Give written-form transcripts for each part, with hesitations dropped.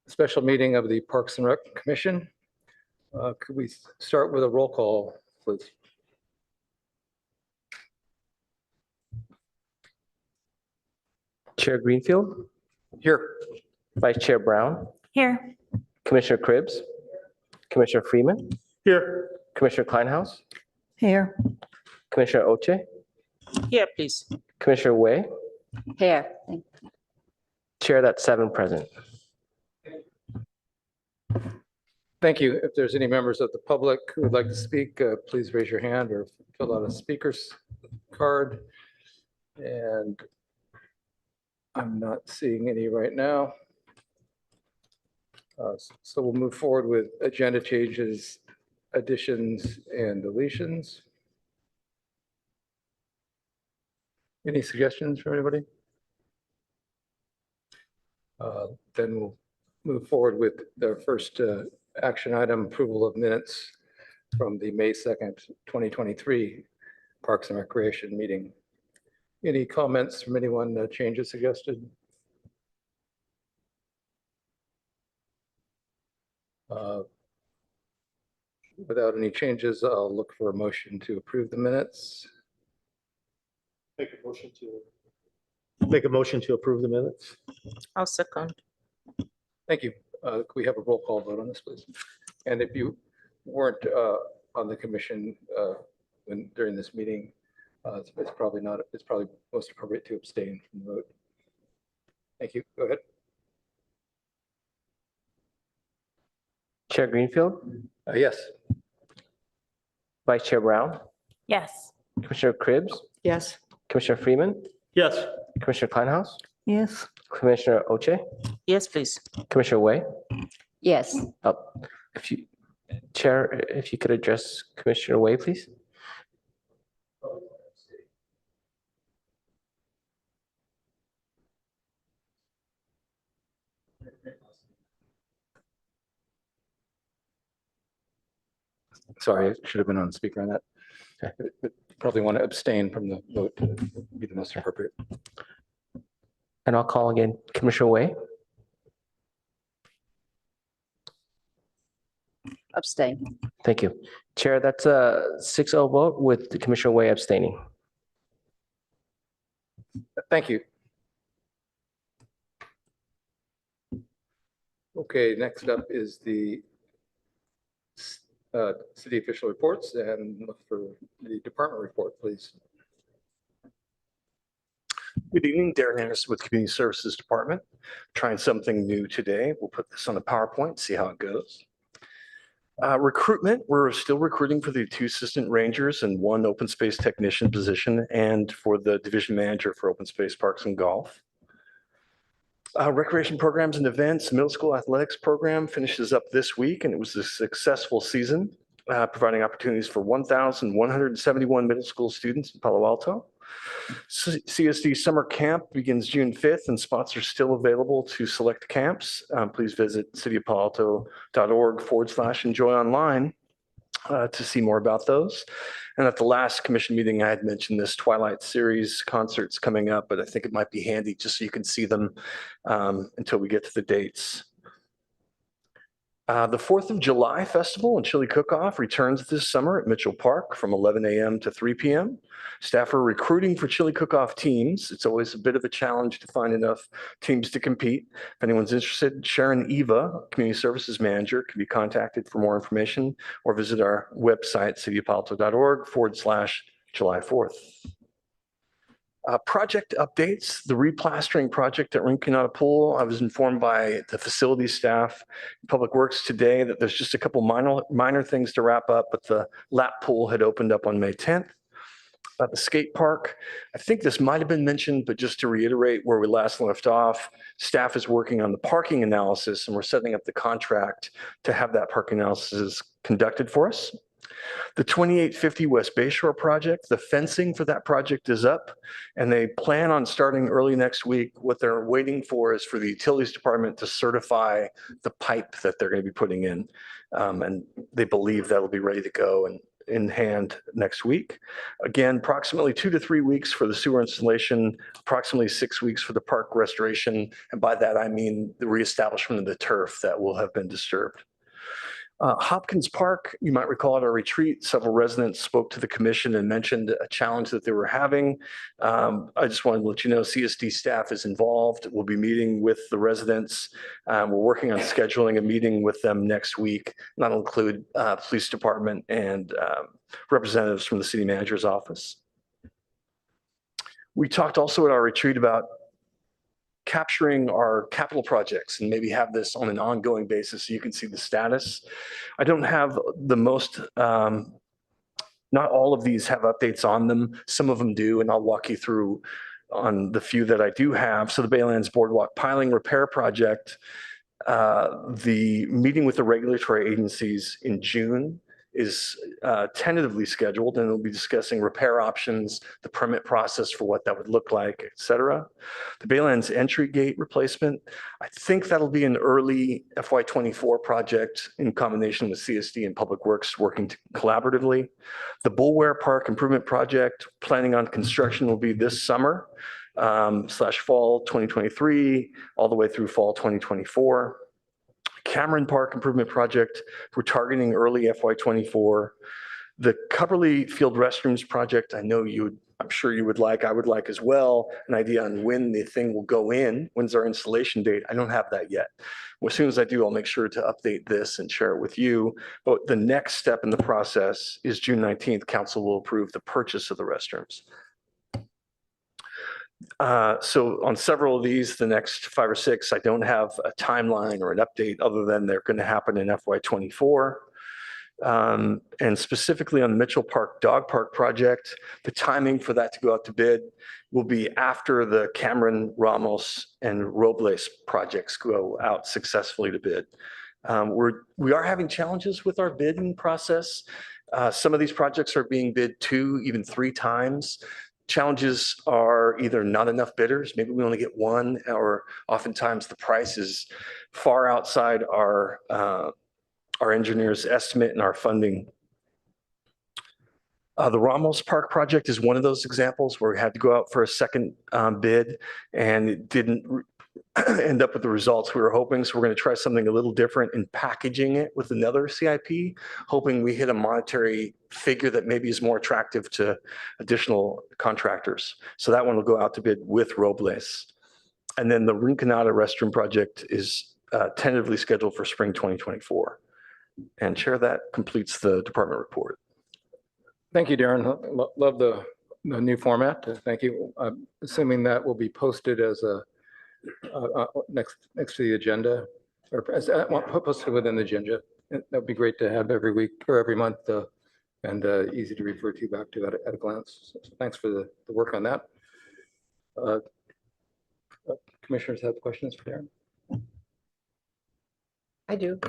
special meeting of the Parks and Rec Commission. Could we start with a roll call, please? Chair Greenfield, Here. Vice Chair Brown, Here. Commissioner Cribbs, Commissioner Freeman, Here. Commissioner Kleinhaus, Here. Commissioner Oche, Here, please. Commissioner Wei, Here. Chair, that's 7 present. Thank you. If there's any members of the public who would like to speak, please raise your hand or fill out a speaker's card. And I'm not seeing any right now. So we'll move forward with agenda changes, additions, and deletions. Any suggestions from anybody? Then we'll move forward with the first action item, approval of minutes from the May 2nd, 2023 Parks and Recreation meeting. Any comments from anyone, changes suggested? Without any changes, I'll look for a motion to approve the minutes. Make a motion to approve the minutes. I'll second. Thank you. Can we have a roll call vote on this, please? And if you weren't on the commission during this meeting, it's probably most appropriate to abstain from the vote. Thank you. Go ahead. Chair Greenfield, Yes. Vice Chair Brown, Yes. Commissioner Cribbs, Yes. Commissioner Freeman, Yes. Commissioner Kleinhaus, Yes. Commissioner Oche, Yes, please. Commissioner Wei. Yes. Chair, if you could address Commissioner Wei, please. Sorry, I should have been on speaker on that. But probably want to abstain from the vote to be the most appropriate. And I'll call again Commissioner Wei, Abstain. thank you. Chair, that's a 6-0 vote with Commissioner Wei abstaining. Thank you. Okay, next up is the city official reports, and look for the department report, please. Good evening, Darren Anderson with Community Services Department. Trying something new today. We'll put this on a PowerPoint, see how it goes. Recruitment, we're still recruiting for the 2 assistant rangers and 1 open space technician position, and for the division manager for open space parks and golf. Recreation programs and events, middle school athletics program finishes up this week, and it was a successful season, providing opportunities for 1,171 middle school students in Palo Alto. CSD summer camp begins June 5th, and spots are still available to select camps. Please visit cityofpaloalto.org/enjoy online to see more about those. And at the last commission meeting, I had mentioned this Twilight series concerts coming up, but I think it might be handy just so you can see them until we get to the dates. The 4th of July Festival and Chili Cook-Off returns this summer at Mitchell Park from 11 a.m. to 3 p.m. Staff are recruiting for Chili Cook-Off teams. It's always a bit of a challenge to find enough teams to compete. If anyone's interested, Sharon Eva, Community Services Manager, can be contacted for more information or visit our website, cityofpaloalto.org/July 4th. Project updates, the replastering project at Rinconada Pool. I was informed by the facility staff, Public Works today, that there's just a couple minor things to wrap up, but the lap pool had opened up on May 10th. The skate park, I think this might have been mentioned, but just to reiterate where we last left off, staff is working on the parking analysis, and we're setting up the contract to have that parking analysis conducted for us. The 2850 West Bayshore project, the fencing for that project is up, and they plan on starting early next week. What they're waiting for is for the utilities department to certify the pipe that they're going to be putting in. And they believe that'll be ready to go and in hand next week. Again, approximately 2 to 3 weeks for the sewer installation, approximately 6 weeks for the park restoration. And by that, I mean the reestablishment of the turf that will have been disturbed. Hopkins Park, you might recall at our retreat, several residents spoke to the commission and mentioned a challenge that they were having. I just wanted to let you know CSD staff is involved. We'll be meeting with the residents. We're working on scheduling a meeting with them next week. That'll include police department and representatives from the city manager's office. We talked also at our retreat about capturing our capital projects and maybe have this on an ongoing basis so you can see the status. I don't have the most, not all of these have updates on them. Some of them do, and I'll walk you through on the few that I do have. So the Baylands Boardwalk Piling Repair Project, the meeting with the regulatory agencies in June is tentatively scheduled, and we'll be discussing repair options, the permit process for what that would look like, et cetera. The Baylands entry gate replacement, I think that'll be an early FY24 project in combination with CSD and Public Works working collaboratively. The Bullware Park Improvement Project, planning on construction will be this summer / fall 2023, all the way through fall 2024. Cameron Park Improvement Project, we're targeting early FY24. The Coverly Field Restrooms Project, I'm sure you would like, I would like as well, an idea on when the thing will go in, when's our installation date. I don't have that yet. Well, as soon as I do, I'll make sure to update this and share it with you. But the next step in the process is June 19th, council will approve the purchase of the restrooms. So on several of these, the next 5 or 6, I don't have a timeline or an update other than they're going to happen in FY24. And specifically on the Mitchell Park Dog Park project, the timing for that to go out to bid will be after the Cameron, Ramos, and Robles projects go out successfully to bid. We are having challenges with our bidding process. Some of these projects are being bid 2, even 3 times. Challenges are either not enough bidders, maybe we only get 1, or oftentimes the price is far outside our engineer's estimate and our funding. The Ramos Park project is one of those examples where we had to go out for a second bid, and it didn't end up with the results we were hoping. So we're going to try something a little different in packaging it with another CIP, hoping we hit a monetary figure that maybe is more attractive to additional contractors. So that one will go out to bid with Robles. And then the Rinconada restroom project is tentatively scheduled for spring 2024. And Chair, that completes the department report. Thank you, Darren. Love the new format. Thank you. I'm assuming that will be posted as a next to the agenda, or posted within the agenda. That would be great to have every week or every month, and easy to refer to back to at a glance. So thanks for the work on that. Commissioners have questions for Darren? I do.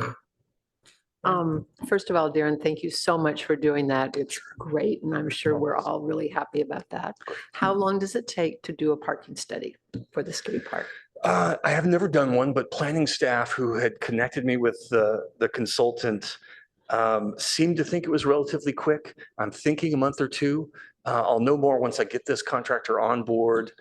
First of all, Darren, thank you so much for doing that. It's great, and I'm sure we're all really happy about that. How long does it take to do a parking study for the skate park? I have never done one, but planning staff who had connected me with the consultant seemed to think it was relatively quick. I'm thinking a month or 2. I'll know more once I get this contractor on board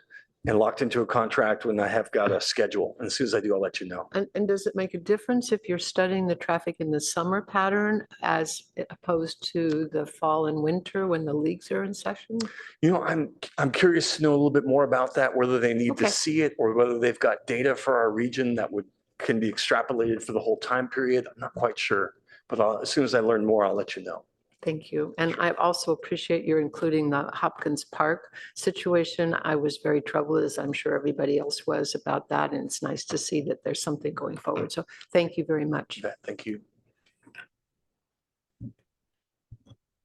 and locked into a contract, when I have got a schedule. And as soon as I do, I'll let you know. And does it make a difference if you're studying the traffic in the summer pattern as opposed to the fall and winter when the leagues are in session? You know, I'm curious to know a little bit more about that, whether they need Okay. to see it or whether they've got data for our region that can be extrapolated for the whole time period. I'm not quite sure, but as soon as I learn more, I'll let you know. Thank you. And I also appreciate your including the Hopkins Park situation. I was very troubled, as I'm sure everybody else was, about that. And it's nice to see that there's something going forward. So thank you very much. Thank you.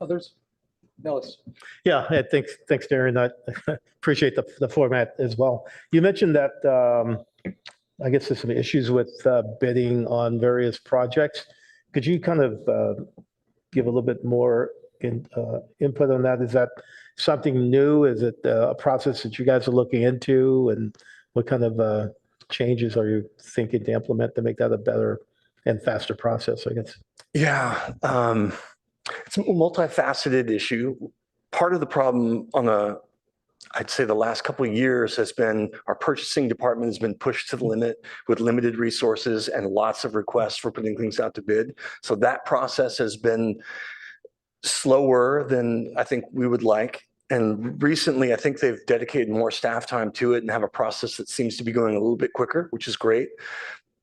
Others? Nellis? Yeah, thanks, Darren. I appreciate the format as well. You mentioned that I guess there's some issues with bidding on various projects. Could you kind of give a little bit more input on that? Is that something new? Is it a process that you guys are looking into? And what kind of changes are you thinking to implement to make that a better and faster process, I guess? Yeah. It's a multifaceted issue. Part of the problem I'd say the last couple of years has been our purchasing department has been pushed to the limit with limited resources and lots of requests for putting things out to bid. So that process has been slower than I think we would like. And recently, I think they've dedicated more staff time to it and have a process that seems to be going a little bit quicker, which is great.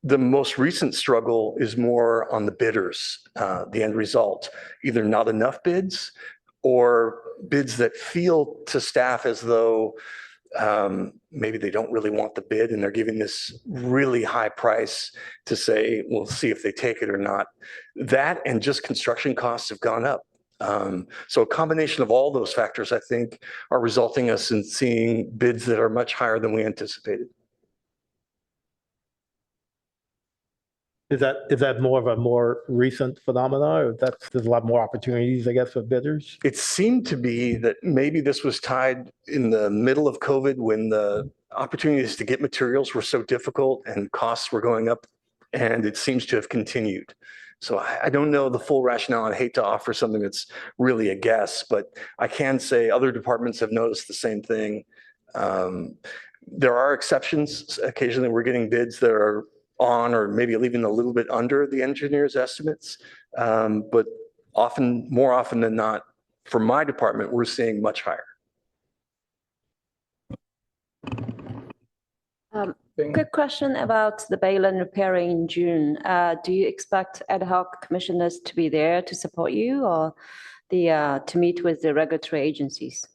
The most recent struggle is more on the bidders, the end result, either not enough bids or bids that feel to staff as though maybe they don't really want the bid and they're giving this really high price to say, we'll see if they take it or not. That and just construction costs have gone up. So a combination of all those factors, I think, are resulting us in seeing bids that are much higher than we anticipated. Is that more of a more recent phenomena, or there's a lot more opportunities, I guess, for bidders? It seemed to be that maybe this was tied in the middle of COVID when the opportunities to get materials were so difficult and costs were going up, and it seems to have continued. So I don't know the full rationale. I'd hate to offer something that's really a guess, but I can say other departments have noticed the same thing. There are exceptions. Occasionally we're getting bids that are on or maybe even a little bit under the engineer's estimates. But more often than not, for my department, we're seeing much higher. Quick question about the Bayland repairing in June. Do you expect ad hoc commissioners to be there to support you or to meet with the regulatory agencies?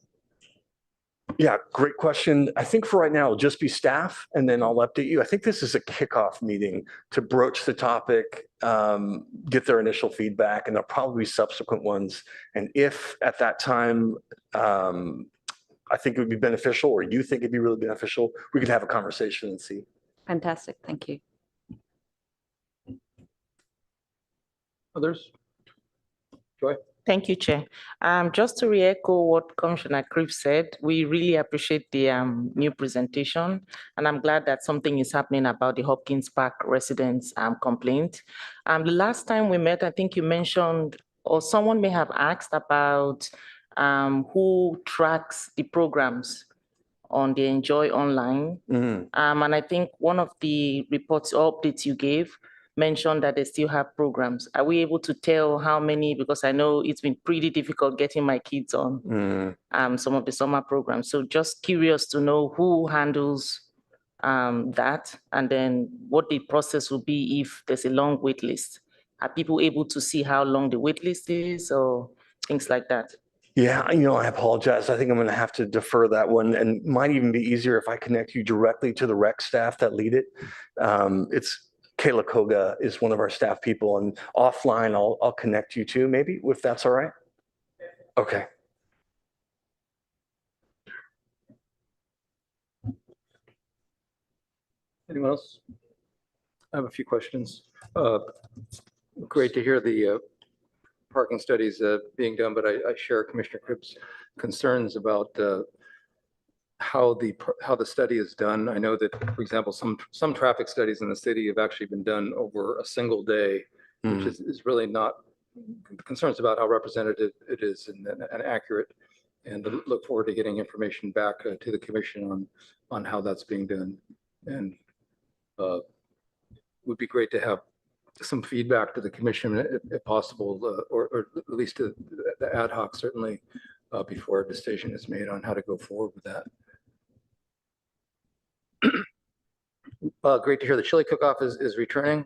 Yeah, great question. I think for right now, it'll just be staff and then I'll update you. I think this is a kickoff meeting to broach the topic, get their initial feedback, and there'll probably be subsequent ones. And if at that time, I think it would be beneficial or you think it'd be really beneficial, we could have a conversation and see. Fantastic. Thank you. Others? Joy? Thank you, Chair. Just to re-echo what Commissioner Cripps said, we really appreciate the new presentation, and I'm glad that something is happening about the Hopkins Park residents complaint. The last time we met, I think you mentioned, or someone may have asked about who tracks the programs on the Enjoy Online. Mm. And I think one of the reports or updates you gave mentioned that they still have programs. Are we able to tell how many? Because I know it's been pretty difficult getting my kids on some of the summer programs. So just curious to know who handles that, and then what the process will be if there's a long wait list. Are people able to see how long the wait list is or things like that? Yeah, I apologize. I think I'm going to have to defer that one, and might even be easier if I connect you directly to the rec staff that lead it. It's Kayla Koga is one of our staff people, and offline I'll connect you to maybe if that's all right. Okay. Anyone else? I have a few questions. Great to hear the parking studies being done, but I share Commissioner Cripps' concerns about how the study is done. I know that, for example, some traffic studies in the city have actually been done over a single day, which is really not concerns about how representative it is and accurate. And look forward to getting information back to the commission on how that's being done. And would be great to have some feedback to the commission if possible, or at least to the ad hoc certainly before a decision is made on how to go forward with that. Great to hear the chili cook-off is returning.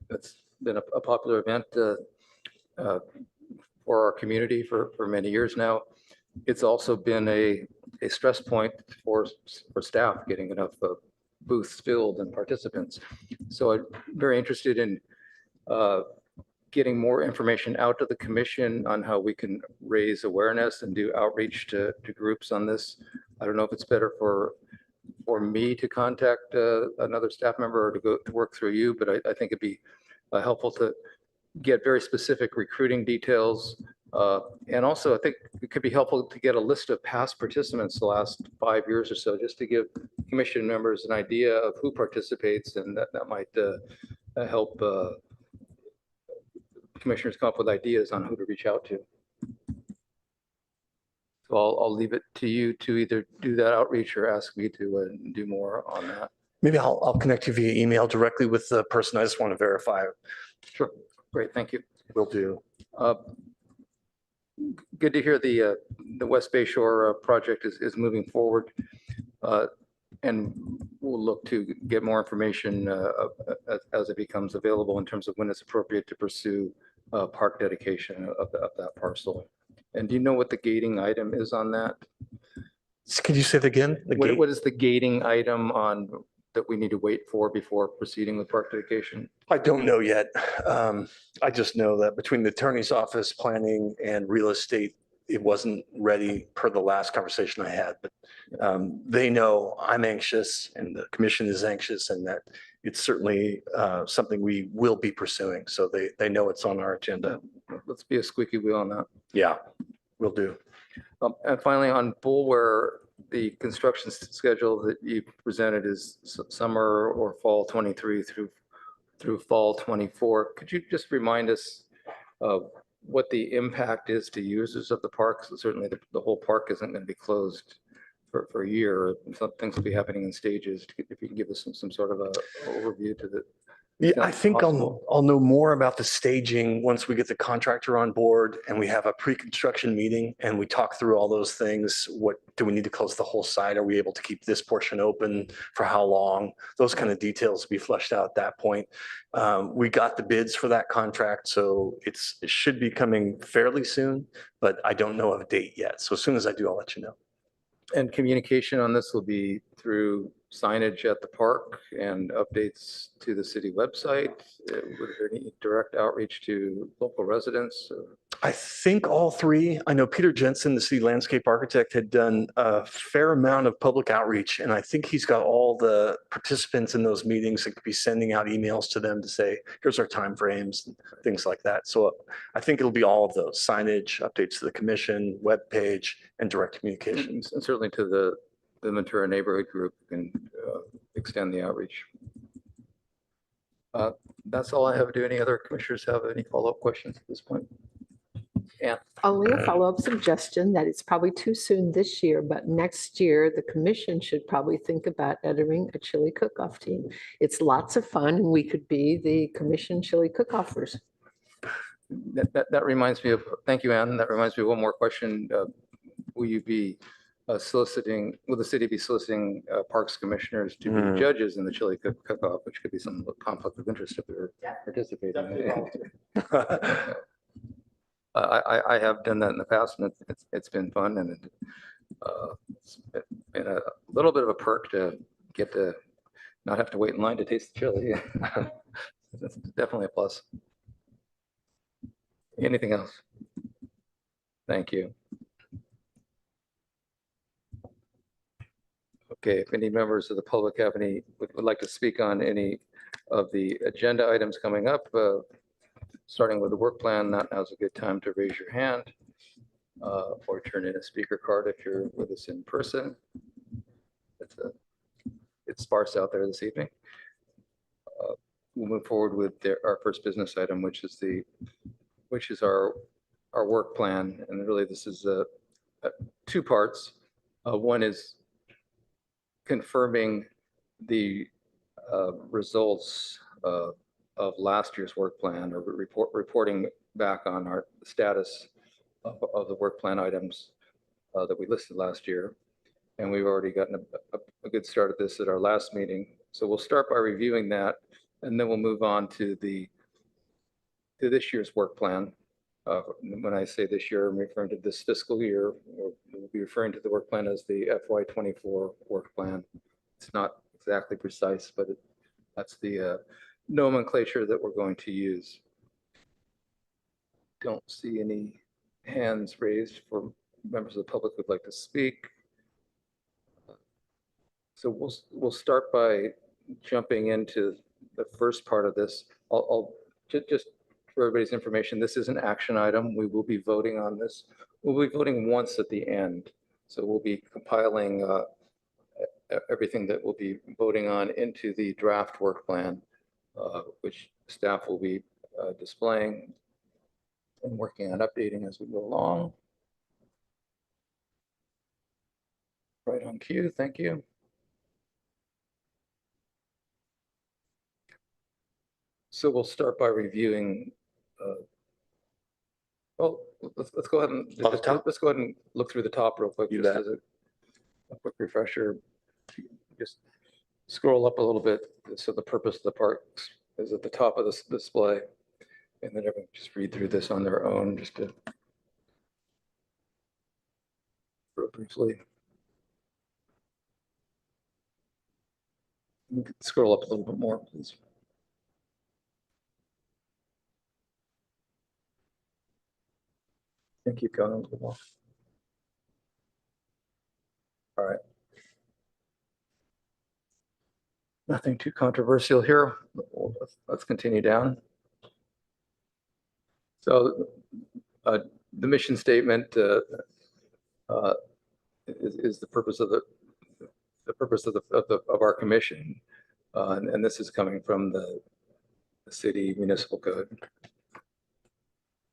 It's been a popular event for our community for many years now. It's also been a stress point for staff getting enough booths filled and participants. So I'm very interested in getting more information out to the commission on how we can raise awareness and do outreach to groups on this. I don't know if it's better for me to contact another staff member or to go to work through you, but I think it'd be helpful to get very specific recruiting details. And also I think it could be helpful to get a list of past participants the last 5 years or so, just to give commission members an idea of who participates, and that might help commissioners come up with ideas on who to reach out to. So I'll leave it to you to either do that outreach or ask me to do more on that. Maybe I'll connect you via email directly with the person. I just want to verify. Sure. Great. Thank you. Will do. Good to hear the West Bay Shore project is moving forward. And we'll look to get more information as it becomes available in terms of when it's appropriate to pursue park dedication of that parcel. And do you know what the gating item is on that? Could you say that again? What is the gating item on that we need to wait for before proceeding with park dedication? I don't know yet. I just know that between the attorney's office, planning, and real estate, it wasn't ready per the last conversation I had. But they know I'm anxious and the commission is anxious, and that it's certainly something we will be pursuing. So they know it's on our agenda. Let's be a squeaky wheel on that. Yeah, will do. And finally, on Bullware, the construction schedule that you presented is summer or fall 23 through fall 24. Could you just remind us of what the impact is to users of the park? So certainly the whole park isn't going to be closed for a year. Some things will be happening in stages. If you can give us some sort of a overview to the. Yeah, I think I'll know more about the staging once we get the contractor on board and we have a pre-construction meeting and we talk through all those things. What do we need to close the whole site? Are we able to keep this portion open for how long? Those kind of details will be fleshed out at that point. We got the bids for that contract, so it should be coming fairly soon, but I don't know of a date yet. So as soon as I do, I'll let you know. And communication on this will be through signage at the park and updates to the city website. Would there any direct outreach to local residents? I think all three. I know Peter Jensen, the city landscape architect, had done a fair amount of public outreach, and I think he's got all the participants in those meetings and could be sending out emails to them to say, here's our timeframes and things like that. So I think it'll be all of those: signage, updates to the commission, webpage, and direct communication. And certainly to the Ventura neighborhood group can extend the outreach. That's all I have. Do any other commissioners have any follow-up questions at this point? Yeah. Only a follow-up suggestion that it's probably too soon this year, but next year, the commission should probably think about entering a chili cook-off team. It's lots of fun, and we could be the commission chili cook-offers. That reminds me of, thank you, Ann. That reminds me of one more question. Will you be will the city be soliciting parks commissioners to be judges in the chili cook-off, which could be some conflict of interest if they're participating? I have done that in the past, and it's been fun, and it's been a little bit of a perk to get to not have to wait in line to taste the chili. That's definitely a plus. Anything else? Thank you. Okay, if any members of the public have would like to speak on any of the agenda items coming up, starting with the work plan, now's a good time to raise your hand or turn in a speaker card if you're with us in person. It's sparse out there this evening. We'll move forward with our first business item, which is our work plan. And really this is two parts. One is confirming the results of last year's work plan, or reporting back on our status of the work plan items that we listed last year. And we've already gotten a good start at this at our last meeting. So we'll start by reviewing that, and then we'll move on to this year's work plan. When I say this year, I'm referring to this fiscal year. We'll be referring to the work plan as the FY24 work plan. It's not exactly precise, but that's the nomenclature that we're going to use. Don't see any hands raised for members of the public who'd like to speak. So we'll start by jumping into the first part of this. I'll just for everybody's information, this is an action item. We will be voting on this. We'll be voting once at the end. So we'll be compiling everything that we'll be voting on into the draft work plan, which staff will be displaying. and working on updating as we go along. Right on cue, thank you. So we'll start by reviewing, well, let's go ahead and, On the top? let's go ahead and look through the top real quick. You Just bet. as a quick refresher. Just scroll up a little bit. So the purpose of the parks is at the top of this display. And then everyone just read through this on their own, just to real briefly. You can scroll up a little bit more, please. And keep going a little more. All right. Nothing too controversial here. Let's continue down. So the mission statement is the purpose of of our commission, and this is coming from the city municipal code,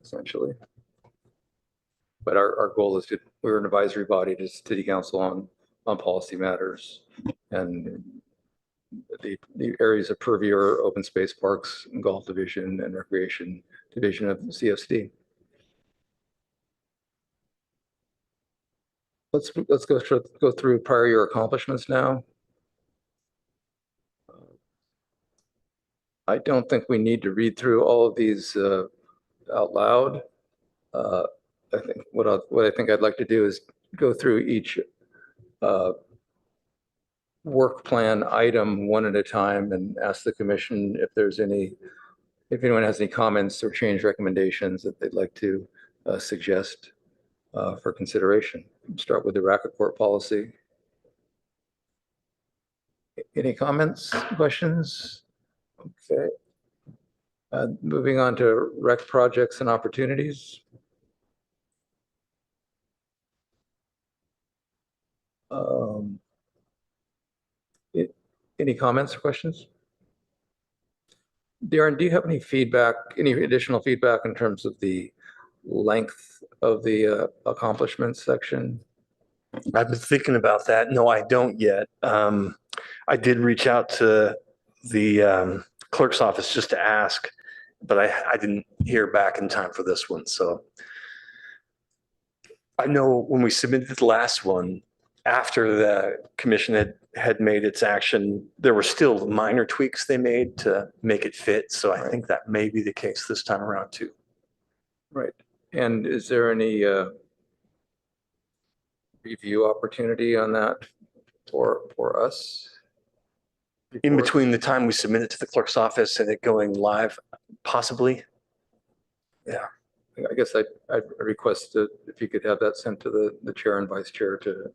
essentially. But our goal is we're an advisory body to city council on policy matters, and the areas of purview are open space, parks, golf division, and recreation division of the CFD. Let's go through prior year accomplishments now. I don't think we need to read through all of these out loud. I think what I think I'd like to do is go through each work plan item one at a time and ask the commission if anyone has any comments or change recommendations that they'd like to suggest for consideration. Start with the racket court policy. Any comments, questions? Okay. Moving on to rec projects and opportunities. Any comments or questions? Darren, do you have any feedback, any additional feedback in terms of the length of the accomplishments section? I've been thinking about that. No, I don't yet. I did reach out to the clerk's office just to ask, but I didn't hear back in time for this one. So I know when we submitted the last one, after the commission had made its action, there were still minor tweaks they made to make it fit. So I think that may be the case this time around too. Right. And is there any review opportunity on that for us? In Before- between the time we submit it to the clerk's office and it going live, possibly. Yeah. I guess I'd request that if you could have that sent to the chair and vice chair to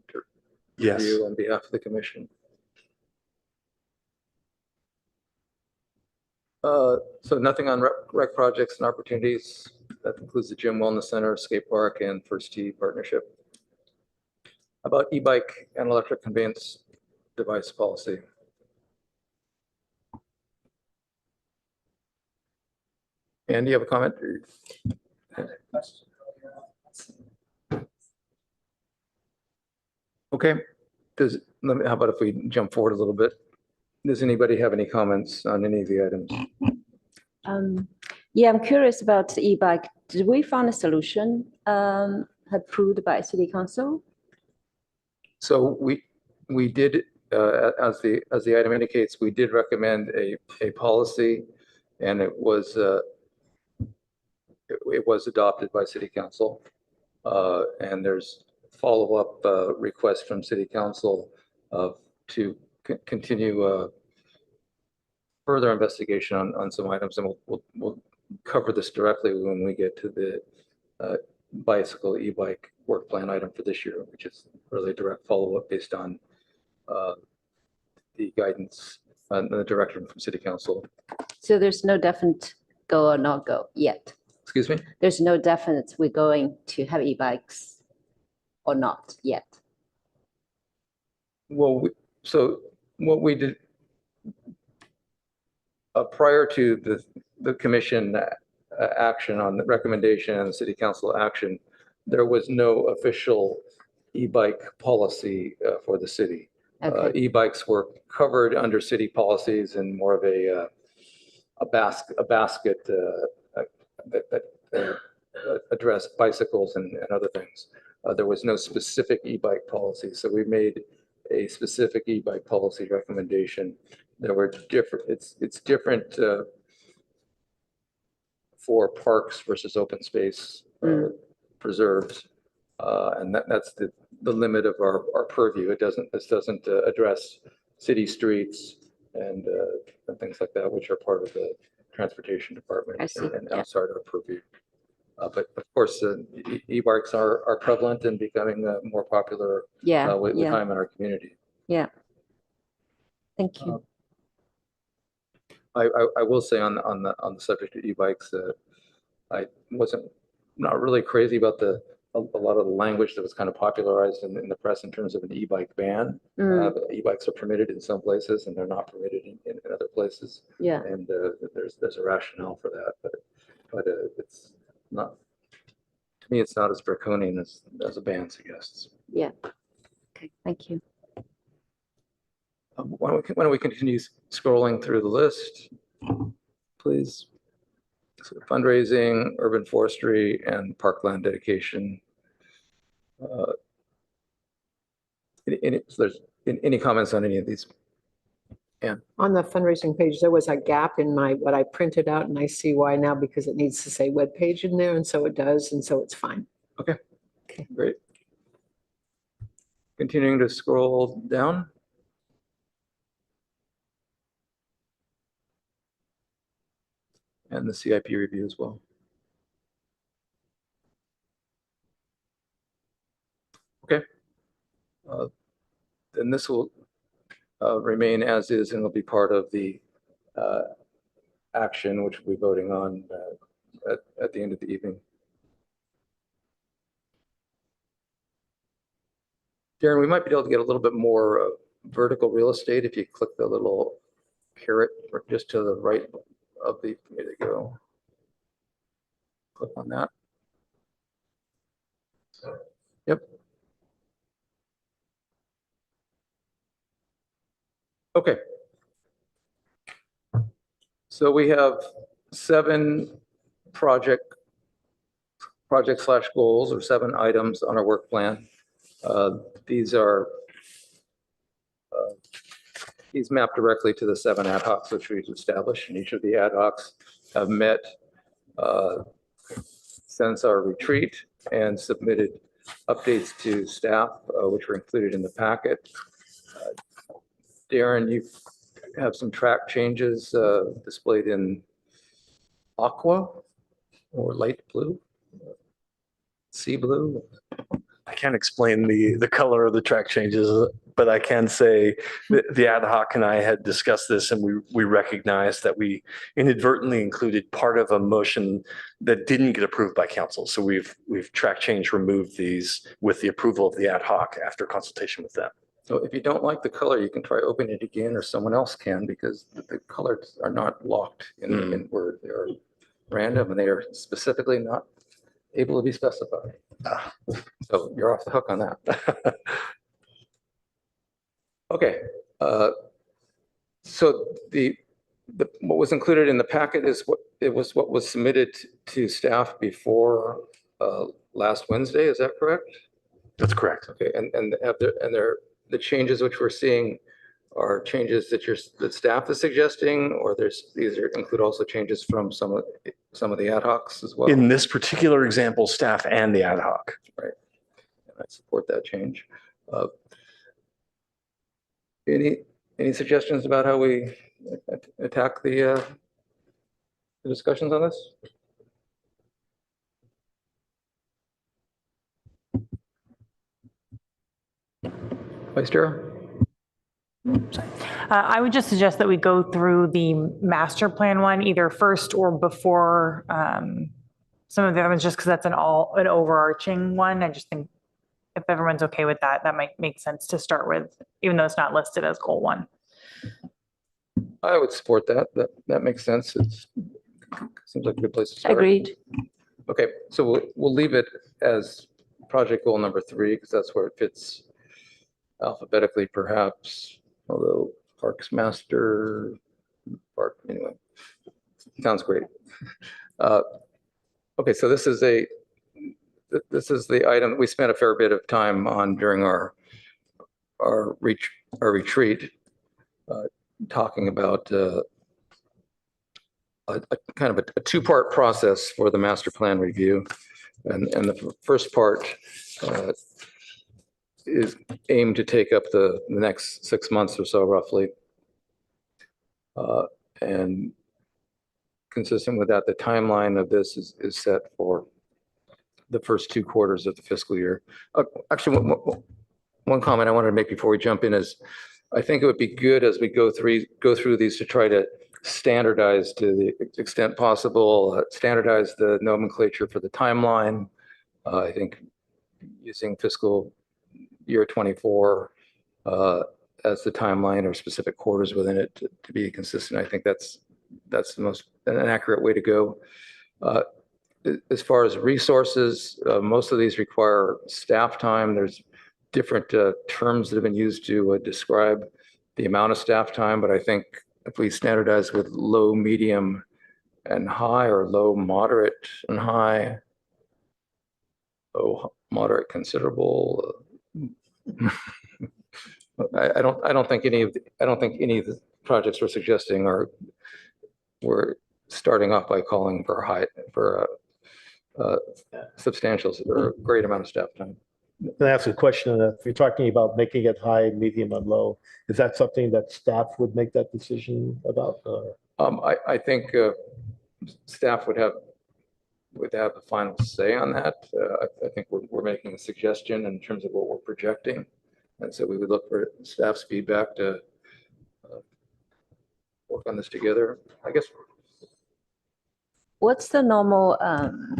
Yes. review on behalf of the commission. So nothing on rec projects and opportunities. That includes the gym, wellness center, skate park, and First Tee partnership. About e-bike and electric conveyance device policy. And do you have a comment? Okay. How about if we jump forward a little bit? Does anybody have any comments on any of the items? Yeah, I'm curious about the e-bike. Did we find a solution approved by city council? So we did, as the item indicates, we did recommend a policy, and it was adopted by city council. And there's follow-up requests from city council to continue further investigation on some items, and we'll cover this directly when we get to the bicycle e-bike work plan item for this year, which is really a direct follow-up based on the guidance and the direction from city council. So there's no definite go or not go yet. Excuse me? There's no definite we're going to have e-bikes or not yet. Well, so what we did prior to the commission action on the recommendation and the city council action, there was no official e-bike policy for the city. Okay, E-bikes were covered under city policies and more of a basket that addressed bicycles and other things. There was no specific e-bike policy, so we made a specific e-bike policy recommendation. There were different. It's different for parks versus open space preserves, and that's the limit of our purview. This doesn't address city streets and things like that, which are part of the transportation department I see, and yeah. outside our purview. But of course, e-bikes are prevalent and becoming more popular yeah, with yeah, time in our community. yeah. Thank you. I will say on the subject of e-bikes, I wasn't not really crazy about a lot of the language that was kind of popularized in the press in terms of an e-bike ban. E-bikes are permitted in some places and they're not permitted in other places. Yeah, And there's a rationale for that, but it's not, to me, it's not as draconian as a ban suggests. yeah. Okay, thank you. Why don't we continue scrolling through the list, please? So fundraising, urban forestry, and parkland dedication. Any comments on any of these? On the fundraising page, there was a gap in what I printed out, and I see why now, because it needs to say webpage in there, and so it does, and so it's fine. Okay, great. Continuing to scroll down. And the CIP review as well. Okay. Then this will remain as is and will be part of the action, which we'll be voting on at the end of the evening. Darren, we might be able to get a little bit more vertical real estate if you click the little caret just to the right of the, there you go. Click on that. Yep. Okay. So we have 7 project/goals or 7 items on our work plan. These map directly to the 7 ad hocs which we've established, and each of the ad hocs have met since our retreat and submitted updates to staff, which were included in the packet. Darren, you have some track changes displayed in aqua or light blue, sea blue. I can't explain the color of the track changes, but I can say that the ad hoc and I had discussed this, and we recognized that we inadvertently included part of a motion that didn't get approved by council. So we've track change removed these with the approval of the ad hoc after consultation with them. So if you don't like the color, you can try opening it again, or someone else can, because the colors are not locked in Word. They are random and they are specifically not able to be specified. So you're off the hook on that. Okay. So what was included in the packet is what was submitted to staff before last Wednesday. Is that correct? That's correct. Okay. And the changes which we're seeing are changes that staff is suggesting, or these include also changes from some of the ad hocs as well? In this particular example, staff and the ad hoc. Right. And I support that change. Any suggestions about how we attack the discussions on this? Vice Chair? I would just suggest that we go through the master plan one either first or before some of the other ones, just because that's an overarching one. I just think if everyone's okay with that, that might make sense to start with, even though it's not listed as goal 1. I would support that. That makes sense. It's Seems like a good place to start. Agreed. Okay, so we'll leave it as project goal number 3, because that's where it fits alphabetically perhaps, although Parks Master, anyway, sounds great. Okay, so this is the item we spent a fair bit of time on during our retreat, talking about a kind of a 2-part process for the master plan review. And the first part is aimed to take up the next 6 months or so roughly. And consistent with that, the timeline of this is set for the first 2 quarters of the fiscal year. Actually, one comment I wanted to make before we jump in is, I think it would be good as we go through these to try to standardize to the extent possible, standardize the nomenclature for the timeline. I think using fiscal year 24 as the timeline or specific quarters within it to be consistent, I think that's the most an accurate way to go. As far as resources, most of these require staff time. There's different terms that have been used to describe the amount of staff time, but I think if we standardize with low, medium, and high, or low, moderate, and high, low, moderate, considerable. I don't think any of the projects we're suggesting we're starting off by calling for substantial or a great amount of staff time. Can I ask a question? If you're talking about making it high, medium, and low, is that something that staff would make that decision about? I think staff would have the final say on that. I think we're making a suggestion in terms of what we're projecting, and so we would look for staff's feedback to work on this together, I guess. What's the normal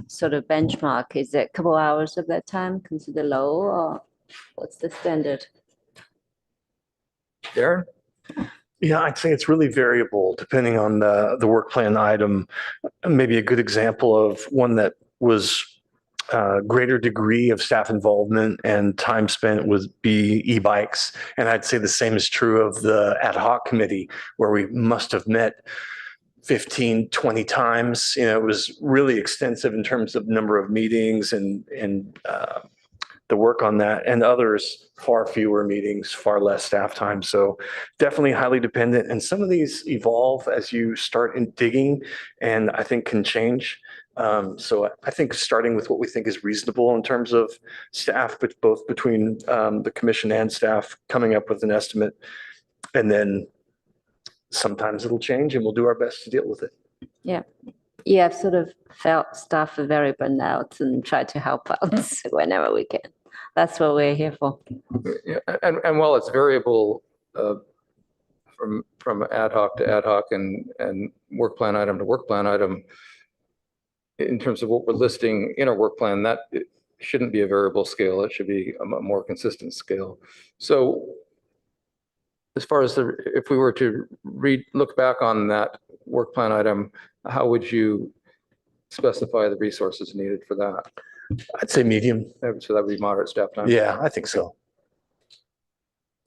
sort of benchmark? Is it a couple hours of that time considered low, or what's the standard? Darren? Yeah, I'd say it's really variable depending on the work plan item. Maybe a good example of one that was greater degree of staff involvement and time spent would be e-bikes. And I'd say the same is true of the ad hoc committee, where we must have met 15, 20 times. It was really extensive in terms of number of meetings and the work on that, and others, far fewer meetings, far less staff time. So definitely highly dependent. And some of these evolve as you start in digging, and I think can change. So I think starting with what we think is reasonable in terms of staff, but both between the commission and staff, coming up with an estimate, and then sometimes it'll change and we'll do our best to deal with it. Yeah. Yeah, I've sort of felt staff are very burnt out and try to help out whenever we can. That's what we're here for. Yeah, and while it's variable from ad hoc to ad hoc and work plan item to work plan item, in terms of what we're listing in our work plan, that it shouldn't be a variable scale. It should be a more consistent scale. So as far as if we were to look back on that work plan item, how would you specify the resources needed for that? I'd say medium. So that would be moderate staff time? Yeah, I think so.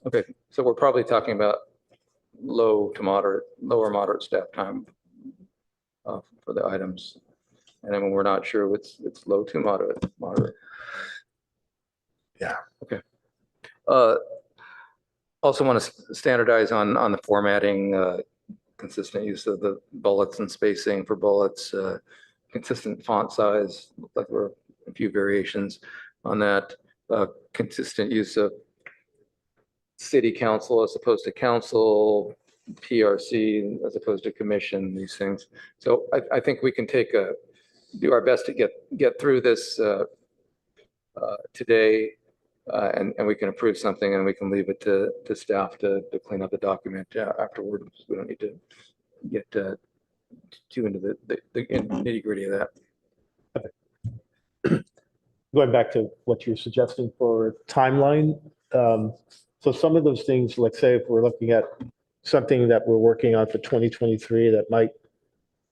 Okay, so we're probably talking about low to moderate, lower moderate staff time for the items. And then when we're not sure, it's low to moderate. Yeah. Okay. Also want to standardize on the formatting, consistent use of the bullets and spacing for bullets, consistent font size, like there are a few variations on that, consistent use of city council as opposed to council, PRC as opposed to commission, these things. So I think we can do our best to get through this today, and we can approve something and we can leave it to staff to clean up the document afterward. We don't need to get too into the nitty gritty of that. Going back to what you're suggesting for timeline. So some of those things, let's say if we're looking at something that we're working on for 2023 that might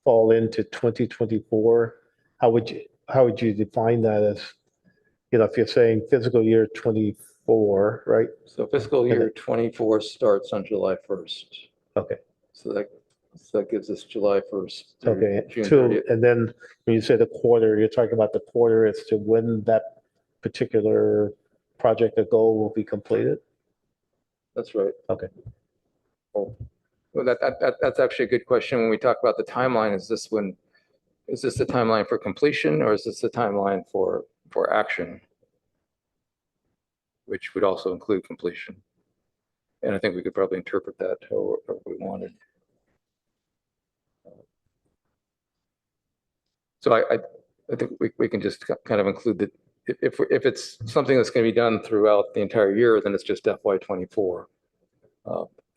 fall into 2024, how would you define that as, if you're saying fiscal year 24, right? So fiscal year 24 starts on July 1st. Okay. So that gives us July 1st. through Okay, June two, 30th. and then when you say the quarter, you're talking about the quarter as to when that particular project or goal will be completed? That's right. Okay. Well, that's actually a good question. When we talk about the timeline, is this the timeline for completion, or is this the timeline for action? Which would also include completion. And I think we could probably interpret that however we wanted. So I think we can just kind of include that if it's something that's going to be done throughout the entire year, then it's just FY24.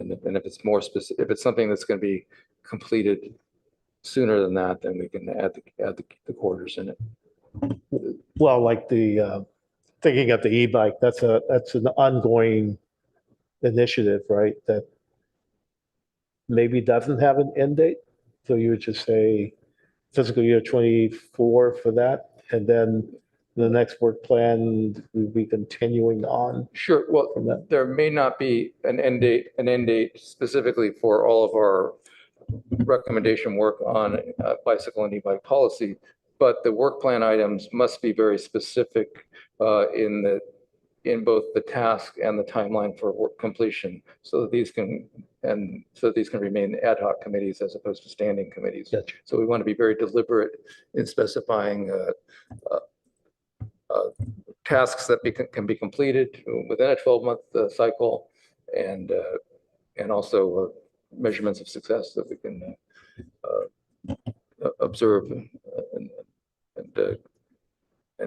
And if it's more specific, if it's something that's going to be completed sooner than that, then we can add the quarters in it. Well, like the, thinking of the e-bike, that's an ongoing initiative, right? That maybe doesn't have an end date. So you would just say fiscal year 24 for that, and then the next work plan will be continuing on Sure. Well, from that. there may not be an end date specifically for all of our recommendation work on bicycle and e-bike policy, but the work plan items must be very specific in both the task and the timeline for work completion, so that these can remain ad hoc committees as opposed to standing committees. Gotcha. So we want to be very deliberate in specifying tasks that can be completed within a 12-month cycle, and also measurements of success that we can observe and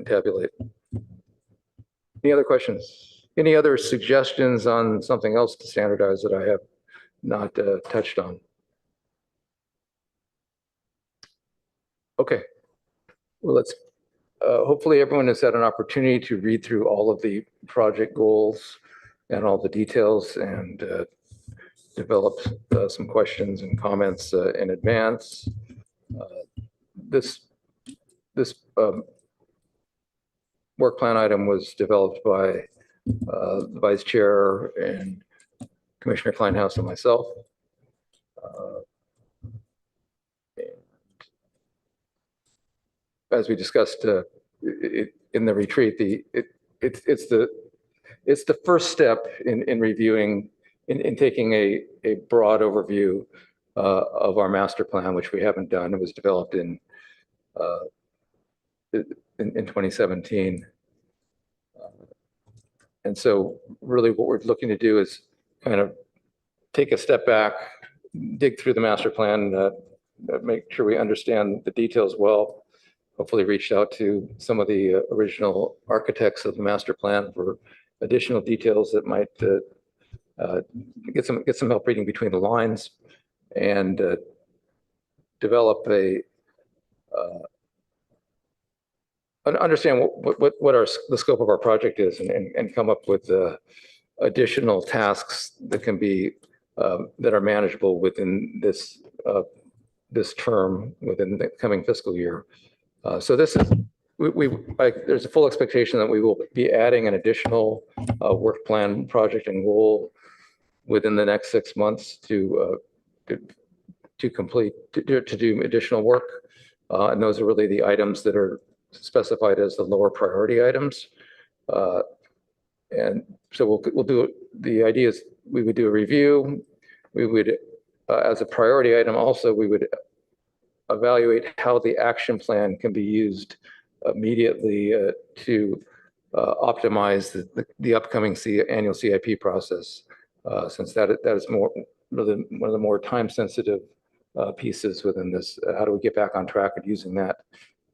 tabulate. Any other questions? Any other suggestions on something else to standardize that I have not touched on? Okay. Well, let's hopefully everyone has had an opportunity to read through all of the project goals and all the details, and develop some questions and comments in advance. This work plan item was developed by the Vice Chair and Commissioner Kleinhaus and myself. As we discussed in the retreat, it's the first step in reviewing, in taking a broad overview of our master plan, which we haven't done. It was developed in 2017. And so really what we're looking to do is kind of take a step back, dig through the master plan, make sure we understand the details well. Hopefully reached out to some of the original architects of the master plan for additional details that might get some help reading between the lines, and develop understand what the scope of our project is, and come up with additional tasks that can be that are manageable within this term, within the coming fiscal year. So this is there's a full expectation that we will be adding an additional work plan project and goal within the next 6 months to complete, to do additional work. And those are really the items that are specified as the lower priority items. And so we'll do, the idea is we would do a review. We would, as a priority item also, we would evaluate how the action plan can be used immediately to optimize the upcoming annual CIP process, since that is really one of the more time-sensitive pieces within this. How do we get back on track at using that,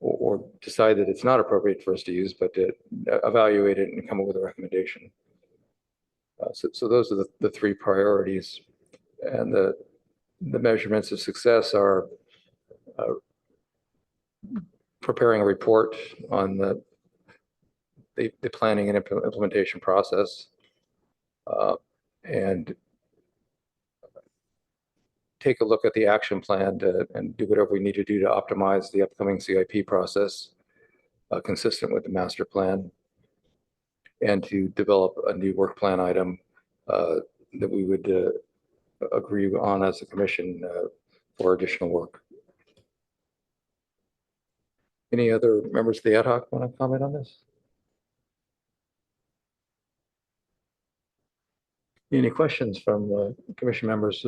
or decide that it's not appropriate for us to use, but to evaluate it and come up with a recommendation. So those are the three priorities, and the measurements of success are preparing a report on the planning and implementation process, and take a look at the action plan and do whatever we need to do to optimize the upcoming CIP process consistent with the master plan, and to develop a new work plan item that we would agree on as a commission for additional work. Any other members of the ad hoc want to comment on this? Any questions from commission members?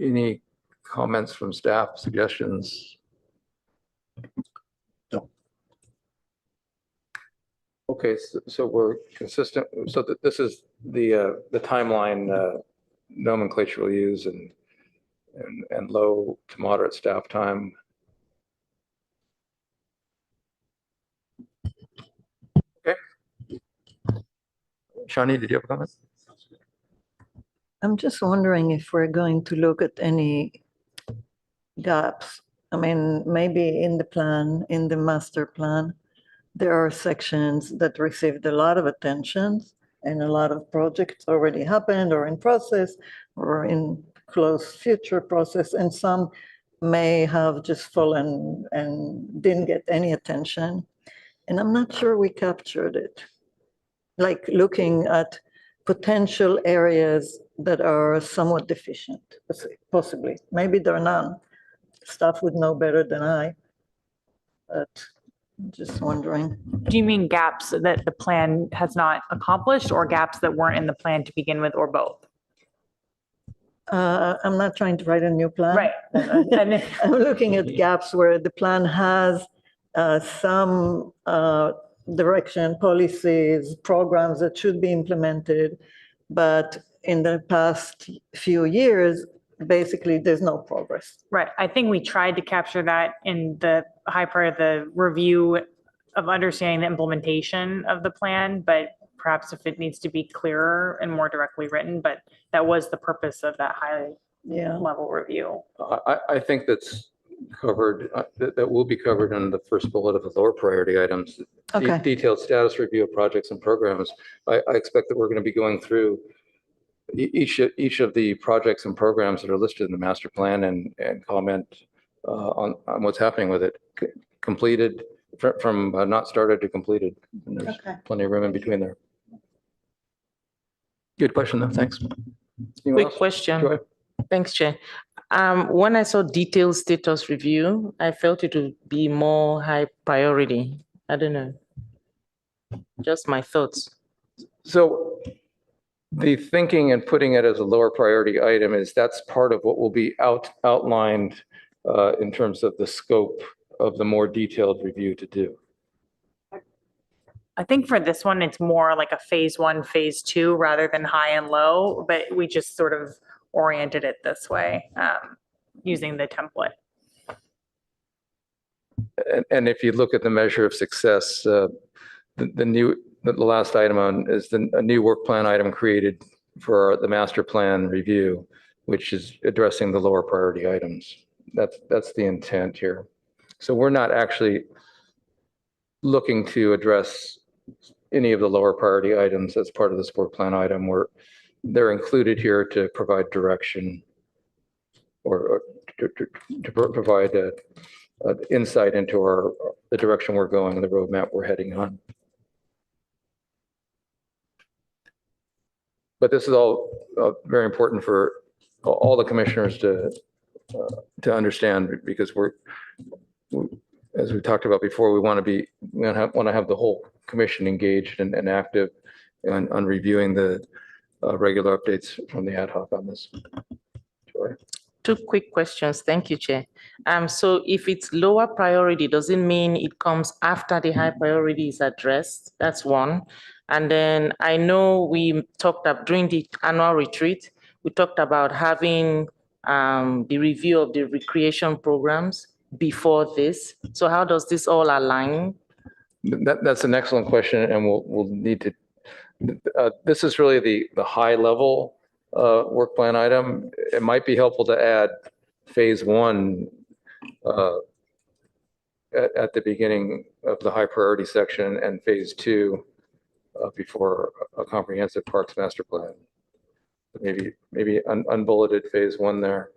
Any comments from staff, suggestions? No. Okay, so we're consistent. So that this is the timeline nomenclature we'll use, and low to moderate staff time. Okay. Shani, did you have a comment? I'm just wondering if we're going to look at any gaps. I mean, maybe in the plan, in the master plan, there are sections that received a lot of attention and a lot of projects already happened or in process or in close future process, and some may have just fallen and didn't get any attention. And I'm not sure we captured it. Like looking at potential areas that are somewhat deficient, possibly. Maybe there are none. Staff would know better than I, but I'm just wondering. Do you mean gaps that the plan has not accomplished or gaps that weren't in the plan to begin with, or both? I'm not trying to write a new plan. Right. And I'm looking at gaps where the plan has some direction, policies, programs that should be implemented, but in the past few years, basically there's no progress. right. I think we tried to capture that in the high part of the review of understanding the implementation of the plan, but perhaps if it needs to be clearer and more directly written, but that was the purpose of that high Yeah. level review. I think that's covered, that will be covered in the first bullet of the lower priority items. Okay. Detailed status review of projects and programs. I expect that we're going to be going through each of the projects and programs that are listed in the master plan and comment on what's happening with it. Completed, from not started to completed. And there's Okay. plenty of room in between there. Good question, though. Thanks. Anyone Quick else? question. Joy? Thanks, Chair. When I saw detailed status review, I felt it would be more high priority. I don't know. Just my thoughts. So the thinking and putting it as a lower priority item is that's part of what will be outlined in terms of the scope of the more detailed review to do. I think for this one, it's more like a phase 1, phase 2, rather than high and low, but we just sort of oriented it this way using the template. And if you look at the measure of success, the last item on is a new work plan item created for the master plan review, which is addressing the lower priority items. That's the intent here. So we're not actually looking to address any of the lower priority items as part of this work plan item. They're included here to provide direction or to provide insight into the direction we're going and the roadmap we're heading on. But this is all very important for all the commissioners to understand, because as we talked about before, we want to have the whole commission engaged and active on reviewing the regular updates from the ad hoc on this. Joy? 2 quick questions. Thank you, Chair. So if it's lower priority, does it mean it comes after the high priority is addressed? That's one. And then I know we talked about during the annual retreat, we talked about having the review of the recreation programs before this. So how does this all align? That's an excellent question, and we'll need to. This is really the high level work plan item. It might be helpful to add phase 1 at the beginning of the high priority section and phase 2 before a comprehensive parks master plan. maybe unbulleted phase one there.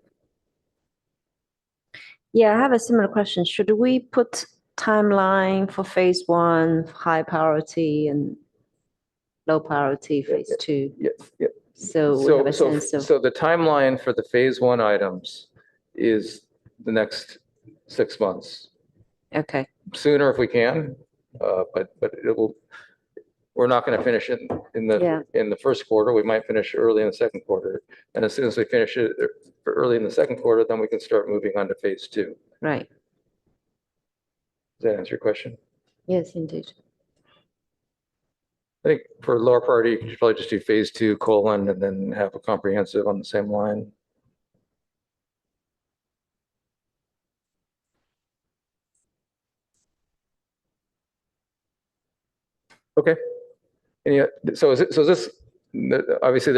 Yeah, I have a similar question. Should we put timeline for phase one, high priority and low priority, phase two? Yeah. So we have a sense of, So the timeline for the phase one items is the next 6 months. okay, Sooner if we can, but it will, we're not going to finish it Yeah. in the first quarter. We might finish early in the second quarter. And as soon as we finish it early in the second quarter, then we can start moving on to phase two. right. Does that answer your question? Yes, indeed. I think for lower priority, you could probably just do phase two colon and then have a comprehensive on the same line. Okay. So is this, obviously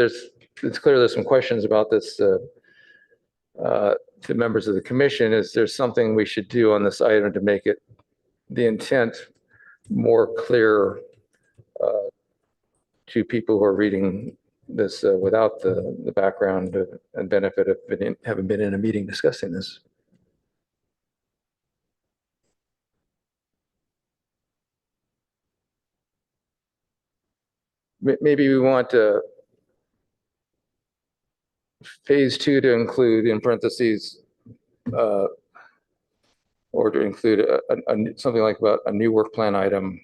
it's clear there's some questions about this to members of the commission. Is there something we should do on this item to make it the intent more clear to people who are reading this without the background and benefit of having been in a meeting discussing this? Maybe we want phase two to include in parentheses or to include something like about a new work plan item.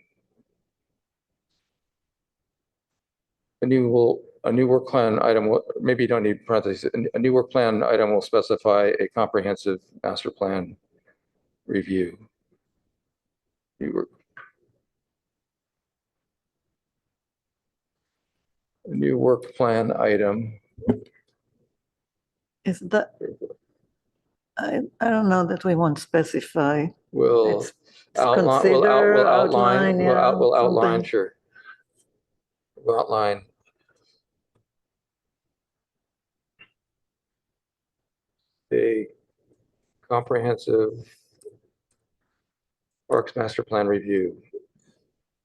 A new work plan item, maybe you don't need parentheses. A new work plan item will specify a comprehensive master plan review. A new work plan item. Is that, I don't know that we want to specify. Will It's outline, consider, will outline, yeah, will outline, something. sure. Will outline. A comprehensive Parks Master Plan review,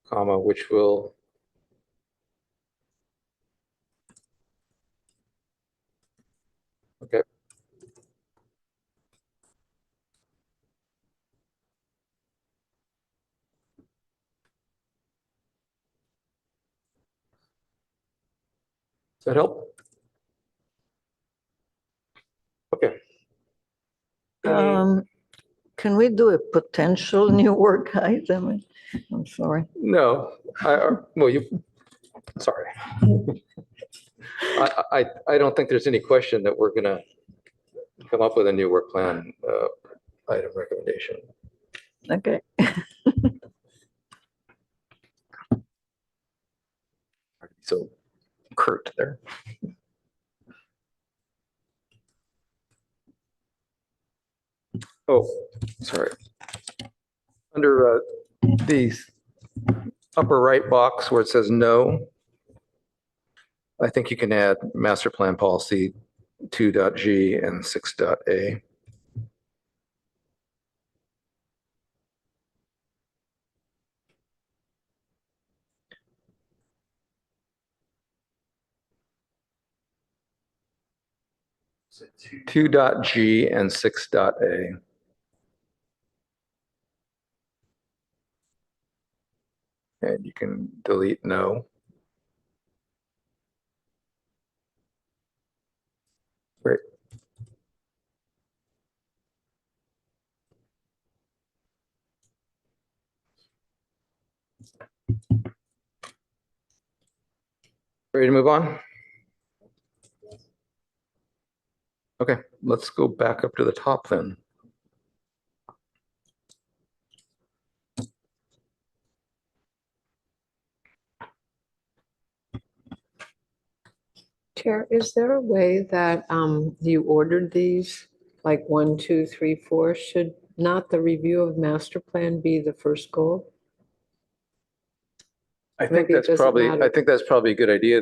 comma, which will okay. Does that help? Okay. Can we do a potential new work item? I'm sorry. No, well, sorry. I don't think there's any question that we're gonna come up with a new work plan item recommendation. Okay. So curt there. Oh, sorry. Under the upper right box where it says no, I think you can add master plan policy 2.g and 6.a. Two dot G and 6.a. And you can delete no. Great. Ready to move on? Okay, let's go back up to the top then. Chair, is there a way that you ordered these, like 1, 2, 3, 4? Should not the review of master plan be the first goal? I think Maybe it that's doesn't probably, matter. I think that's probably a good idea.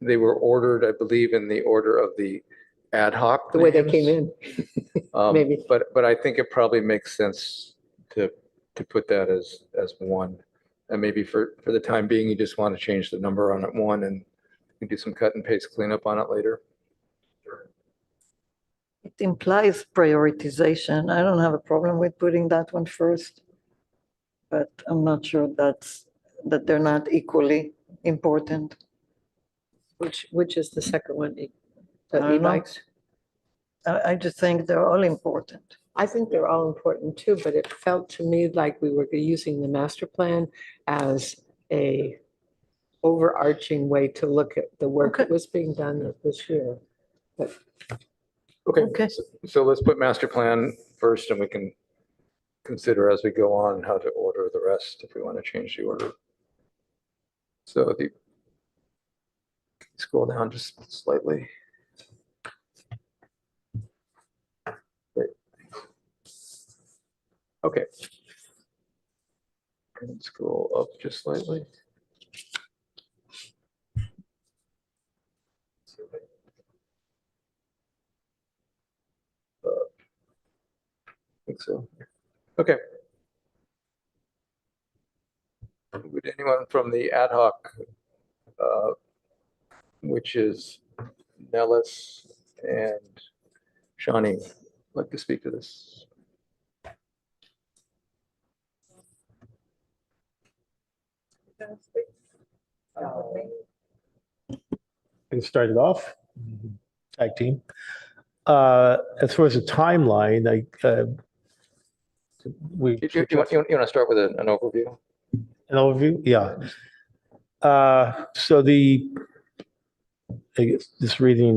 They were ordered, I believe, in the order of the ad hoc. The way they came names. in? Maybe. But I think it probably makes sense to put that as one. And maybe for the time being, you just want to change the number on it one and can do some cut and paste cleanup on it later. It implies prioritization. I don't have a problem with putting that one first. But I'm not sure that they're not equally important. Which is the second one? I The don't know. e-bikes? I just think they're all important. I think they're all important too, but it felt to me like we were using the master plan as a overarching way to look at the work that was being done this year. But Okay, Okay. so let's put master plan first and we can consider as we go on how to order the rest if we want to change the order. So scroll down just slightly. Great. Okay. And scroll up just slightly. I think so. Okay. Would anyone from the ad hoc, which is Nellis and Shawnee, like to speak to this? Can start it off. Tag team. As far as the timeline, we. You want to start with an overview? An overview? Yeah. So I guess just reading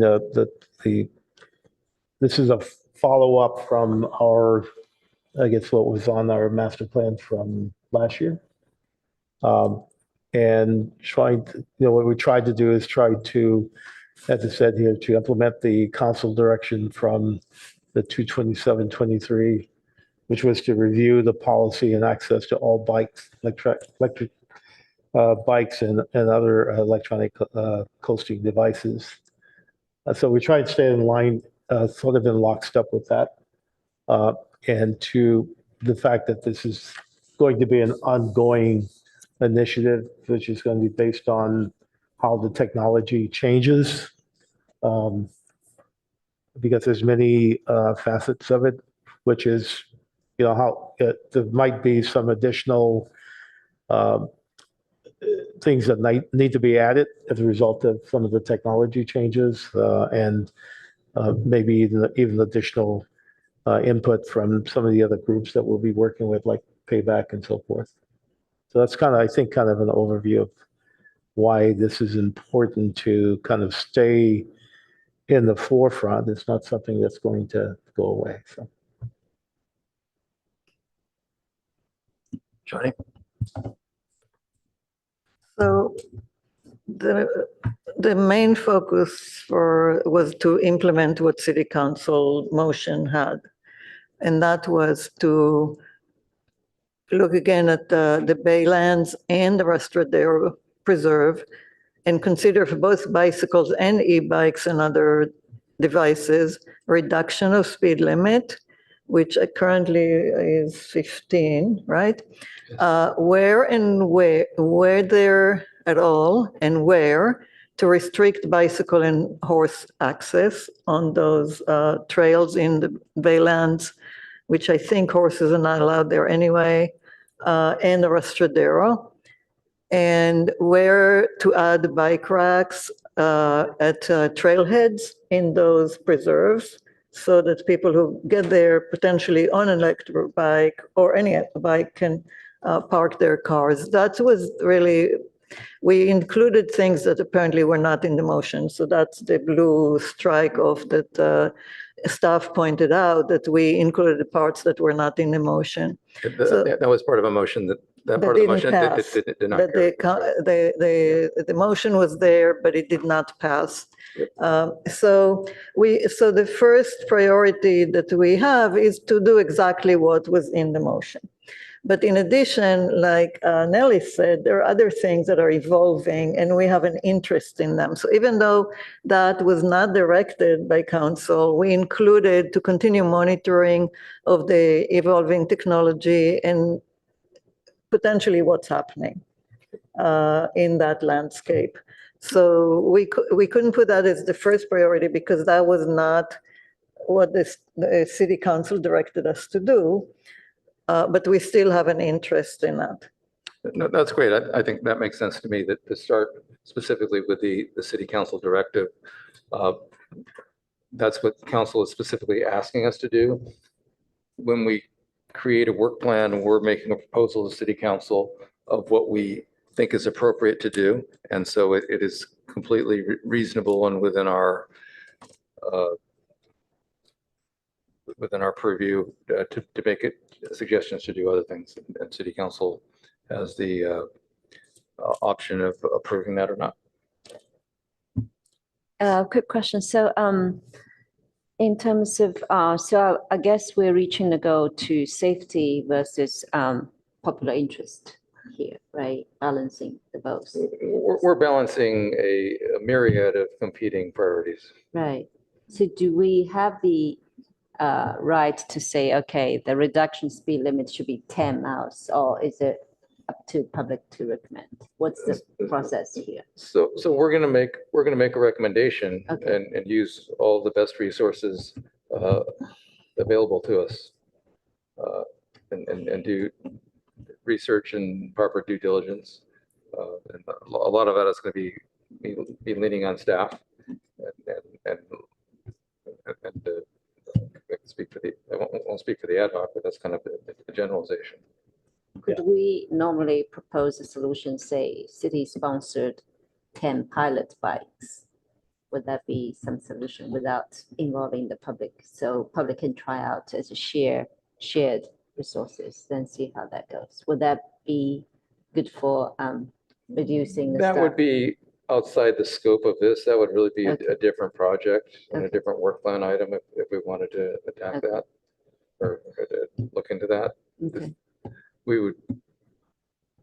this is a follow-up from I guess what was on our master plan from last year. And what we tried to do is try to, as I said here, to implement the council direction from the 2/27/23, which was to review the policy and access to all bikes, electric bikes and other electronic coasting devices. So we try to stay in line, sort of in lockstep with that. And to the fact that this is going to be an ongoing initiative, which is going to be based on how the technology changes. Because there's many facets of it, which is, how there might be some additional things that need to be added as a result of some of the technology changes, and maybe even additional input from some of the other groups that we'll be working with, like Payback and so forth. So that's I think, kind of an overview of why this is important to kind of stay in the forefront. It's not something that's going to go away. So, Johnny? So the main focus was to implement what City Council motion had. And that was to look again at the Baylands and the Rastradero Preserve and consider for both bicycles and e-bikes and other devices, reduction of speed limit, which currently is 15, right? Where there at all and where to restrict bicycle and horse access on those trails in the Baylands, which I think horses are not allowed there anyway, and the Rastradero, and where to add bike racks at trailheads in those preserves, so that people who get there potentially on an electric bike or any bike can park their cars. That was really, we included things that apparently were not in the motion. So that's the blue strike off that staff pointed out, that we included the parts that were not in the motion. That was part of a motion that part of the motion did not carry. The motion was there, but it did not pass. Yep. So the first priority that we have is to do exactly what was in the motion. But in addition, like Nelly said, there are other things that are evolving and we have an interest in them. So even though that was not directed by council, we included to continue monitoring of the evolving technology and potentially what's happening in that landscape. So we couldn't put that as the first priority because that was not what the city council directed us to do. But we still have an interest in that. No, that's great. I think that makes sense to me that to start specifically with the city council directive. That's what council is specifically asking us to do. When we create a work plan, we're making a proposal to city council of what we think is appropriate to do. And so it is completely reasonable and within our purview to make it suggestions to do other things. And city council has the option of approving that or not. Quick question. So, in terms of, so I guess we're reaching the goal to safety versus popular interest here, right? Balancing the both. We're balancing a myriad of competing priorities. Right. So do we have the right to say, okay, the reduction speed limit should be 10 miles, or is it up to public to recommend? What's the process here? So we're gonna make a recommendation Okay. and use all the best resources available to us and do research and proper due diligence. And a lot of that is going to be leaning on staff and I won't speak for the ad hoc, but that's kind of the generalization. Could we normally propose a solution, say, city-sponsored 10 pilot bikes? Would that be some solution without involving the public? So public can try out as a shared resources, then see how that goes. Would that be good for reducing the That stuff? would be outside the scope of this. That would really be Okay. a different project and a Okay. different work plan item if we wanted to attack Okay. that or to look into that. Okay. We would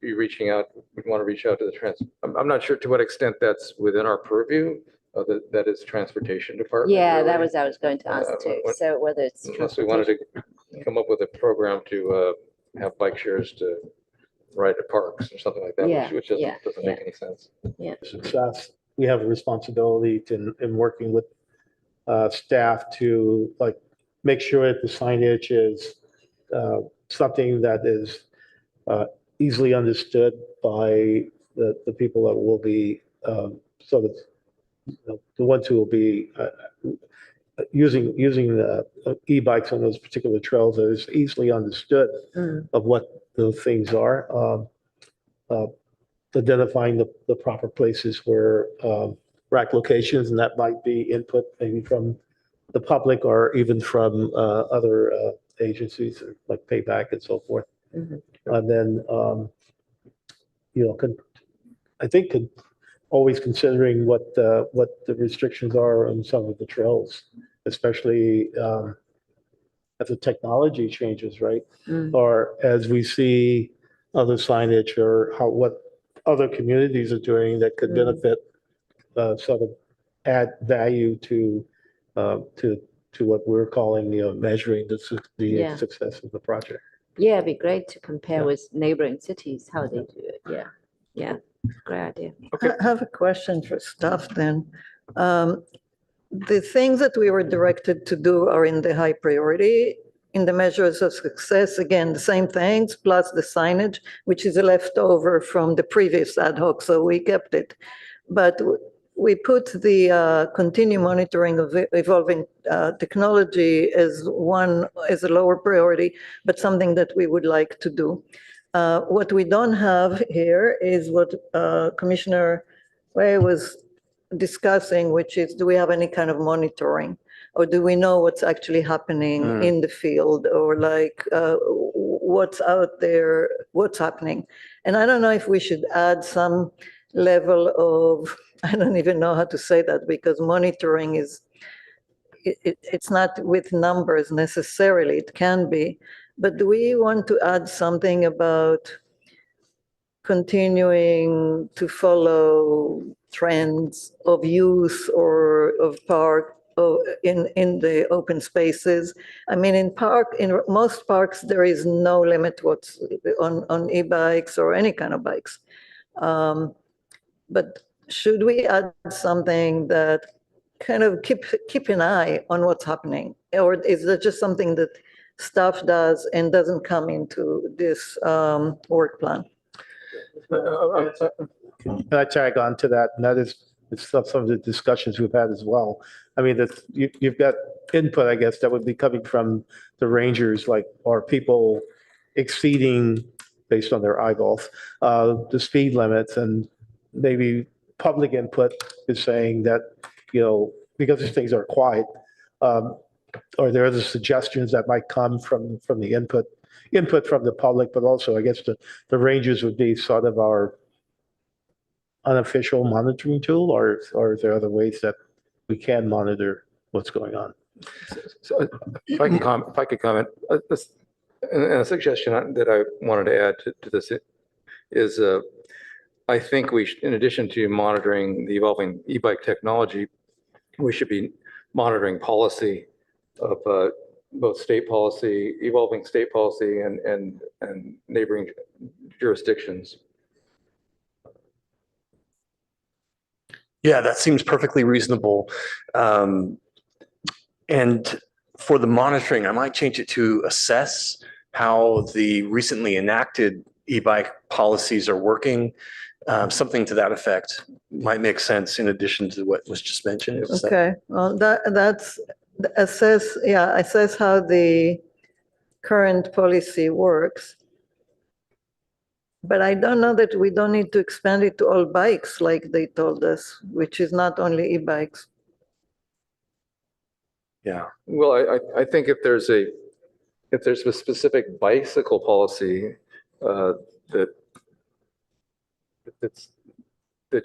be reaching out, we'd want to reach out to the I'm not sure to what extent that's within our purview, that is transportation department. Yeah, that really. was, I was going to ask too. So whether it's Unless we wanted transportation. to come up with a program to have bike shares to ride at parks or something like that, Yeah, which yeah, doesn't make any sense. Success, we have a responsibility in working with staff to like make sure that the signage is something that is easily understood by the people that will be so that the ones who will be using the e-bikes on those particular trails that is easily understood of what the things are. Identifying the proper places where rack locations, and that might be input maybe from the public or even from other agencies like Payback and so forth. And then, I think always considering what the restrictions are on some of the trails, especially as the technology changes, right? Or as we see other signage or what other communities are doing that could benefit, sort of add value to what we're calling, measuring the Yeah. success of the project. Yeah, it'd be great to compare Yeah. with neighboring cities, how they do it. Yeah, yeah, great idea. I have a question for staff then. The things that we were directed to do are in the high priority. In the measures of success, again, the same things, plus the signage, which is a leftover from the previous ad hoc, so we kept it. But we put the continue monitoring of evolving technology as a lower priority, but something that we would like to do. What we don't have here is what Commissioner Way was discussing, which is, do we have any kind of monitoring? Or do we know what's actually happening in the field, or like what's out there, what's happening? And I don't know if we should add some level of, I don't even know how to say that, because monitoring is, it's not with numbers necessarily, it can be, but do we want to add something about continuing to follow trends of use or of park in the open spaces? I mean, in most parks, there is no limit what's on e-bikes or any kind of bikes. But should we add something that kind of keep an eye on what's happening? Or is that just something that staff does and doesn't come into this work plan? Can I tag on to that? And that is, it's some of the discussions we've had as well. I mean, that you've got input, I guess, that would be coming from the rangers, like, are people exceeding, based on their eyeballs, the speed limits, and maybe public input is saying that, because these things are quiet, or there are other suggestions that might come from the input from the public, but also I guess the rangers would be sort of our unofficial monitoring tool, or are there other ways that we can monitor what's going on? So if I could comment, and a suggestion that I wanted to add to this is, I think we should, in addition to monitoring the evolving e-bike technology, we should be monitoring policy of both state policy, evolving state policy, and neighboring jurisdictions. Yeah, that seems perfectly reasonable. And for the monitoring, I might change it to assess how the recently enacted e-bike policies are working. Something to that effect might make sense in addition to what was just mentioned. Okay, well, that's assess how the current policy works. But I don't know that we don't need to expand it to all bikes like they told us, which is not only e-bikes. Yeah. Well, I think if there's a specific bicycle policy that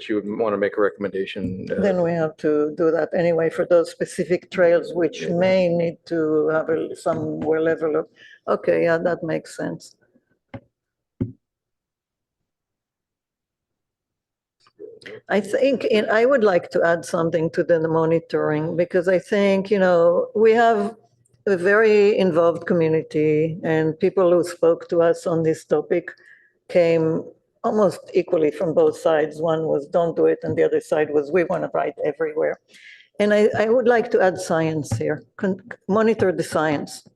you would want to make a recommendation. Then we have to do that anyway for those specific trails, which may need to have some level of, okay, yeah, that makes sense. I think, and I would like to add something to the monitoring, because I think, we have a very involved community, and people who spoke to us on this topic came almost equally from both sides. One was don't do it, and the other side was we want to ride everywhere. And I would like to add science here, monitor the science.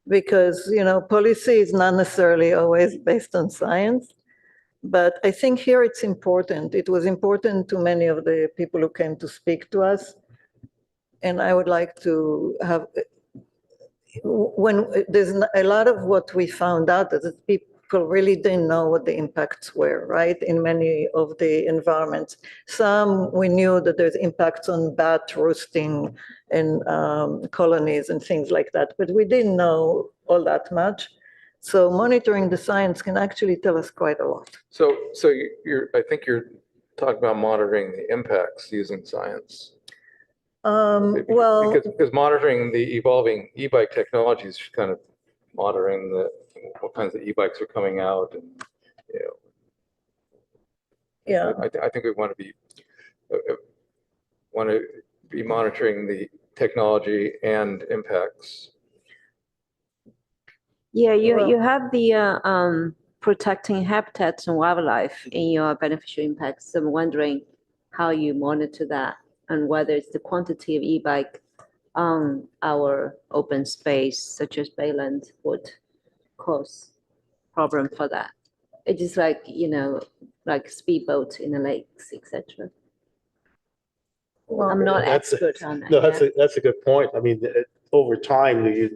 Because, policy is not necessarily always based on science. But I think here it's important. It was important to many of the people who came to speak to us. And I would like to have, when there's a lot of what we found out is that people really didn't know what the impacts were, right? In many of the environments. Some, we knew that there's impacts on bat roosting and colonies and things like that, but we didn't know all that much. So monitoring the science can actually tell us quite a lot. So I think you're talking about monitoring the impacts using science. Well, because monitoring the evolving e-bike technology is kind of monitoring what kinds of e-bikes are coming out, and yeah, I think we want to be monitoring the technology and impacts. Yeah, Well- you have the protecting habitats and wildlife in your beneficial impacts. I'm wondering how you monitor that and whether it's the quantity of e-bike on our open space, such as Bayland, would cause problem for that. It's just like, like speedboat in the lakes, etc. I'm not That's a- expert on that. No, yeah. that's a good point. I mean, over time, do you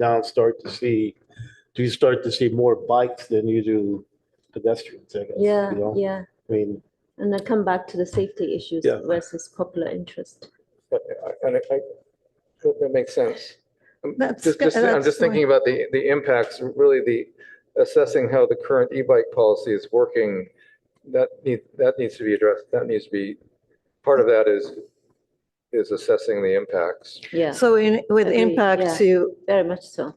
start to see more bikes than you do pedestrians, I guess? Yeah, you know? yeah. I mean, And then come back to the safety issues Yeah. versus popular interest. That makes sense. I'm That's just that's thinking about the impacts, really the assessing how the current e-bike policy is working. That needs to be addressed. That needs to be, part of that is assessing the impacts. Yeah, So with Agreed, impacts, yeah. very much so.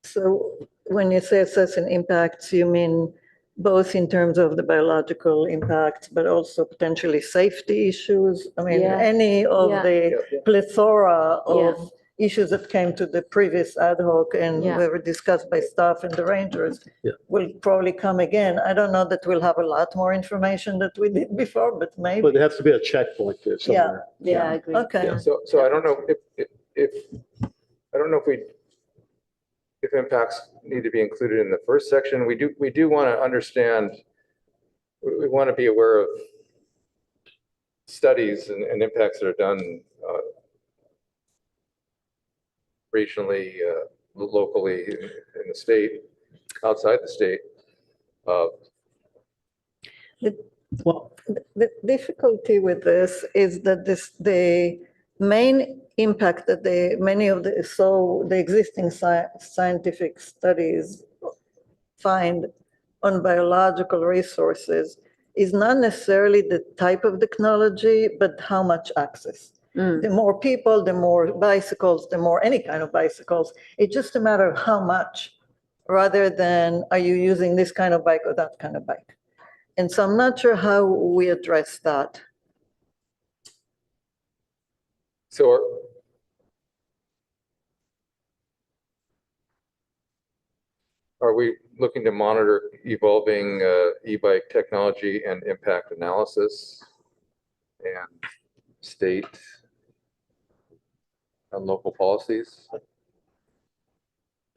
so when you say assessing impacts, you mean both in terms of the biological impacts, but also potentially safety issues? I mean, Yeah, any of yeah. the Yeah. plethora Yeah. of issues that came to the previous ad hoc and Yeah. were discussed by staff and the rangers Yeah. will probably come again. I don't know that we'll have a lot more information that we did before, but But maybe. there has to be a checkpoint there somewhere. Yeah, I agree. Okay. Yeah. So I don't know I don't know if impacts need to be included in the first section. We do want to understand, we want to be aware of studies and impacts that are done regionally, locally, in the state, outside the state. Well, The difficulty with this is that the main impact that the existing scientific studies find on biological resources is not necessarily the type of technology, but how much access. The more people, the more bicycles, the more any kind of bicycles. It's just a matter of how much, rather than are you using this kind of bike or that kind of bike. And so I'm not sure how we address that. So are we looking to monitor evolving e-bike technology and impact analysis and state and local policies?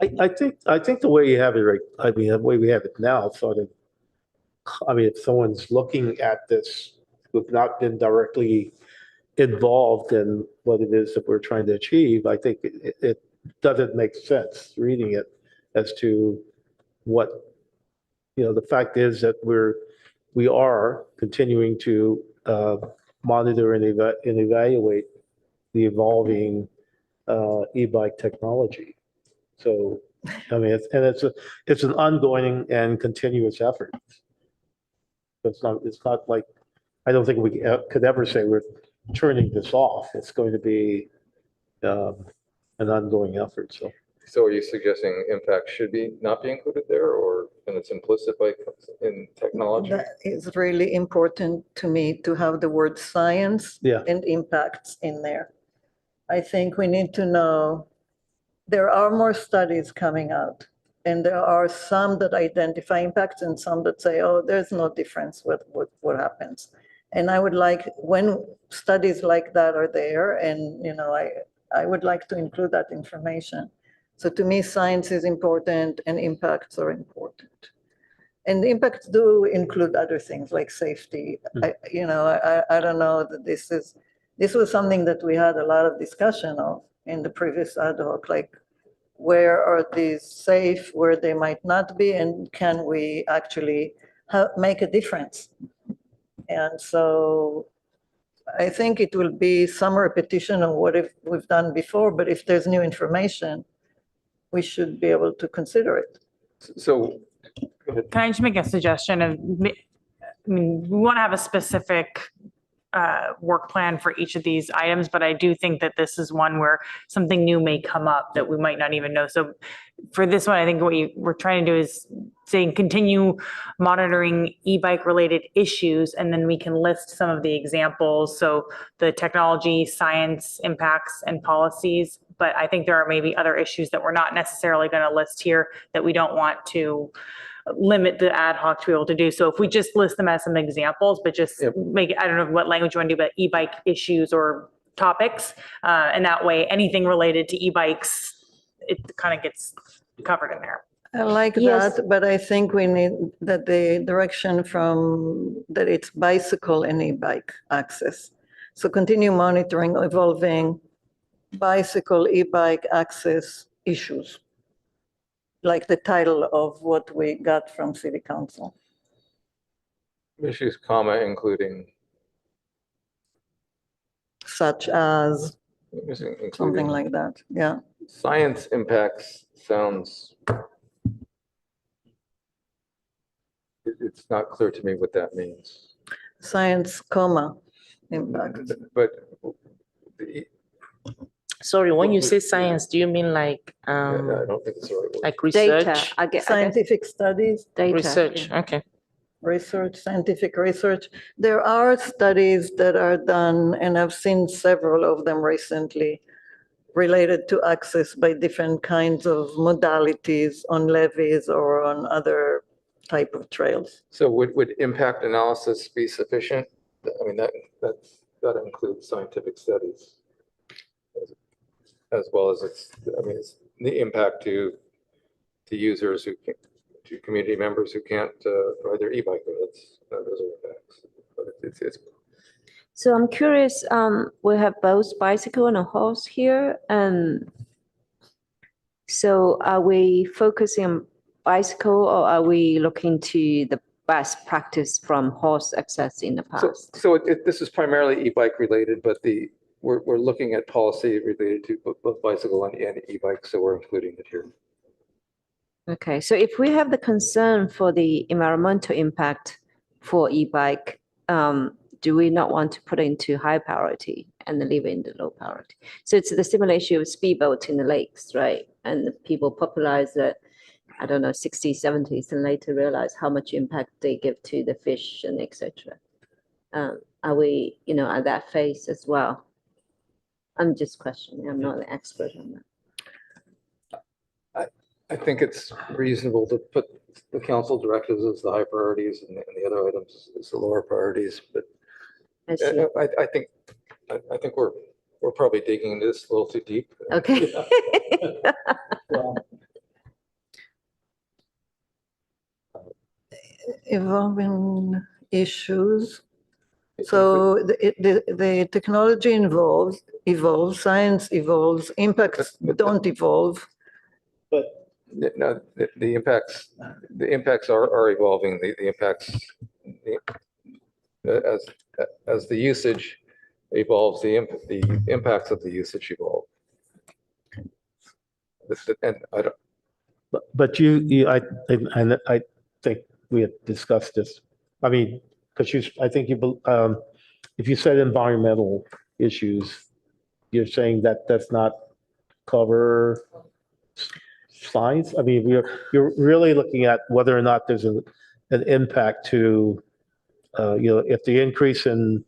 I think the way you have it right, I mean, the way we have it now, sort of, I mean, if someone's looking at this who've not been directly involved in what it is that we're trying to achieve, I think it doesn't make sense reading it as to what, the fact is that we are continuing to monitor and evaluate the evolving e-bike technology. So, I mean, it's an ongoing and continuous effort. It's not like, I don't think we could ever say we're turning this off. It's going to be an ongoing effort, so. So are you suggesting impact should not be included there, or and it's implicit in technology? That is really important to me to have the word science Yeah. and impacts in there. I think we need to know there are more studies coming out, and there are some that identify impacts and some that say, oh, there's no difference with what happens. And I would like, when studies like that are there, and I would like to include that information. So to me, science is important and impacts are important. And the impacts do include other things like safety. I don't know that this was something that we had a lot of discussion of in the previous ad hoc, like where are these safe, where they might not be, and can we actually make a difference? And so I think it will be some repetition of what we've done before, but if there's new information, we should be able to consider it. So Can I just make a suggestion of, I mean, we want to have a specific work plan for each of these items, but I do think that this is one where something new may come up that we might not even know. So for this one, I think what we're trying to do is say continue monitoring e-bike related issues, and then we can list some of the examples. So the technology, science, impacts, and policies. But I think there are maybe other issues that we're not necessarily going to list here that we don't want to limit the ad hoc to be able to do. So if we just list them as some examples, but just make it, I don't know what language you want to do, but e-bike issues or topics. And that way, anything related to e-bikes, it kind of gets covered in there. I like Yes. that, but I think we need that the direction that it's bicycle and e-bike access. So continue monitoring evolving bicycle, e-bike access issues, like the title of what we got from City Council. issues, including. Such as Including something like that, yeah. science impacts sounds. It's not clear to me what that means. Science, impact. But Sorry, when you say science, do you mean like, I don't think it's the right word. like Data, research? I guess Scientific studies, data. Research, yeah. okay. scientific research. There are studies that are done, and I've seen several of them recently, related to access by different kinds of modalities on levees or on other type of trails. So would impact analysis be sufficient? I mean, that includes scientific studies as well as it's the impact to users to community members who can't ride their e-bike. Those are impacts. But it's So I'm curious, we have both bicycle and a horse here, and so are we focusing on bicycle or are we looking to the best practice from horse access in the past? So this is primarily e-bike related, but we're looking at policy related to both bicycle and e-bike, so we're including it here. Okay, so if we have the concern for the environmental impact for e-bike, do we not want to put it into high priority and leave it in the low priority? So it's the similar issue of speedboat in the lakes, right? And the people popularize it, I don't know, 60s, 70s, and later realize how much impact they give to the fish and etc. Are we, at that phase as well? I'm just questioning. I'm not an expert on that. I think it's reasonable to put the council directives as the high priorities and the other items as the lower priorities, but I see. I think we're probably digging into this a little too deep. Okay. Evolving issues. So the technology evolves, science evolves, impacts don't evolve. No, the impacts are evolving. The impacts, as the usage evolves, the impacts of the usage evolve. And I don't. But I think we had discussed this. I mean, because I think if you said environmental issues, you're saying that does not cover science. I mean, you're really looking at whether or not there's an impact to, if the increase in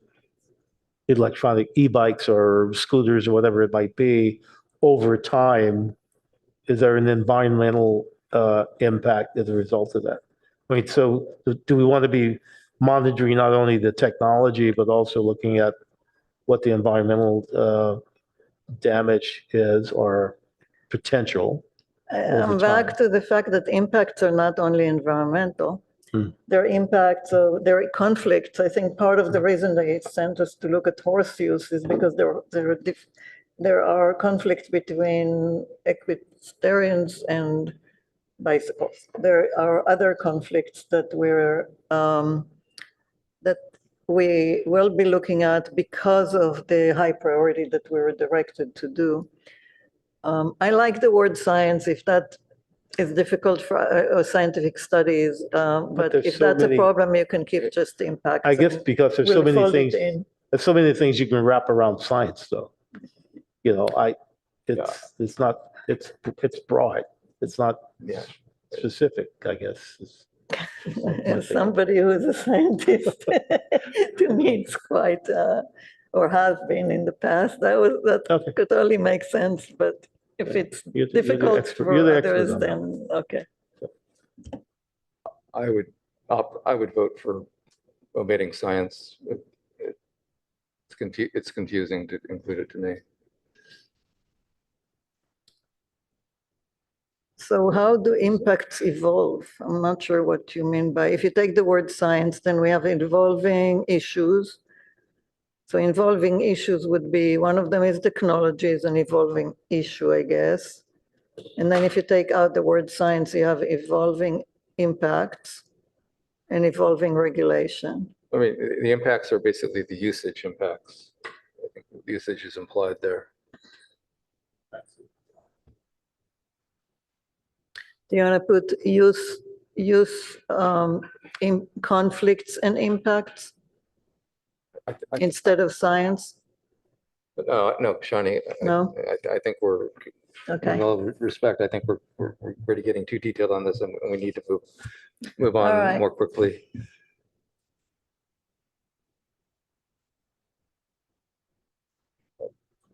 electronic e-bikes or scooters or whatever it might be over time, is there an environmental impact as a result of that? I mean, so do we want to be monitoring not only the technology, but also looking at what the environmental damage is or potential? I'm back to the fact that impacts are not only environmental. There are impacts, there are conflicts. I think part of the reason they sent us to look at horse use is because there are conflicts between equestrians and bicycles. There are other conflicts that we will be looking at because of the high priority that we're directed to do. I like the word science if that is difficult for scientific studies, but if that's a problem, you can keep just impact. I guess because there's so many things. There's so many things you can wrap around science, though. It's broad. It's not specific, I guess. As somebody who is a scientist, to me, it's quite, or has been in the past. That could only make sense, but if it's difficult for others, then okay. I would vote for omitting science. It's confusing to include it to me. So how do impacts evolve? I'm not sure what you mean by, if you take the word science, then we have evolving issues. So involving issues would be, one of them is technology is an evolving issue, I guess. And then if you take out the word science, you have evolving impacts and evolving regulation. I mean, the impacts are basically the usage impacts. I think the usage is implied there. Do you want to put use in conflicts and impacts instead of science? No, Shani. No? I think we're, Okay. with all respect, I think we're already getting too detailed on this, and we need to move on All right. more quickly.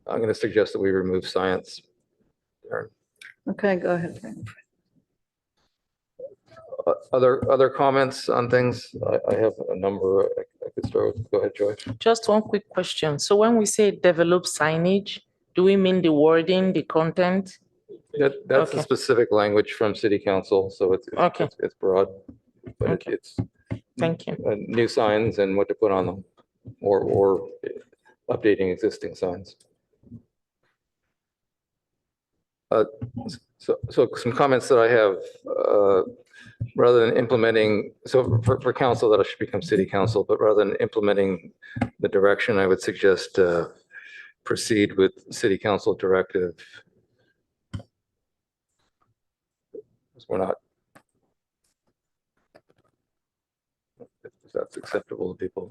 I'm going to suggest that we remove science. Aaron. Okay, go ahead. Frank. Other comments on things? I have a number I could start with. Go ahead, Joy. Just one quick question. So when we say develop signage, do we mean the wording, the content? That's a Okay. specific language from city council, so Okay. it's broad, but Okay. it's Thank you. new signs and what to put on them, or updating existing signs. So some comments that I have, rather than implementing, so for council, that should become city council, but rather than implementing the direction, I would suggest proceed with city council directive. We're not, if that's acceptable to people.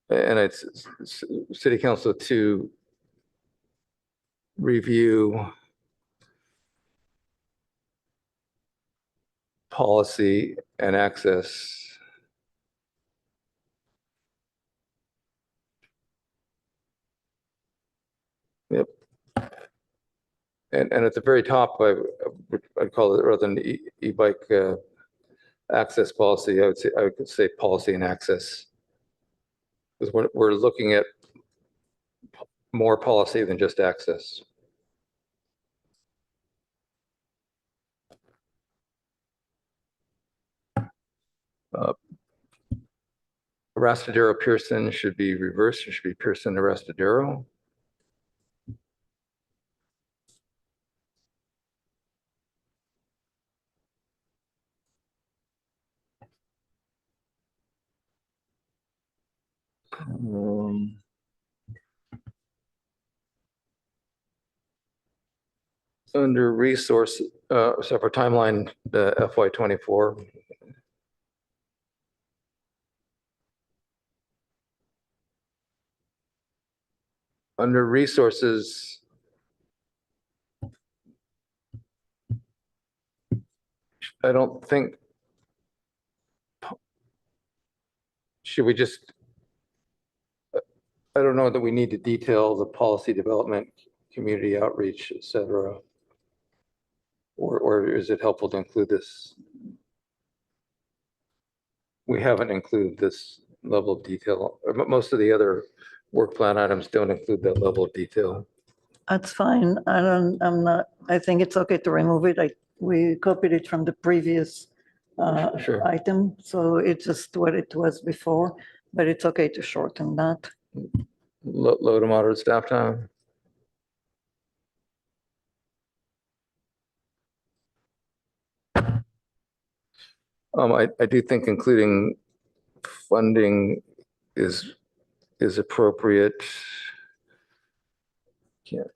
And it's city council to review policy and access. Yep. And at the very top, I'd call it, rather than e-bike access policy, I would say policy and access. Because we're looking at more policy than just access. Arrestadero Pearson should be reversed. It should be Pearson Arrestadero. Under resource, so for timeline, FY24. Under resources, I don't think, should we just, I don't know that we need to detail the policy development, community outreach, et cetera. Or is it helpful to include this? We haven't included this level of detail. Most of the other work plan items don't include that level of detail. That's fine. I'm not, I think it's okay to remove it. We copied it from the previous Sure. item, so it's just what it was before, but it's okay to shorten that. Low to moderate staff time. I do think including funding is appropriate. Can't.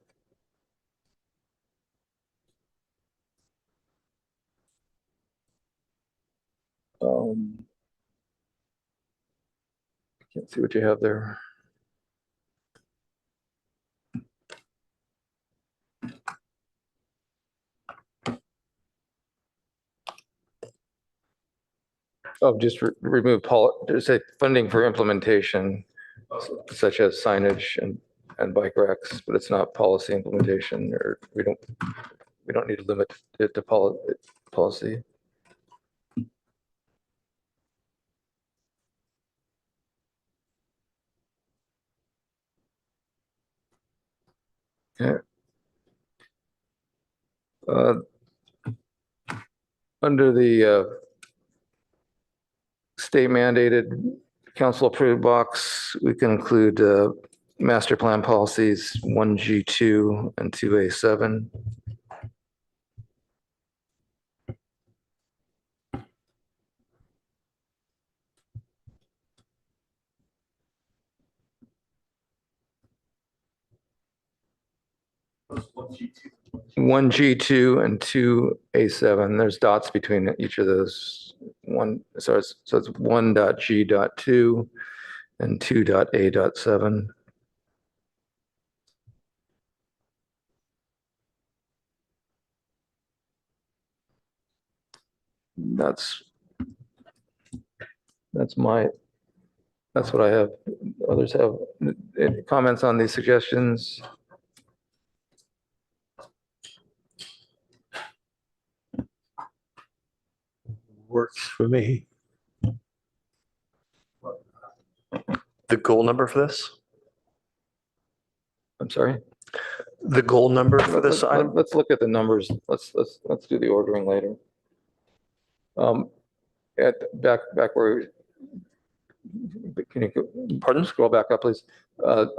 Can't see what you have there. Oh, just remove just say funding for implementation, such as signage and bike racks, but it's not policy implementation, or we don't need to limit it to policy. Okay. Under the state mandated council approved box, we can include master plan policies 1G2 and 2A7. One G2 and 2A7. There's dots between each of those. So it's 1.G.2 and 2.A.7. That's That's what I have. Others have any comments on these suggestions? Works for me. The goal number for this? I'm sorry? The goal number for this item? Let's look at the numbers. Let's do the ordering later. Back where, can you Pardon? scroll back up, please?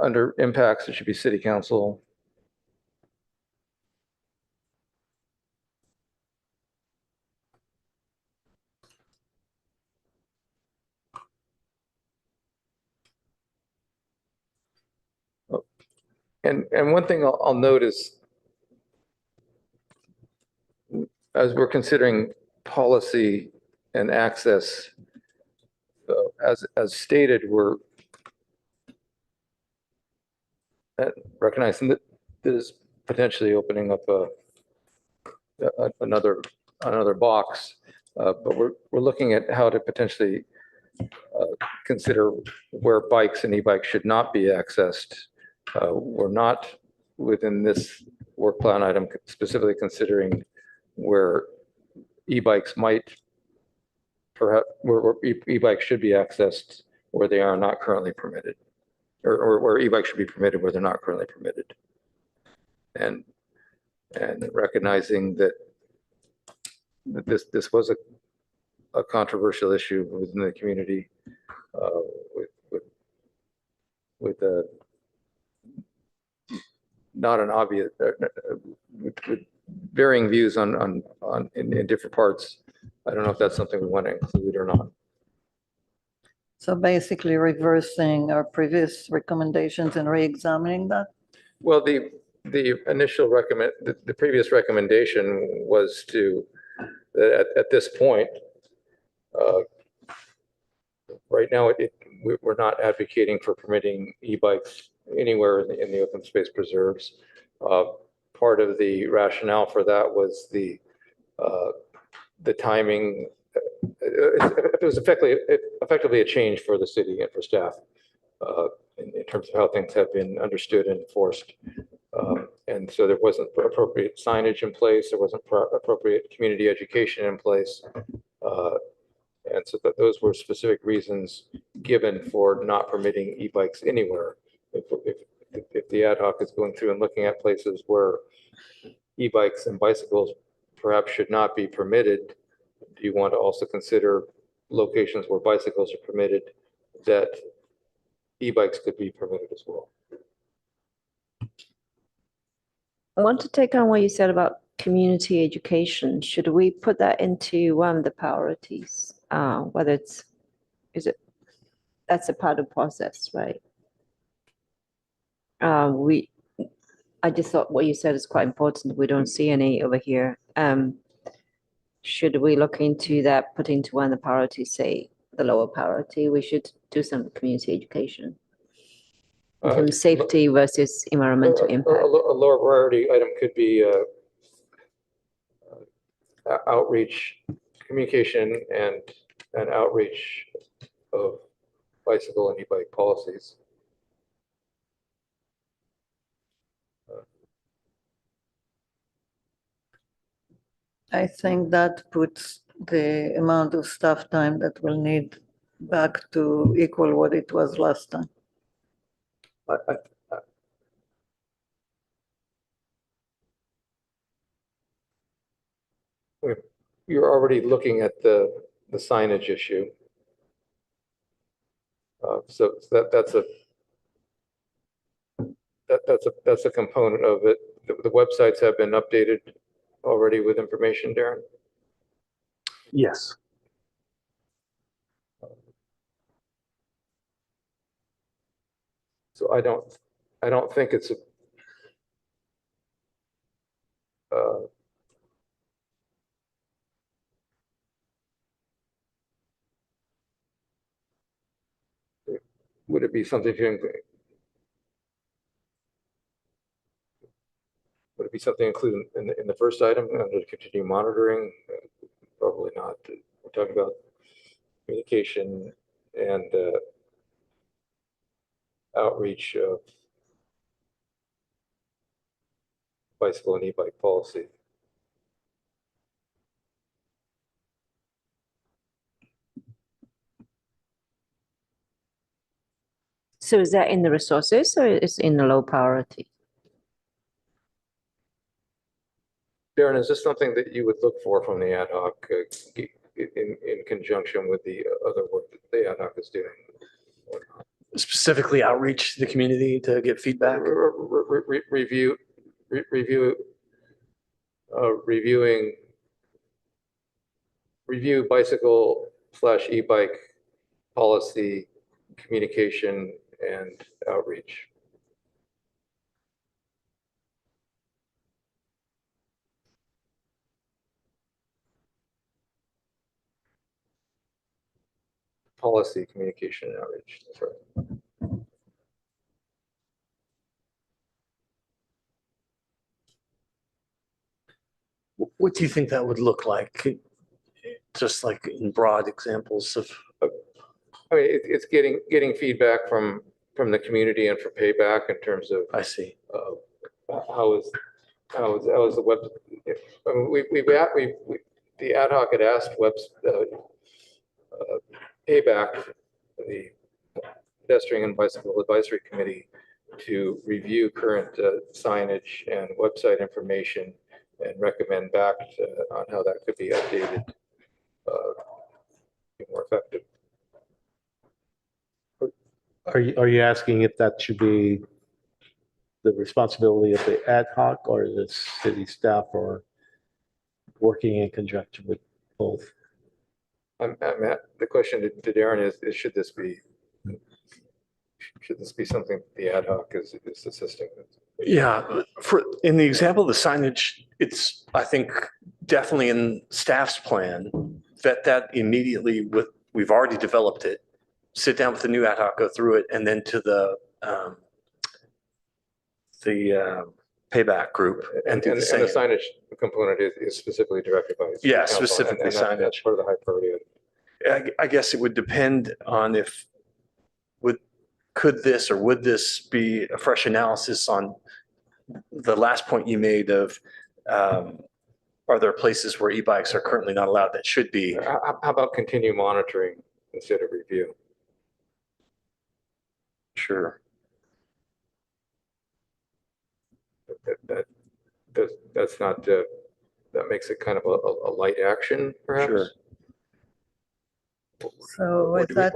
Under impacts, it should be city council. And one thing I'll note is, as we're considering policy and access, as stated, we're recognizing that this is potentially opening up another box, but we're looking at how to potentially consider where bikes and e-bikes should not be accessed. We're not within this work plan item specifically considering where e-bikes might perhaps, where e-bikes should be accessed where they are not currently permitted, or where e-bikes should be permitted where they're not currently permitted. And recognizing that this was a controversial issue within the community, with not an obvious, with varying views in different parts. I don't know if that's something we want to include or not. So basically reversing our previous recommendations and re-examining that? Well, the initial the previous recommendation was to, at this point, right now, we're not advocating for permitting e-bikes anywhere in the open space preserves. Part of the rationale for that was the timing. It was effectively a change for the city and for staff in terms of how things have been understood and enforced. And so there wasn't appropriate signage in place. There wasn't appropriate community education in place. And so those were specific reasons given for not permitting e-bikes anywhere. If the ad hoc is going through and looking at places where e-bikes and bicycles perhaps should not be permitted, do you want to also consider locations where bicycles are permitted that e-bikes could be permitted as well? I want to take on what you said about community education. Should we put that into one of the priorities? Whether that's a part of the process, right? I just thought what you said is quite important. We don't see any over here. Should we look into that, put into one of the priorities, say the lower priority, we should do some community education? In terms of safety versus environmental impact. A lower priority item could be outreach, communication, and outreach of bicycle and e-bike policies. I think that puts the amount of staff time that we'll need back to equal what it was last time. You're already looking at the signage issue. So that's a component of it. The websites have been updated already with information, Darren? Yes. So I don't think it's would it be something would it be something included in the first item under continue monitoring? Probably not. We're talking about communication and outreach of bicycle and e-bike policy. So is that in the resources or is in the low priority? Darren, is this something that you would look for from the ad hoc in conjunction with the other work that the ad hoc is doing? Specifically outreach to the community to get feedback. Review bicycle/e-bike policy, communication, and outreach. Policy, communication, and outreach. That's right. What do you think that would look like? Just like in broad examples of, I mean, it's getting feedback from the community and for payback in terms of I see. how is the web? I mean, the ad hoc had asked payback, the pedestrian and bicycle advisory committee, to review current signage and website information and recommend back on how that could be updated, be more effective. Are you asking if that should be the responsibility of the ad hoc or the city staff, or working in conjunction with both? The question to Darren is should this be something the ad hoc is assisting with? Yeah, in the example of the signage, it's, I think, definitely in staff's plan, vet that immediately with, we've already developed it, sit down with the new ad hoc, go through it, and then to the payback group and do the And same. the signage component is specifically directed by. Yeah, council, specifically and that's signage. part of the high priority. I guess it would depend on if, could this or would this be a fresh analysis on the last point you made of, are there places where e-bikes are currently not allowed that should be? How about continue monitoring instead of review? Sure. That's not, that makes it kind of a light action, perhaps? Sure. So Or is do that,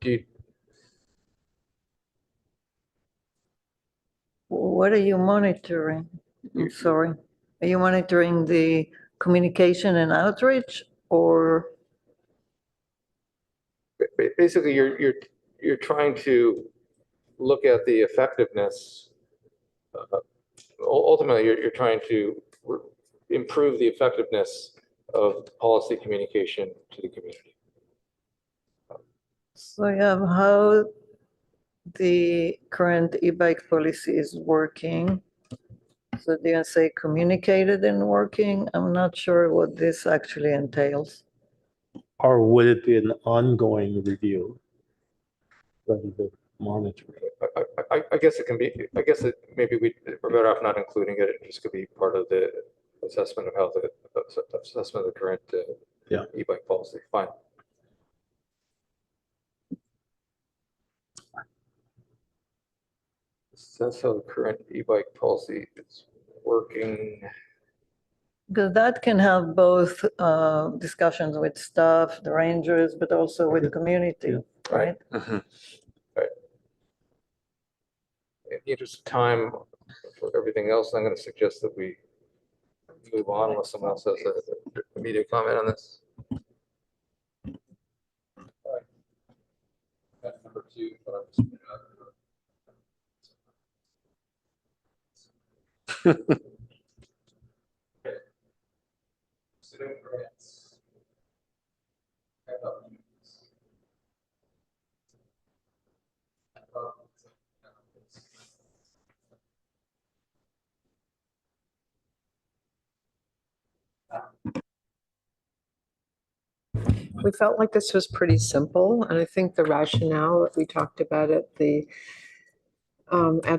you, what are you monitoring? I'm sorry. Are you monitoring the communication and outreach, or? basically you're trying to look at the effectiveness. Ultimately, you're trying to improve the effectiveness of policy communication to the community. So you have how the current e-bike policy is working. So do you say communicated and working? I'm not sure what this actually entails. Or would it be an ongoing review rather than monitoring? I guess it can be, I guess it, maybe we're better off not including it. It just could be part of the assessment of how the assessment of the current Yeah. e-bike policy. Fine. That's how the current e-bike policy is working. Because that can have both discussions with staff, the rangers, but also with the community, Yeah. right? Mhm. In the interest of time for everything else, I'm going to suggest that we move on unless someone else has a immediate comment on this. Number 2. Student grants. We felt like this was pretty simple, and I think the rationale that we talked about at the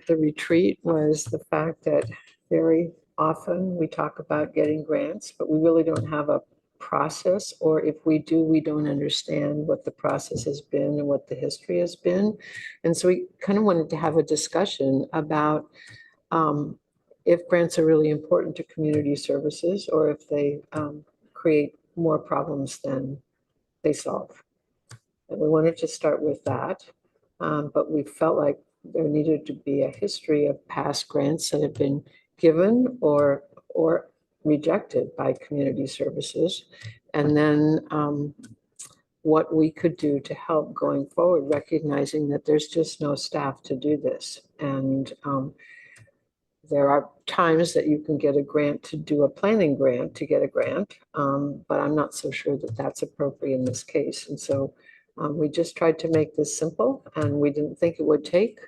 retreat was the fact that very often we talk about getting grants, but we really don't have a process, or if we do, we don't understand what the process has been and what the history has been. And so we kind of wanted to have a discussion about if grants are really important to community services, or if they create more problems than they solve. And we wanted to start with that, but we felt like there needed to be a history of past grants that have been given or rejected by community services. And then what we could do to help going forward, recognizing that there's just no staff to do this. And there are times that you can get a grant to do a planning grant to get a grant, but I'm not so sure that that's appropriate in this case. And so we just tried to make this simple, and we didn't think it would take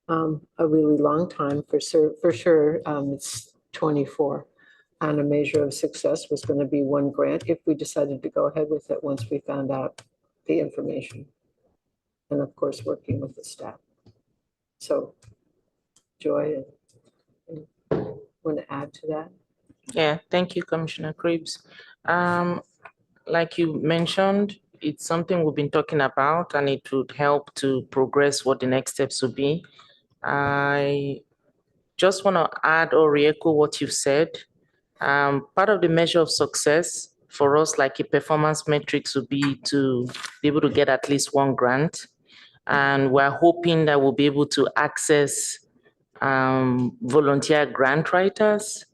a really long time for sure. It's 24, and a measure of success was going to be one grant if we decided to go ahead with it once we found out the information, and of course working with the staff. So Joy, want to add to that? Yeah, thank you, Commissioner Krebs. Like you mentioned, it's something we've been talking about, and it would help to progress what the next steps would be. I just want to add or re-echo what you've said. Part of the measure of success for us, like a performance metrics, would be to be able to get at least one grant. And we're hoping that we'll be able to access volunteer grant writers.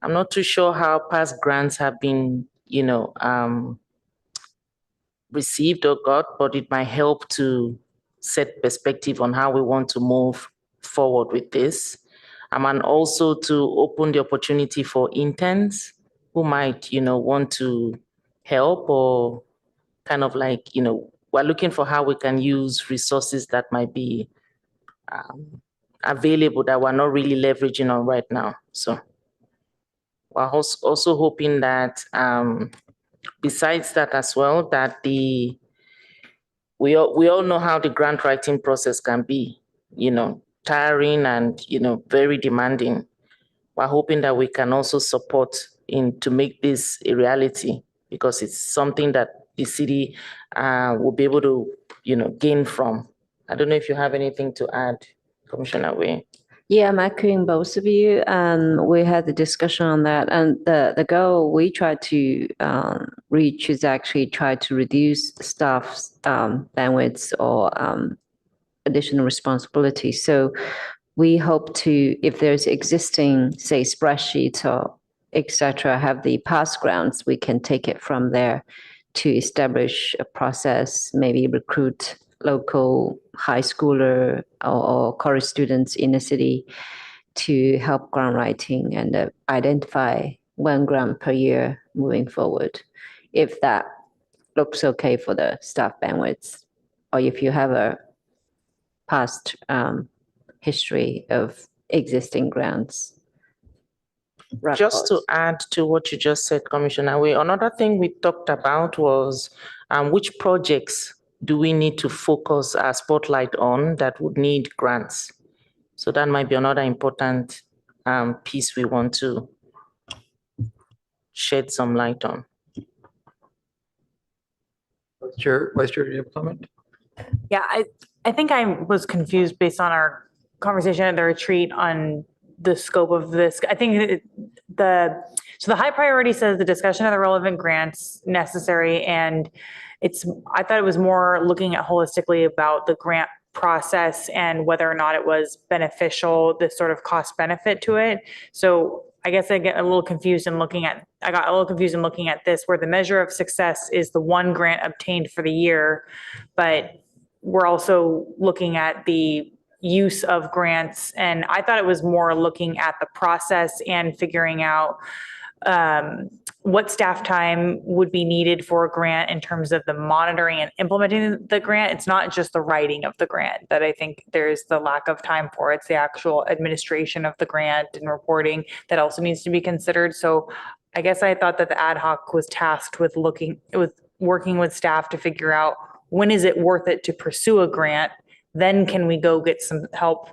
I'm not too sure how past grants have been, received or got, but it might help to set perspective on how we want to move forward with this. And also to open the opportunity for interns who might, want to help, or kind of like, we're looking for how we can use resources that might be available that we're not really leveraging on right now. So we're also hoping that besides that as well, that we all know how the grant writing process can be, tiring and, very demanding. We're hoping that we can also support to make this a reality, because it's something that the city will be able to, gain from. I don't know if you have anything to add, Commissioner Wei. Yeah, I'm echoing both of you. We had the discussion on that, and the goal we try to reach is actually try to reduce staff's bandwidth or additional responsibility. So we hope to, if there's existing, say, spreadsheets or etc., have the past grants, we can take it from there to establish a process, maybe recruit local high schooler or college students in the city to help grant writing and identify one grant per year moving forward. If that looks okay for the staff bandwidth, or if you have a past history of existing grants. Just to add to what you just said, Commissioner Wei, another thing we talked about was which projects do we need to focus our spotlight on that would need grants? So that might be another important piece we want to shed some light on. Vice Chair, do you have a comment? Yeah, I think I was confused based on our conversation at the retreat on the scope of this. I think the high priority says the discussion of the relevant grants necessary, and I thought it was more looking at holistically about the grant process and whether or not it was beneficial, the sort of cost benefit to it. So I guess I got a little confused in looking at this, where the measure of success is the one grant obtained for the year, but we're also looking at the use of grants. And I thought it was more looking at the process and figuring out what staff time would be needed for a grant in terms of the monitoring and implementing the grant. It's not just the writing of the grant that I think there's the lack of time for. It's the actual administration of the grant and reporting that also needs to be considered. So I guess I thought that the ad hoc was tasked with working with staff to figure out when is it worth it to pursue a grant? Then can we go get some help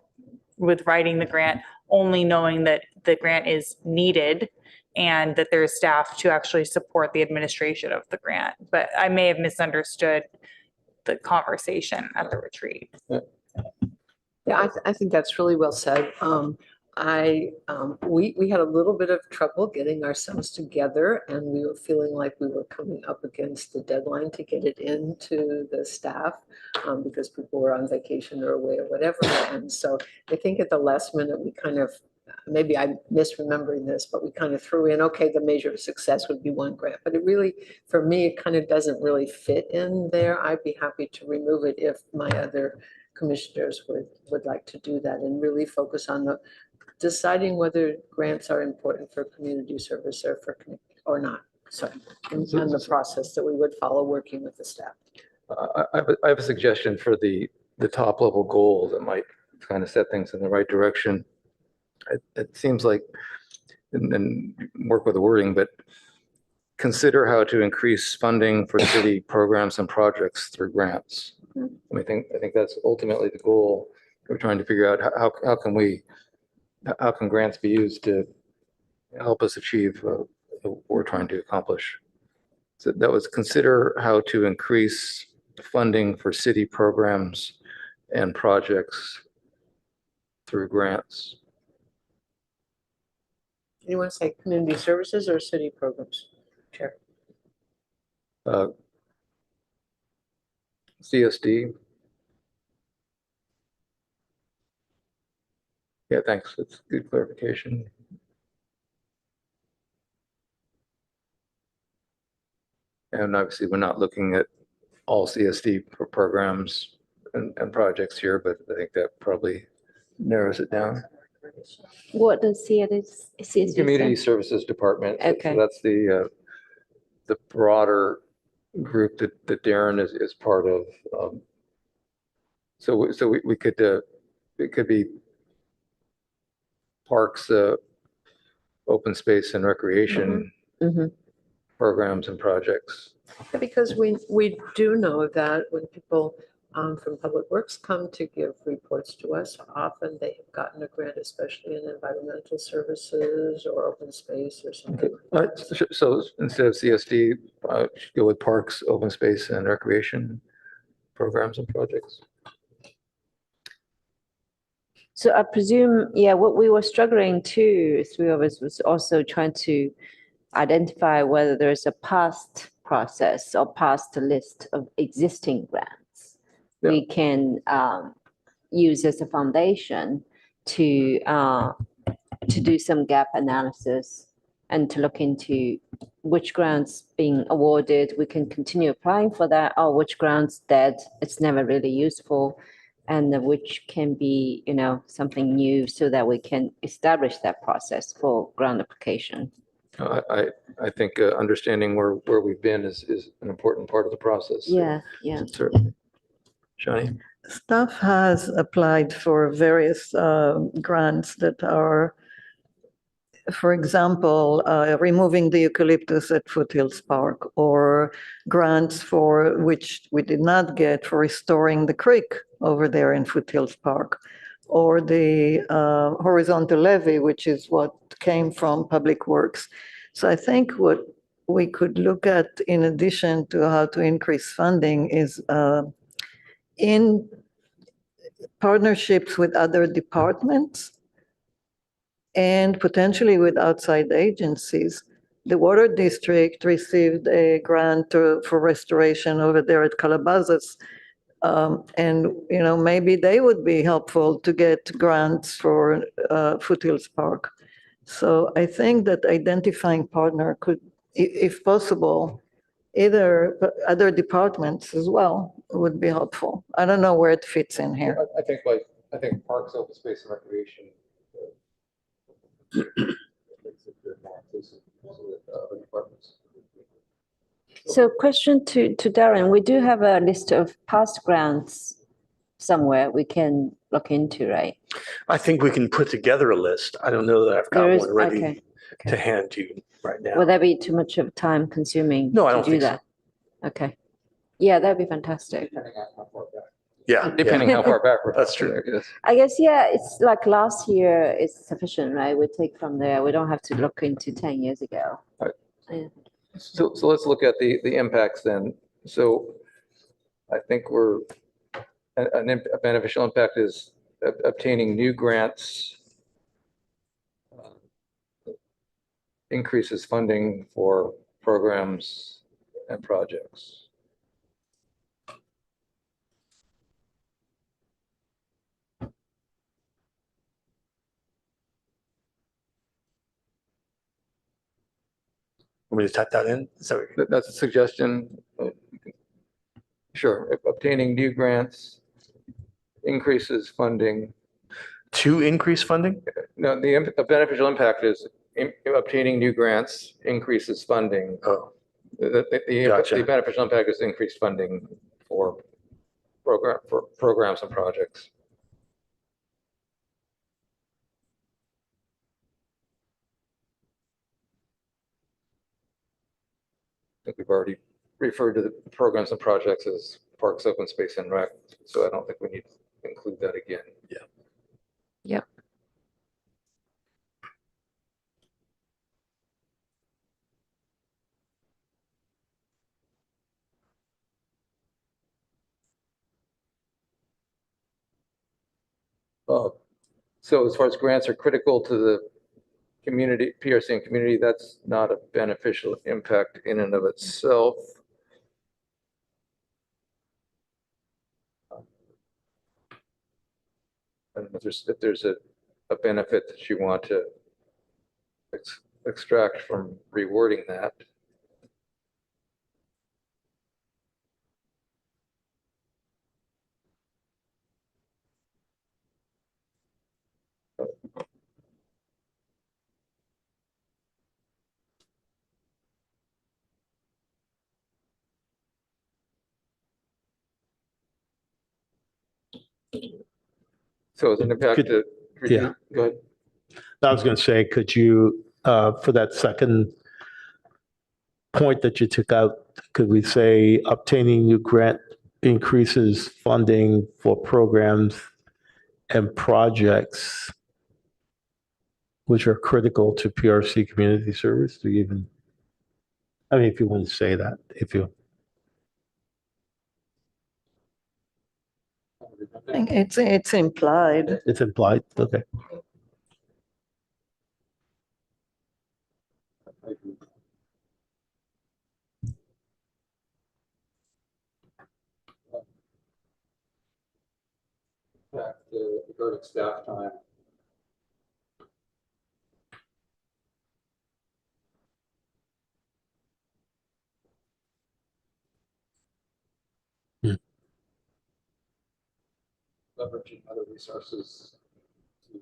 with writing the grant, only knowing that the grant is needed and that there's staff to actually support the administration of the grant. But I may have misunderstood the conversation at the retreat. Yeah, I think that's really well said. We had a little bit of trouble getting ourselves together, and we were feeling like we were coming up against the deadline to get it into the staff, because people were on vacation or away or whatever. And so I think at the last minute, we kind of, maybe I'm misremembering this, but we kind of threw in, okay, the measure of success would be one grant. But it really, for me, it kind of doesn't really fit in there. I'd be happy to remove it if my other commissioners would like to do that and really focus on the deciding whether grants are important for community service or not. So, and the process that we would follow working with the staff. I have a suggestion for the top level goal that might kind of set things in the right direction. It seems like, and work with the wording, but consider how to increase funding for city programs and projects through grants. I think that's ultimately the goal. We're trying to figure out how can grants be used to help us achieve what we're trying to accomplish. So that was consider how to increase funding for city programs and projects through grants. You want to say community services or city programs? Chair. CSD. Yeah, thanks. That's good clarification. And obviously, we're not looking at all CSD programs and projects here, but I think that probably narrows it down. What does CSD Community stand? Services Department. So Okay. that's the broader group that Darren is part of. So we could, it could be parks, open space and recreation Mhm. programs and projects. Because we do know that when people from Public Works come to give reports to us, often they have gotten a grant, especially in environmental services or open space or something. So instead of CSD, should go with parks, open space and recreation programs and projects. So I presume, yeah, what we were struggling to, three of us, was also trying to identify whether there's a past process or past list of existing grants we can use as a foundation to do some gap analysis and to look into which grants being awarded, we can continue applying for that, or which grants dead, it's never really useful, and which can be, something new so that we can establish that process for grant application. I think understanding where we've been is an important part of the process. Yeah. Certainly. Shani? Staff has applied for various grants that are, for example, removing the eucalyptus at Foothills Park, or grants for which we did not get for restoring the creek over there in Foothills Park, or the horizontal levee, which is what came from Public Works. So I think what we could look at in addition to how to increase funding is in partnerships with other departments and potentially with outside agencies. The Water District received a grant for restoration over there at Calabasas. And, maybe they would be helpful to get grants for Foothills Park. So I think that identifying partner could, if possible, either other departments as well would be helpful. I don't know where it fits in here. I think parks, open space and recreation. So question to Darren, we do have a list of past grants somewhere we can look into, right? I think we can put together a list. I don't know that I've got There is, one ready. okay. to hand to you right now. Would that be too much of time consuming? No, I to don't do think so. that? Okay. Yeah, that'd be fantastic. Yeah, Depending how far back. we're That's from true. there, yes. I guess, yeah, it's like last year is sufficient, right? We take from there. We don't have to look into 10 years ago. Right. Yeah. So let's look at the impacts then. So I think a beneficial impact is obtaining new grants, increases funding for programs and projects. Want me to type that in? So That's a suggestion. Sure, obtaining new grants, increases funding. to increase funding? No, the beneficial impact is obtaining new grants, increases funding. Oh, The Gotcha. beneficial impact is increased funding for programs and projects. I think we've already referred to the programs and projects as parks, open space, and rec, so I don't think we need to include that again. Yeah. Yep. So as far as grants are critical to the community, PRC and community, that's not a beneficial impact in and of itself. I don't know if there's a benefit that you want to extract from rewording that. So as an impact Could- to reduce, yeah. go ahead. I was going to say, could you, for that second point that you took out, could we say obtaining new grant increases funding for programs and projects which are critical to PRC community service? Do you even, I mean, if you want to say that, if you, I think it's implied. it's implied, okay. Regarding staff time. Hmm. Leveraging other resources to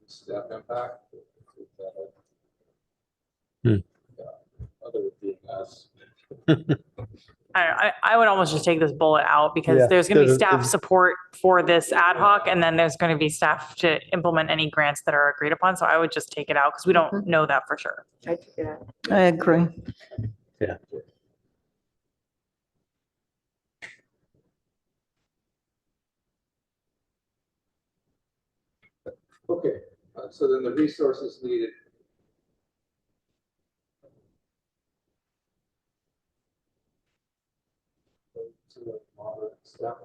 staff impact. Hmm. Other being us. I would almost just take this bullet out because Yeah, there's going to be there's- staff it's- support for this ad hoc, and then there's going to be staff to implement any grants that are agreed upon. So I would just take it out because we don't know that for sure. I agree. Okay, so then the resources needed. To the moderate staff.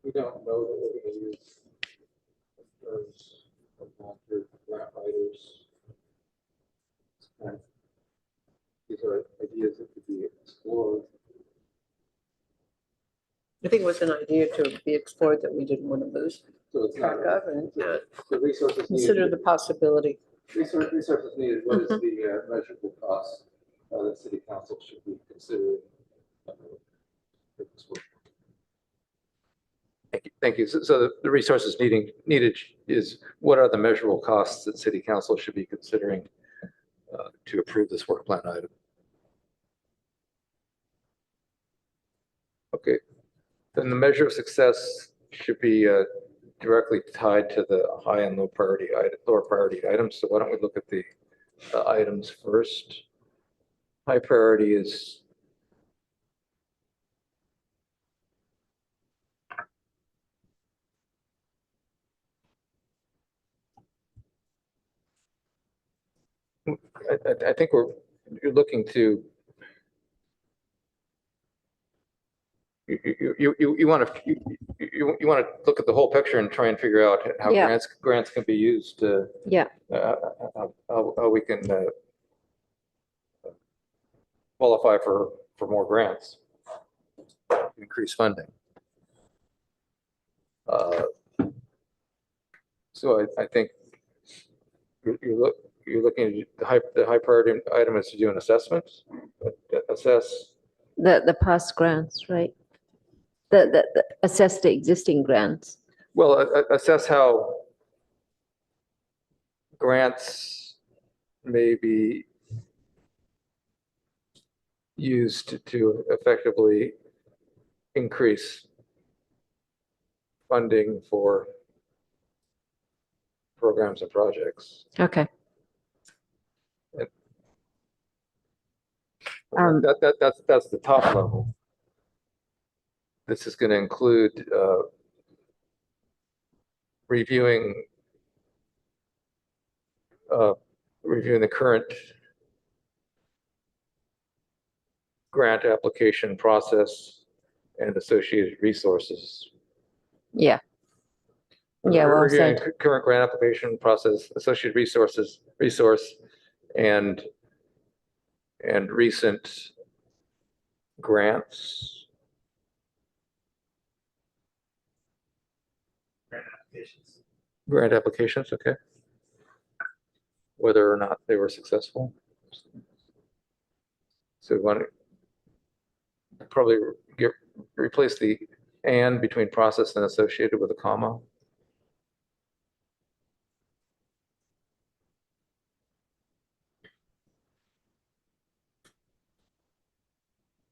We don't know that we're going to use those volunteer grant writers. And these are ideas that could be explored. I think it was an idea to be explored that we didn't want to lose So it's not, track of and the resources consider needed, the possibility. resources needed, what is the measurable cost that city council should be considering? For this work? Thank you. thank you. So the resources needed is what are the measurable costs that city council should be considering to approve this work plan item? Okay, then the measure of success should be directly tied to the high and lower priority items. So why don't we look at the items first? High priority is I think you're looking to you want to look at the whole picture and try and figure out how Yeah. grants can be used to Yeah. how we can qualify for more grants, increase funding. So I think you're looking at the high priority item is to do an assessment, assess. The past grants, right? The assess the existing grants. Well, assess how grants may be used to effectively increase funding for programs and projects. Okay. That's the top level. This is going to include reviewing the current grant application process and associated resources. Yeah. Yeah, well Reviewing said. current grant application process, associated resource, and recent grants. Grant applications, okay. Whether or not they were successful. So we want to probably replace the and between process and associated with a comma.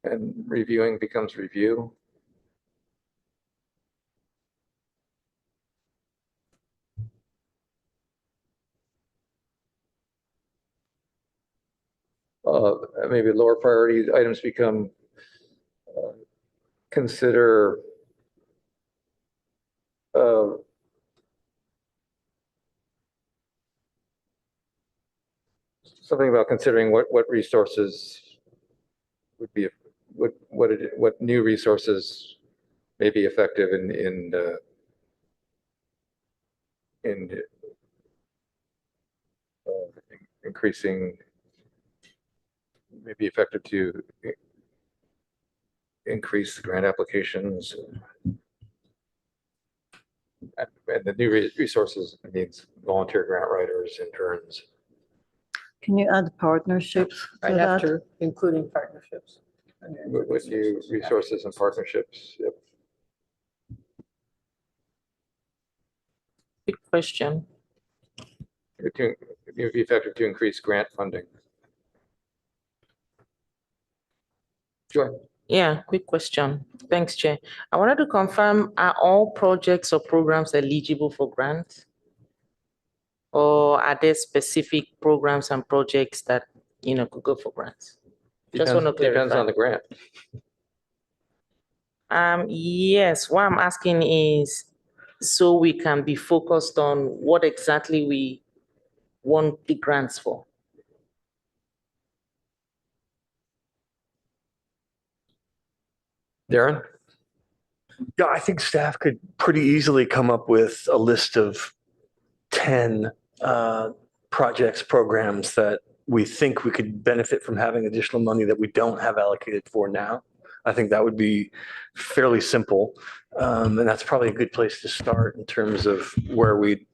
And reviewing becomes review. Maybe lower priority items become consider something about considering what resources would be what new resources may be effective in increasing, may be effective to increase grant applications. And the new resources means volunteer grant writers, interns. Can you add partnerships to Right that? after including partnerships. With new resources and partnerships. Yep. Quick question. It would be effective to increase grant funding. Sure. Yeah, quick question. Thanks, Chair. I wanted to confirm, are all projects or programs eligible for grants? Or are there specific programs and projects that, could go for grants? Just want to Depends on clarify. the grant. Yes, what I'm asking is, so we can be focused on what exactly we want the grants for. Darren? Yeah, I think staff could pretty easily come up with a list of 10 projects, programs that we think we could benefit from having additional money that we don't have allocated for now. I think that would be fairly simple. And that's probably a good place to start in terms of where we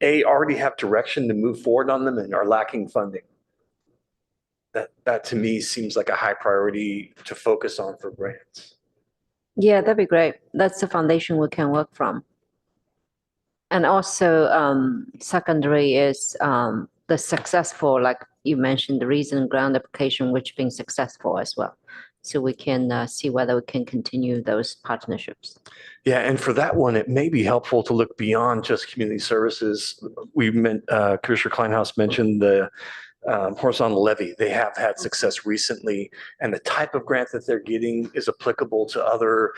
already have direction to move forward on them and are lacking funding. That to me seems like a high priority to focus on for grants. Yeah, that'd be great. That's the foundation we can work from. And also, secondary is the successful, like you mentioned, the recent grant application, which been successful as well. So we can see whether we can continue those partnerships. Yeah, and for that one, it may be helpful to look beyond just community services. Commissioner Kleinhaus mentioned the horizontal levy. They have had success recently, and the type of grant that they're getting is applicable to other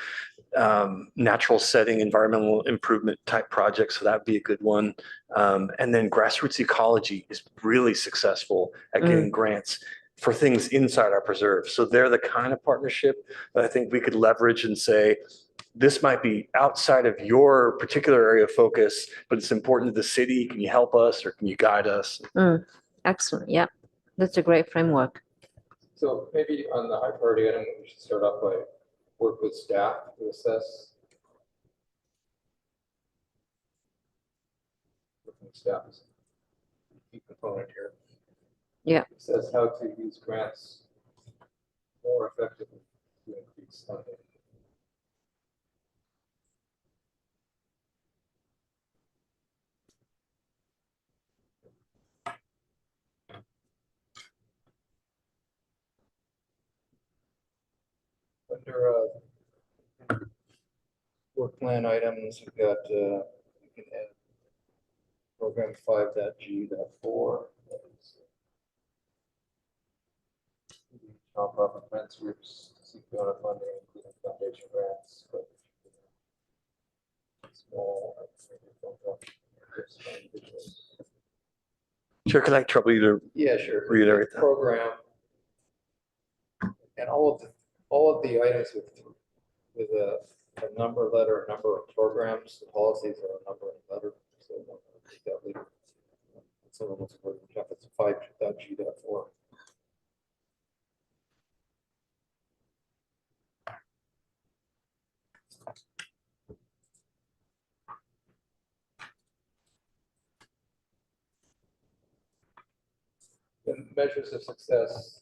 natural setting, environmental improvement type projects. So that'd be a good one. And then grassroots ecology is really successful at getting grants for things inside our preserve. So they're the kind of partnership that I think we could leverage and say, this might be outside of your particular area of focus, but it's important to the city. Can you help us or can you guide us? Excellent. Yeah, that's a great framework. So maybe on the high priority item, we should start off by work with staff to assess. Working with staff is a key component here. Yeah. Says how to use grants more effectively to increase funding. Under work plan items, we've got we can add program 5.G.4. Nonprofit grants groups seek donor funding, including foundation grants, but small. Chair, could I trouble you to Yeah, sure. reiterate that? Program and all of the items with a number letter, a number of programs, the policies are a number and letter. So I'll take that later. Some of those are it's 5.G.4. And measures of success.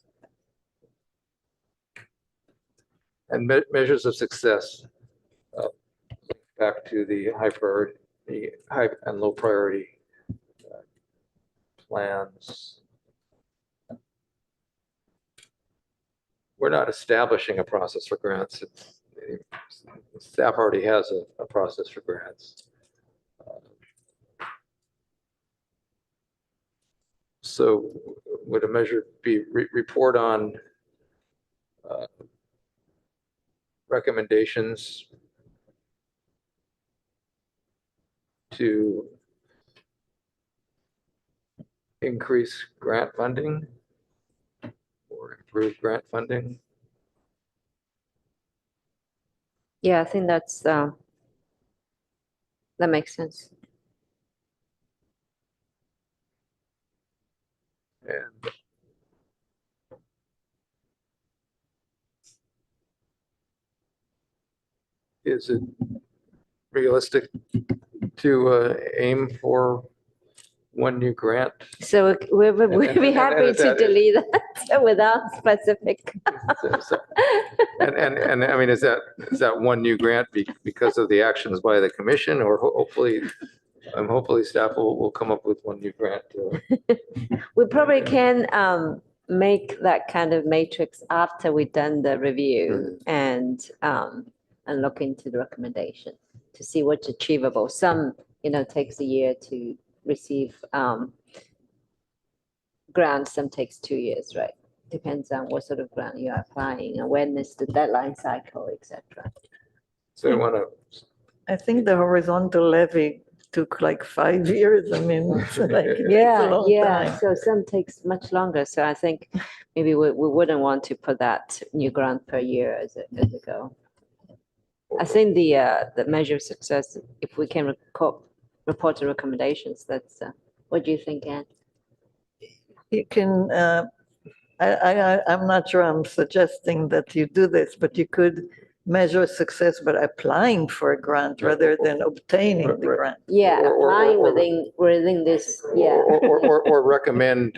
And measures of success. Back to the high priority, the high and low priority plans. We're not establishing a process for grants. Staff already has a process for grants. So would a measure be report on recommendations to increase grant funding or improve grant funding? Yeah, I think that's that makes sense. And is it realistic to aim for one new grant? So we'd be and happy is to that- delete that without specific. And I mean, is that one new grant because of the actions by the commission, or hopefully staff will come up with one new grant? We probably can make that kind of matrix after we've done the review and look into the recommendation to see what's achievable. Some, takes a year to receive grants, some takes 2 years, right? Depends on what sort of grant you're applying and when is the deadline cycle, etc. So I want to. I think the horizontal levy took like 5 years. I mean, it's like, it takes a Yeah, long yeah. time. So some takes much longer. So I think maybe we wouldn't want to put that new grant per year as a goal. I think the measure of success, if we can report the recommendations, that's, what do you think, Anne? You can, I'm not sure I'm suggesting that you do this, but you could measure success by applying for a grant rather than obtaining the grant. Yeah, Or- applying or- within this, yeah. Or recommend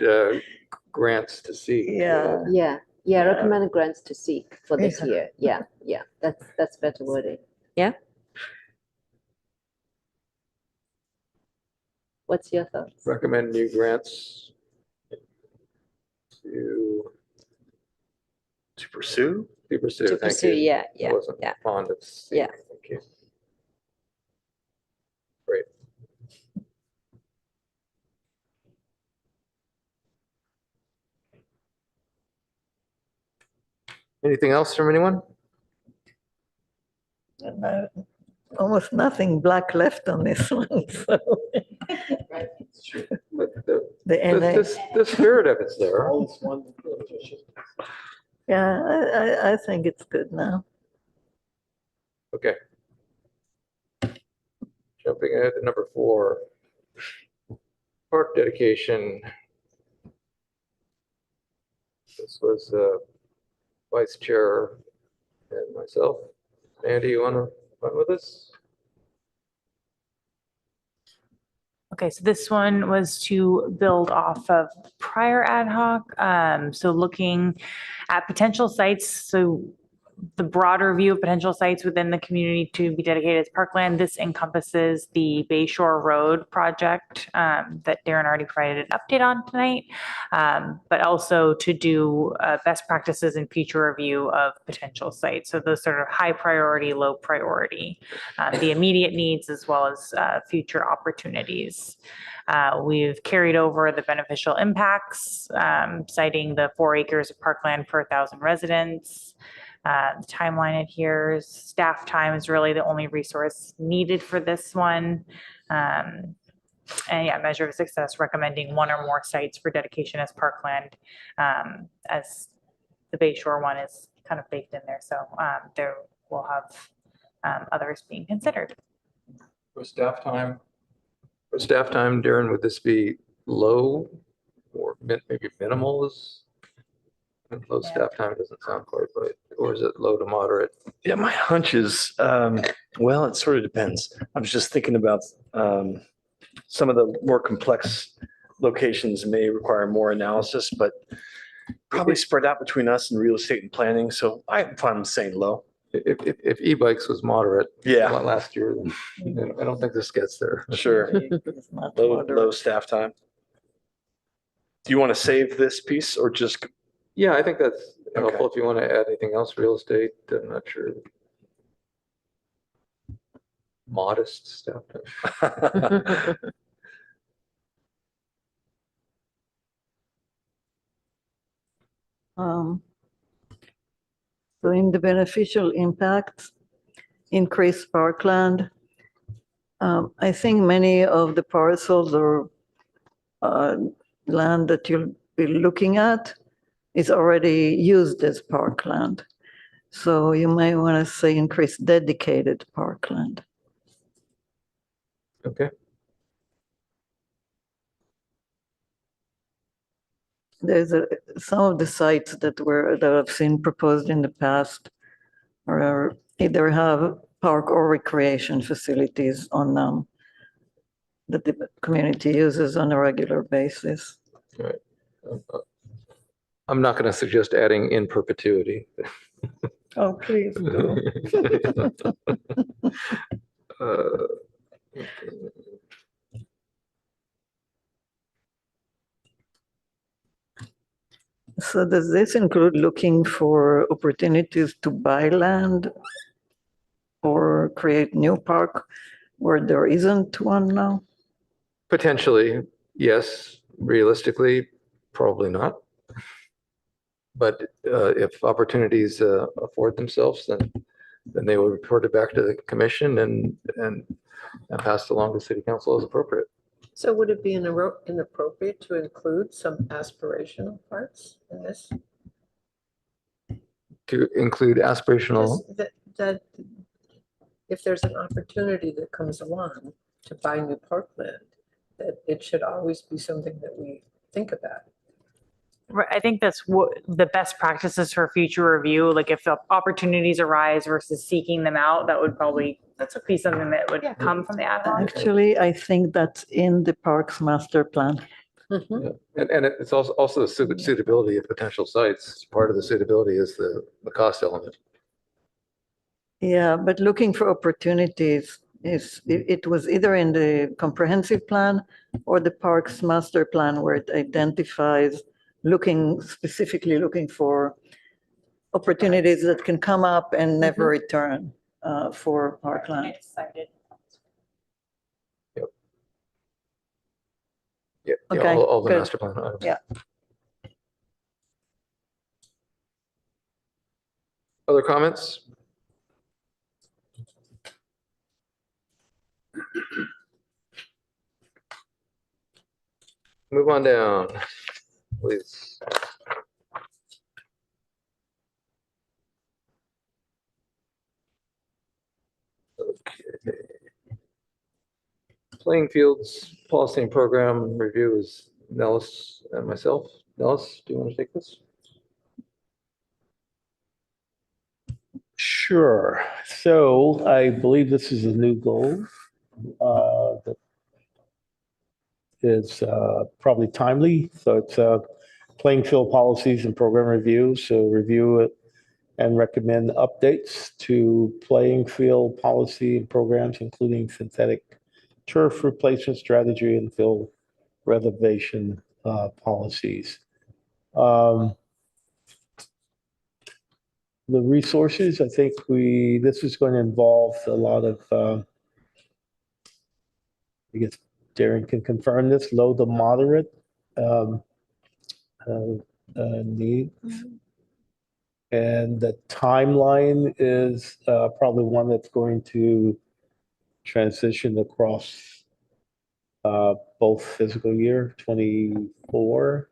grants to see. Yeah. Yeah, Yeah, recommend grants to seek for this Yeah. year. Yeah, yeah, that's better wording. Yeah? What's your thoughts? Recommend new grants to pursue? be pursued. To Thank pursue, you. yeah, I yeah, wasn't yeah. fond of seek. Yeah. Thank you. Great. Anything else from anyone? Almost nothing black left on this one, so. But the, The NA. the spirit of it's there. Yeah, I think it's good now. Okay. Jumping ahead to number 4. Park dedication. This was Vice Chair and myself. Andy, you want to run with us? Okay, so this one was to build off of prior ad hoc. So looking at potential sites, so the broader view of potential sites within the community to be dedicated as parkland. This encompasses the Bayshore Road project that Darren already provided an update on tonight, but also to do best practices and future review of potential sites. So those sort of high priority, low priority, the immediate needs as well as future opportunities. We've carried over the beneficial impacts, citing the 4 acres of parkland per 1,000 residents. The timeline adheres. Staff time is really the only resource needed for this one. And yeah, measure of success, recommending 1 or more sites for dedication as parkland, as the Bayshore one is kind of baked in there. So there will have others being considered. For staff time, Darren, would this be low or maybe minimal? Low staff time doesn't sound quite right. Or is it low to moderate? Yeah, my hunch is, well, it sort of depends. I was just thinking about some of the more complex locations may require more analysis, but probably spread out between us and real estate and planning. So I'm fine saying low. If e-bikes was moderate Yeah, last year, then I don't think this gets there. sure. It's not Low moderate. staff time. Do you want to save this piece or just? Yeah, I think that's Okay. helpful. If you want to add anything else, real estate, I'm not sure. Modest staff time. So in the beneficial impacts, increased parkland. I think many of the parcels or land that you'll be looking at is already used as parkland. So you may want to say increase dedicated parkland. Okay. There's some of the sites that I've seen proposed in the past are either have park or recreation facilities on them that the community uses on a regular basis. All right. I'm not going to suggest adding in perpetuity. Oh, please do. Okay. So does this include looking for opportunities to buy land or create new park where there isn't one now? Potentially, yes. Realistically, probably not. But if opportunities afford themselves, then they will report it back to the commission and passed along to city council as appropriate. So would it be inappropriate to include some aspirational parts in this? To include aspirational, Just that if there's an opportunity that comes along to buy new parkland, that it should always be something that we think about. Right, I think that's what the best practices for future review, like if the opportunities arise versus seeking them out, that would probably, that's be something that would come from the ad hoc. Actually, I think that's in the parks master plan. Yeah. And it's also the suitability of potential sites. Part of the suitability is the cost element. Yeah, but looking for opportunities it was either in the comprehensive plan or the parks master plan where it identifies specifically looking for opportunities that can come up and never return for parkland. Yeah, Okay, all the good. master plan items. Yeah. Other comments? Move on down, please. Okay. Playing fields policy and program review is Nellis and myself. Nellis, do you want to take this? Sure. So I believe this is a new goal that is probably timely. So it's playing field policies and program review. So review it and recommend updates to playing field policy and programs, including synthetic turf replacement strategy and field reservation policies. The resources, I think this is going to involve a lot of, I guess Darren can confirm this, low to moderate need. And the timeline is probably one that's going to transition across both fiscal year 24,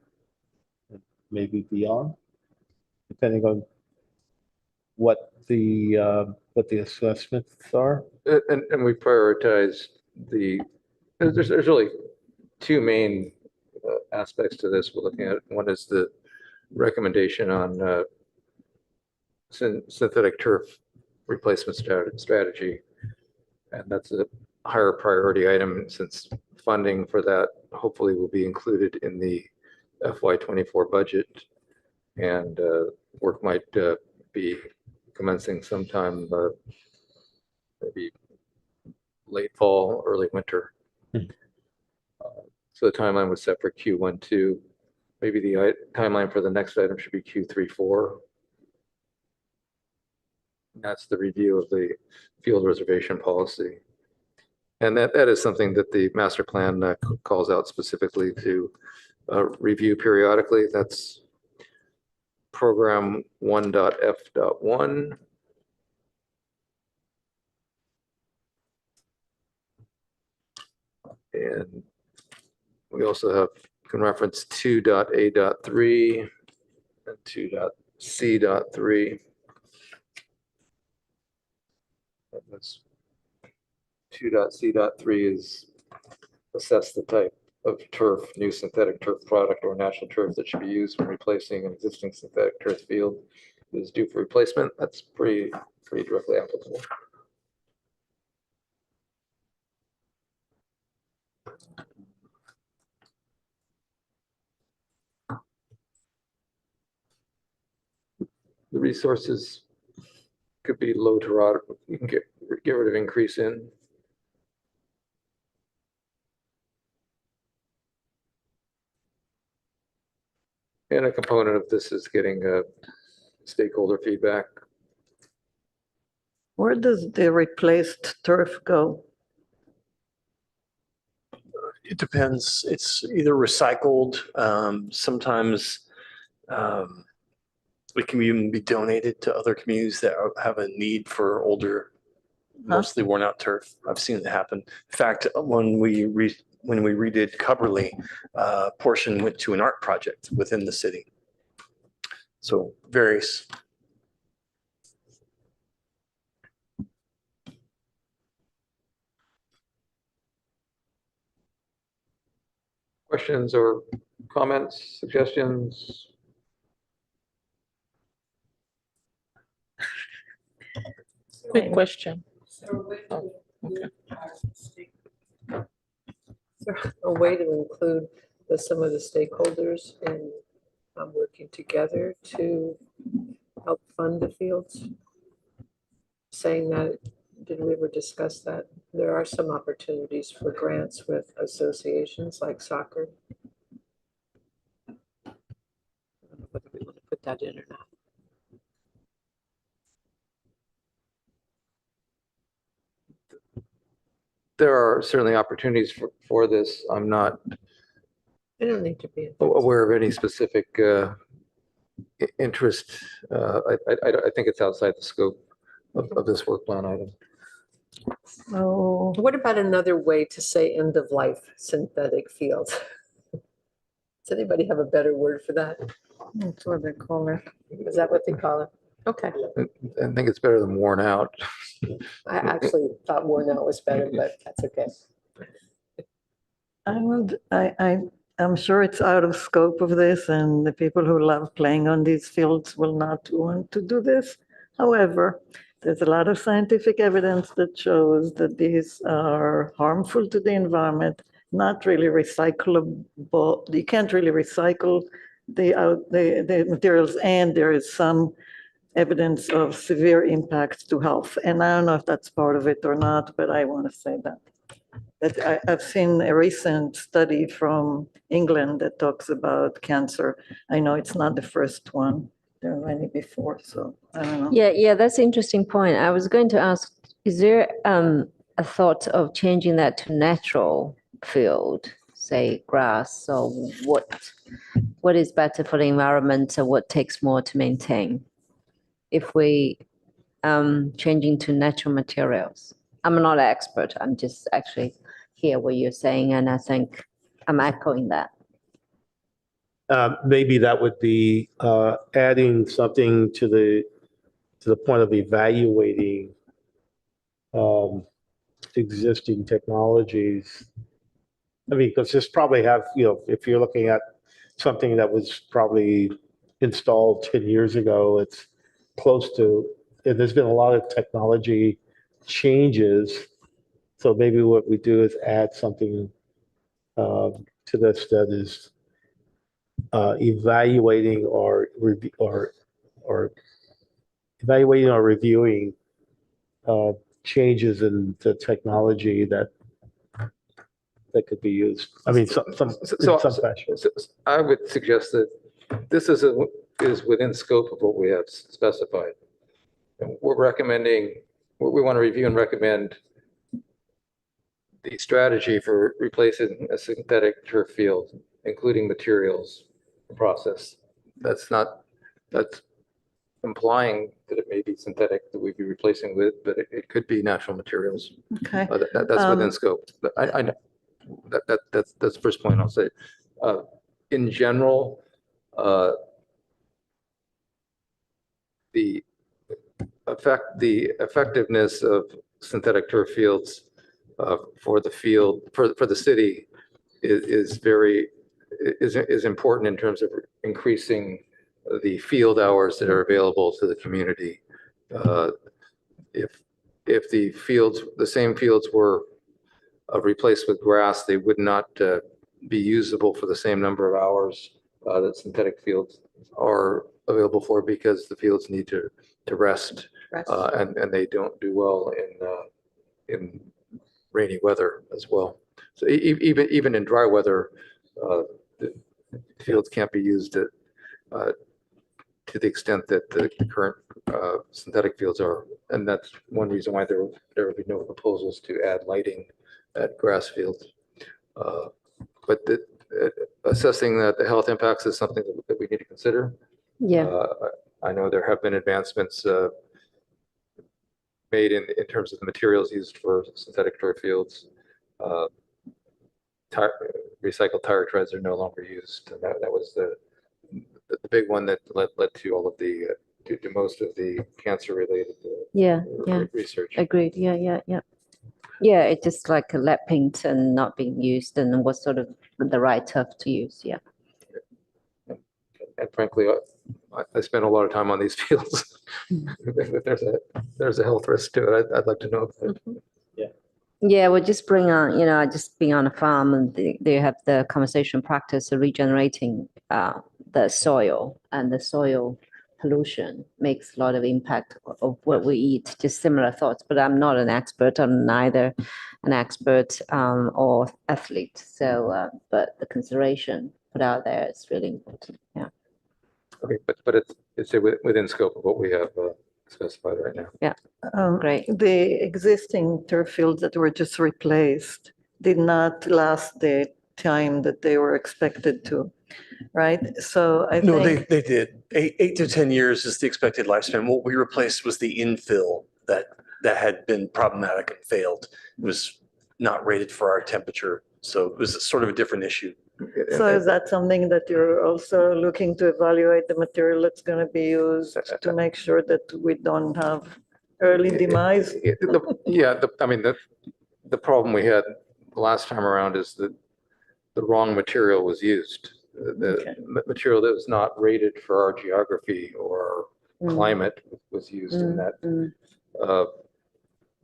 maybe beyond, depending on what the assessments are. And we prioritize there's really two main aspects to this we're looking at. One is the recommendation on synthetic turf replacement strategy. And that's a higher priority item since funding for that hopefully will be included in the FY24 budget. And work might be commencing sometime maybe late fall, early winter. So the timeline was set for Q1-2. Maybe the timeline for the next item should be Q3-4. That's the review of the field reservation policy. And that is something that the master plan calls out specifically to review periodically. That's program 1.f.1. And we also can reference 2.a.3 and 2.c.3. That's 2.c.3 is assess the type of turf, new synthetic turf product or natural turf that should be used when replacing an existing synthetic turf field that is due for replacement. That's pretty directly applicable. The resources could be low to moderate. You can get rid of increase in. And a component of this is getting stakeholder feedback. Where does the replaced turf go? It depends. It's either recycled. Sometimes it can even be donated to other communities that have a need for older, mostly worn out turf. I've seen it happen. In fact, when we redid Cubberley, a portion went to an art project within the city. So various. Questions or comments, suggestions? Quick question. A way to include with some of the stakeholders in working together to help fund the fields? Saying that, did we ever discuss that? There are some opportunities for grants with associations like soccer. I don't know whether we want to put that in or not. There are certainly opportunities for this. I'm not They don't need to be. aware of any specific interest. I think it's outside the scope of this work plan item. Oh, What about another way to say end of life synthetic fields? Does anybody have a better word for that? that's what they call it. Is that what they call it? Okay. I think it's better than worn out. I actually thought worn out was better, but that's okay. I'm sure it's out of scope of this, and the people who love playing on these fields will not want to do this. However, there's a lot of scientific evidence that shows that these are harmful to the environment, not really recyclable. You can't really recycle the materials, and there is some evidence of severe impacts to health. And I don't know if that's part of it or not, but I want to say that. But I've seen a recent study from England that talks about cancer. I know it's not the first one. There are many before, so I don't know. Yeah, that's an interesting point. I was going to ask, is there a thought of changing that to natural field, say grass, or what is better for the environment or what takes more to maintain? If we changing to natural materials. I'm not an expert. I'm just actually hear what you're saying, and I think I'm echoing that. Maybe that would be adding something to the point of evaluating existing technologies. I mean, because this probably have, if you're looking at something that was probably installed 10 years ago, it's close to, and there's been a lot of technology changes. So maybe what we do is add something to this that is evaluating or evaluating or reviewing changes in the technology that could be used. I mean, in some fashion. So I would suggest that this is within scope of what we have specified. And we're recommending, we want to review and recommend the strategy for replacing a synthetic turf field, including materials and process. That's implying that it may be synthetic that we'd be replacing with, but it could be natural materials. Okay. That's within scope. I know that's the first point I'll say. In general, the effectiveness of synthetic turf fields for the city is important in terms of increasing the field hours that are available to the community. If the same fields were replaced with grass, they would not be usable for the same number of hours that synthetic fields are available for, because the fields need to rest, and they don't do well in rainy weather as well. So even in dry weather, the fields can't be used to the extent that the current synthetic fields are, and that's one reason why there will be no proposals to add lighting at grass fields. But assessing the health impacts is something that we need to consider. Yeah. I know there have been advancements made in terms of the materials used for synthetic turf fields. Recycled tire treads are no longer used, and that was the big one that led to all of the to most of the cancer related research. Agreed. Yeah, it's just like a lead paint and not being used, and what's sort of the right turf to use. Yeah. And frankly, I spend a lot of time on these fields. If there's a health risk to it, I'd like to know. Yeah, well, just bring on, just being on a farm and they have the conservation practice of regenerating the soil, and the soil pollution makes a lot of impact of what we eat, just similar thoughts. But I'm not an expert. I'm neither an expert or athlete. So, but the consideration put out there is really important. Yeah. Okay, but it's within scope of what we have specified right now. Great. The existing turf fields that were just replaced did not last the time that they were expected to, right? So I No, think, they did. 8 to 10 years is the expected lifespan. What we replaced was the infill that had been problematic and failed. It was not rated for our temperature. So it was sort of a different issue. so is that something that you're also looking to evaluate the material that's going to be used to make sure that we don't have early demise? Yeah, I mean, the problem we had the last time around is that the wrong material was used. The material that was not rated for our geography or climate was used, and that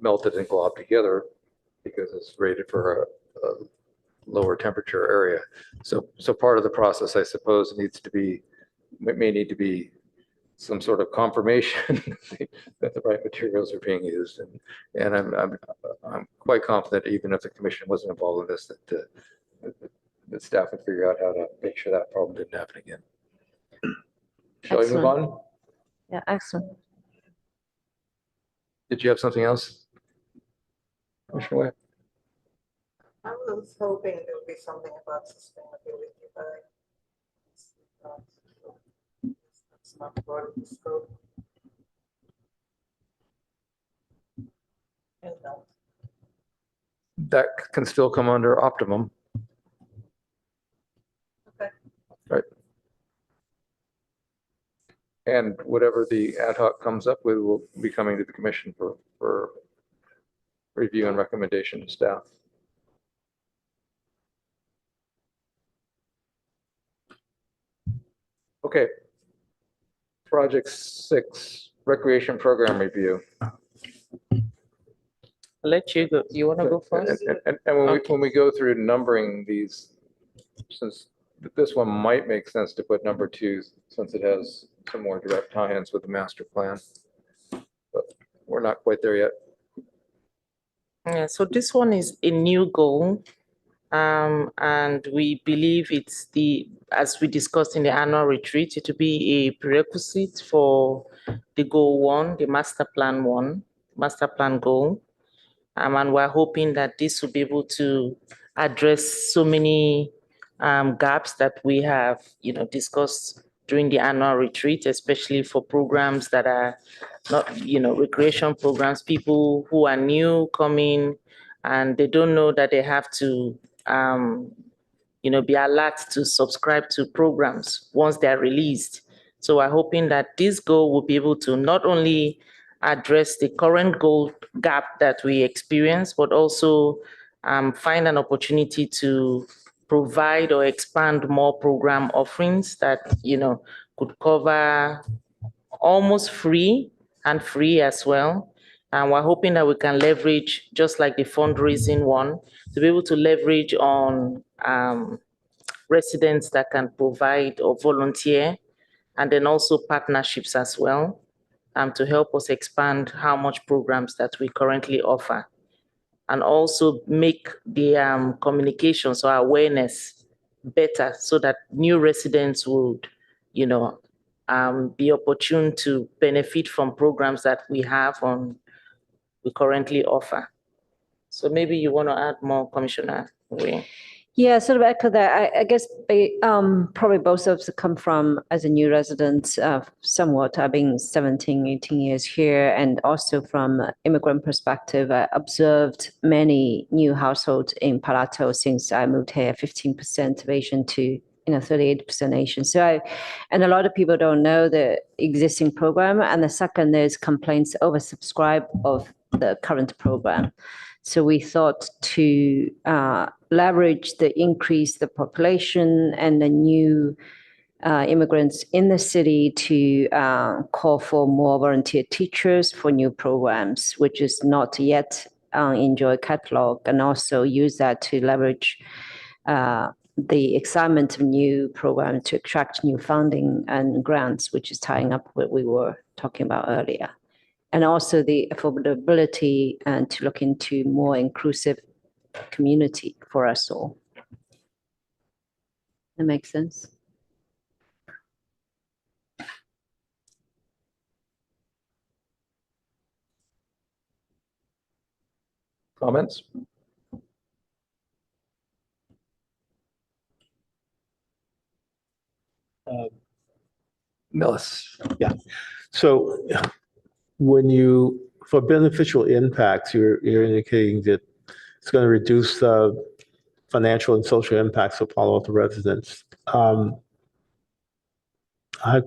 melted and globed together because it's rated for a lower temperature area. So part of the process, I suppose, may need to be some sort of confirmation that the right materials are being used. And I'm quite confident, even if the commission wasn't involved in this, that staff would figure out how to make sure that problem didn't happen again. Shall we move on? Yeah, excellent. Did you have something else? Commissioner Webb? I was hoping there would be something about sustainability, but it's not part of the scope. And That can still come under optimum. Okay. Right. And whatever the ad hoc comes up with will be coming to the commission for review and recommendation to staff. Okay. Project 6, recreation program review. I'll let you go. You want to go first? And when we go through numbering these, since this one might make sense to put number 2, since it has some more direct tie-ins with the master plan, but we're not quite there yet. Yeah, so this one is a new goal. And we believe it's as we discussed in the annual retreat, it will be a prerequisite for the goal 1, the master plan goal. And we're hoping that this will be able to address so many gaps that we have, discussed during the annual retreat, especially for programs that are not, recreation programs, people who are new coming and they don't know that they have to, be alert to subscribe to programs once they're released. So we're hoping that this goal will be able to not only address the current goal gap that we experience, but also find an opportunity to provide or expand more program offerings that, could cover almost free and free as well. And we're hoping that we can leverage, just like the fundraising one, to be able to leverage on residents that can provide or volunteer, and then also partnerships as well, to help us expand how much programs that we currently offer. And also make the communications or awareness better so that new residents would, be opportune to benefit from programs that we currently offer. So maybe you want to add more, Commissioner Wei. Yeah, sort of echo that. I guess probably both of us come from, as a new resident, somewhat. I've been 17, 18 years here, and also from immigrant perspective, I observed many new households in Palato since I moved here, 15% of Asian to 38% Asian. And a lot of people don't know the existing program. And the second is complaints oversubscribed of the current program. So we thought to leverage the increase the population and the new immigrants in the city to call for more volunteer teachers for new programs, which is not yet on Enjoy catalog and also use that to leverage the excitement of new programs to attract new funding and grants, which is tying up what we were talking about earlier. And also the affordability and to look into more inclusive community for us all. That makes sense? Comments? Millis. So when you, for beneficial impacts, you're indicating that it's going to reduce the financial and social impacts of Palo Alto residents. How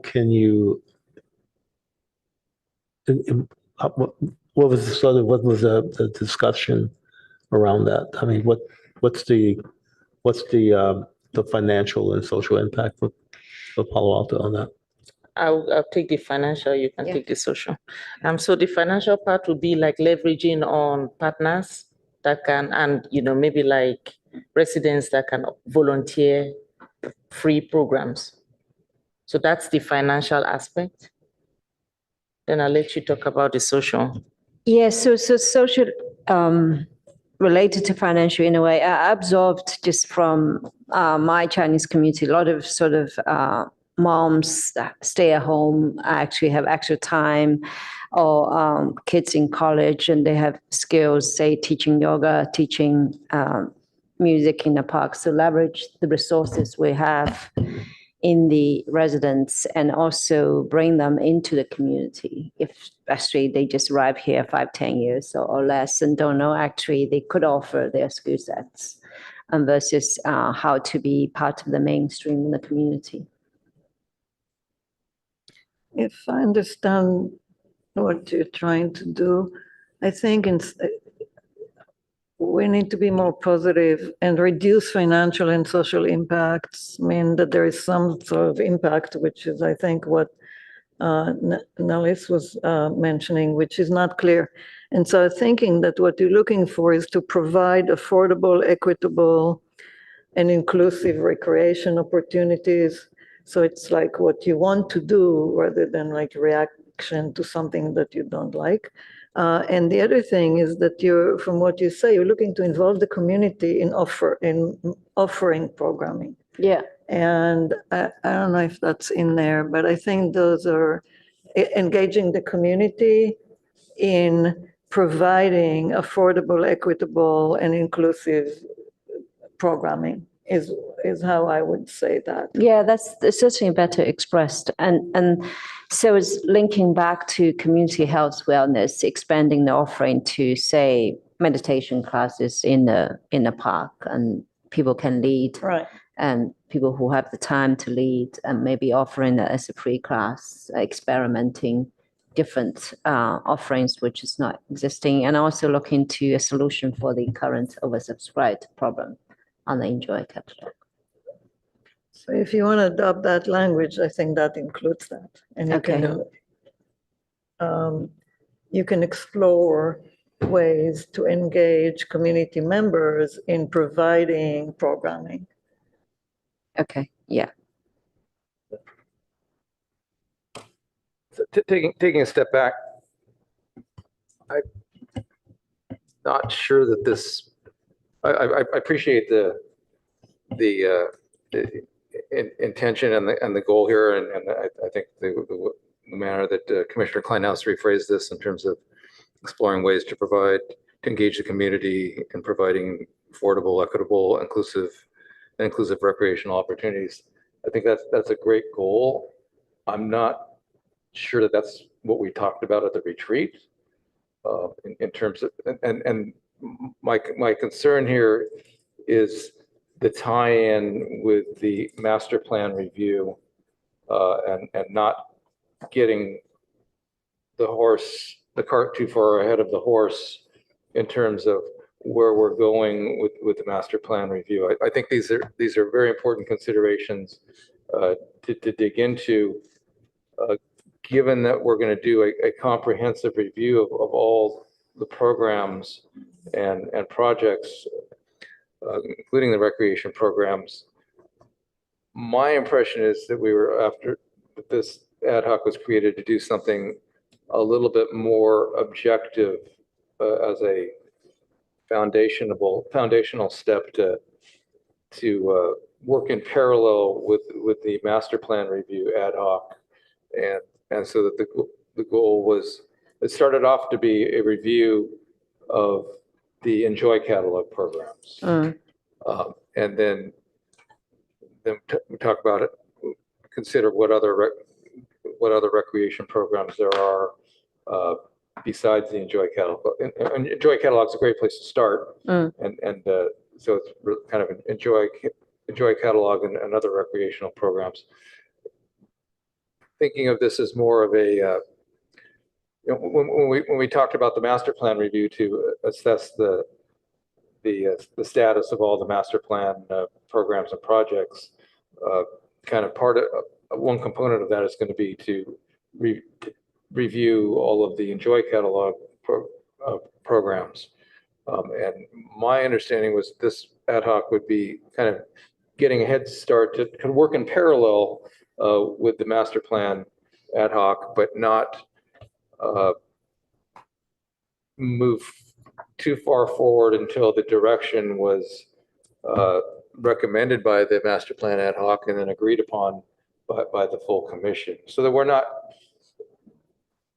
can you, what was the sort of, what was the discussion around that? I mean, what's the financial and social impact for Palo Alto on that? I'll take the financial, you can Yeah. take the social. So the financial part would be like leveraging on partners that can, and maybe like residents that can volunteer free programs. So that's the financial aspect. Then I'll let you talk about the social. Yes, so social related to financial in a way, I absorbed just from my Chinese community, a lot of sort of moms stay at home, actually have extra time, or kids in college and they have skills, say teaching yoga, teaching music in the park. So leverage the resources we have in the residents and also bring them into the community. If especially they just arrive here 5-10 years or less and don't know, actually they could offer their skill sets versus how to be part of the mainstream in the community. If I understand what you're trying to do, I think we need to be more positive and reduce financial and social impacts. I mean, that there is some sort of impact, which is, I think, what Nellis was mentioning, which is not clear. And so thinking that what you're looking for is to provide affordable, equitable, and inclusive recreation opportunities. So it's like what you want to do rather than like reaction to something that you don't like. And the other thing is that from what you say, you're looking to involve the community in offering programming. Yeah. And I don't know if that's in there, but I think those are engaging the community in providing affordable, equitable, and inclusive programming is how I would say that. Yeah, that's certainly better expressed. And so it's linking back to community health wellness, expanding the offering to, say, meditation classes in the park, and people can lead. Right. And people who have the time to lead, and maybe offering it as a free class, experimenting different offerings which is not existing, and also look into a solution for the current oversubscribed problem on the Enjoy catalog. So if you want to adopt that language, I think that includes that. And you can explore ways to engage community members in providing programming. Okay, yeah. So taking a step back, I'm not sure that this. I appreciate the intention and the goal here, and I think the manner that Commissioner Kleinhaus rephrased this in terms of exploring ways to engage the community in providing affordable, equitable, inclusive recreational opportunities. I think that's a great goal. I'm not sure that that's what we talked about at the retreat in terms of, and my concern here is the tie-in with the master plan review and not getting the cart too far ahead of the horse in terms of where we're going with the master plan review. I think these are very important considerations to dig into, given that we're going to do a comprehensive review of all the programs and projects, including the recreation programs. My impression is that we were after that this ad hoc was created to do something a little bit more objective as a foundational step to work in parallel with the master plan review ad hoc, and so that the goal was, it started off to be a review of the Enjoy catalog programs, and then we talk about it, consider what other recreation programs there are besides the Enjoy catalog. And Enjoy catalog is a great place to start, and so it's kind of an Enjoy catalog and other recreational programs. Thinking of this as more of a when we talked about the master plan review to assess the status of all the master plan programs and projects, kind of part of one component of that is going to be to review all of the Enjoy catalog programs. And my understanding was this ad hoc would be kind of getting a head start to kind of work in parallel with the master plan ad hoc, but not move too far forward until the direction was recommended by the master plan ad hoc and then agreed upon by the full commission, so that we're not,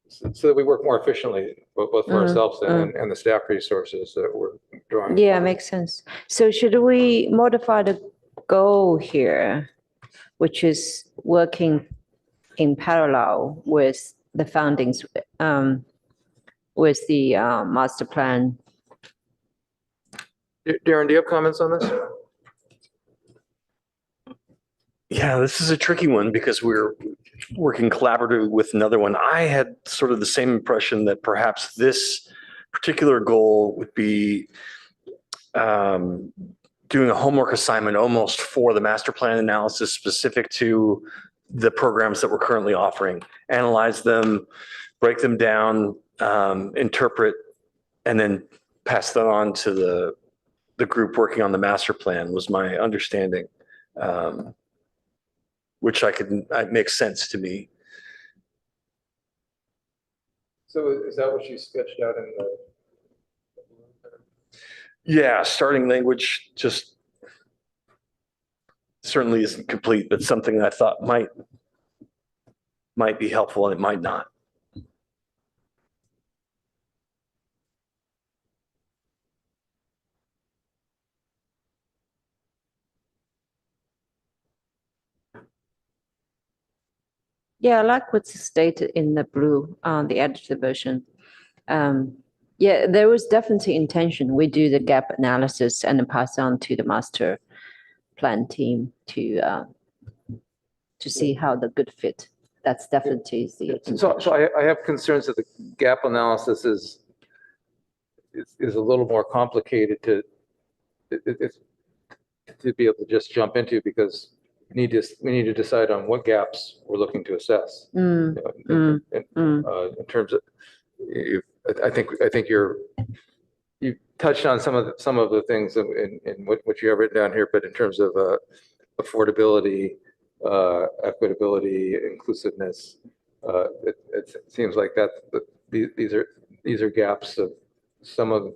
so that we work more efficiently, both for ourselves and the staff resources that we're drawing. Yeah, makes sense. So should we modify the goal here, which is working in parallel with the foundings, with the master plan? Darren, do you have comments on this? Yeah, this is a tricky one because we're working collaboratively with another one. I had sort of the same impression that perhaps this particular goal would be doing a homework assignment almost for the master plan analysis specific to the programs that we're currently offering. Analyze them, break them down, interpret, and then pass that on to the group working on the master plan was my understanding. Which makes sense to me. So is that what you sketched out in the? Yeah, starting language just certainly isn't complete, but something I thought might be helpful and it might not. Yeah, I like what's stated in the blue, the edited version. Yeah, there was definitely intention. We do the gap analysis and then pass on to the master plan team to see how the good fit. That's definitely the. So I have concerns that the gap analysis is a little more complicated to be able to just jump into, because we need to decide on what gaps we're looking to assess. In terms of, I think you touched on some of the things in what you have written down here, but in terms of affordability, equitability, inclusiveness, it seems like these are gaps of some of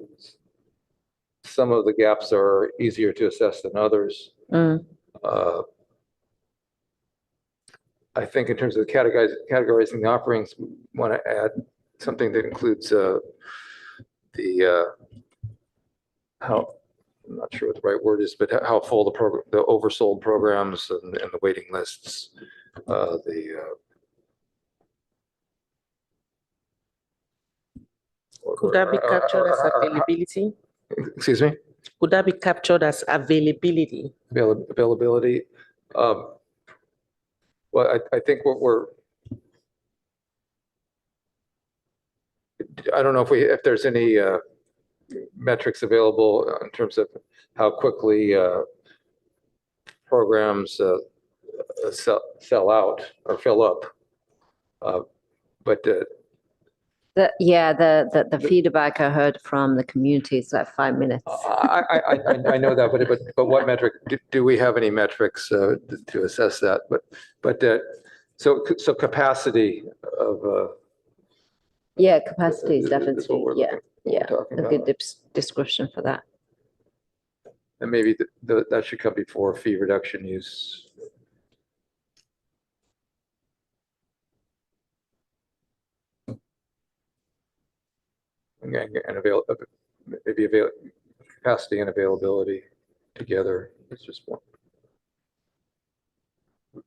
the gaps are easier to assess than others. I think in terms of categorizing the offerings, we want to add something that includes how, I'm not sure what the right word is, but how full the oversold programs and the waiting lists, Could that be captured as availability? Excuse me? Could that be captured as availability? Availability. Well, I think I don't know if there's any metrics available in terms of how quickly programs sell out or fill up. But The feedback I heard from the community is like 5 minutes. I know that, but what metric, do we have any metrics to assess that? But so capacity of. Yeah, capacity is Is what definitely, we're yeah, looking- what we're yeah, talking a good about. description for that. And maybe that should come before fee reduction use. Again, and capacity and availability together. It's just one.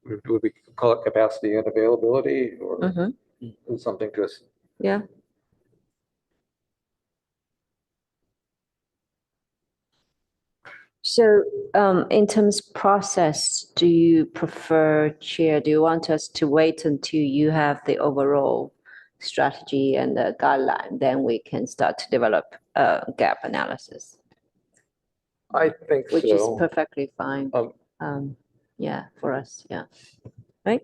Would we call it capacity and availability or something to us? Yeah. So in terms of process, do you prefer, Chair, do you want us to wait until you have the overall strategy and the guideline, then we can start to develop a gap analysis, I think which is so. perfectly fine. Yeah, for us, yeah. Right?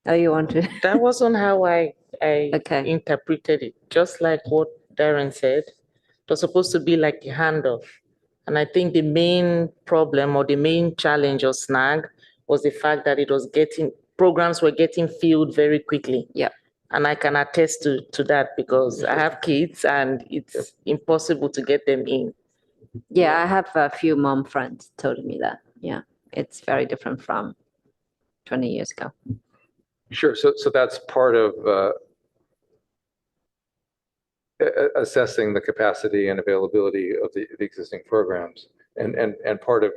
Oh, you want to? That wasn't how I Okay. interpreted it, just like what Darren said. It was supposed to be like a handoff. And I think the main problem or the main challenge or snag was the fact that programs were getting filled very quickly. Yeah. And I can attest to that because I have kids and it's impossible to get them in. Yeah, I have a few mom friends told me that. Yeah, it's very different from 20 years ago. Sure. So that's part of assessing the capacity and availability of the existing programs, and part of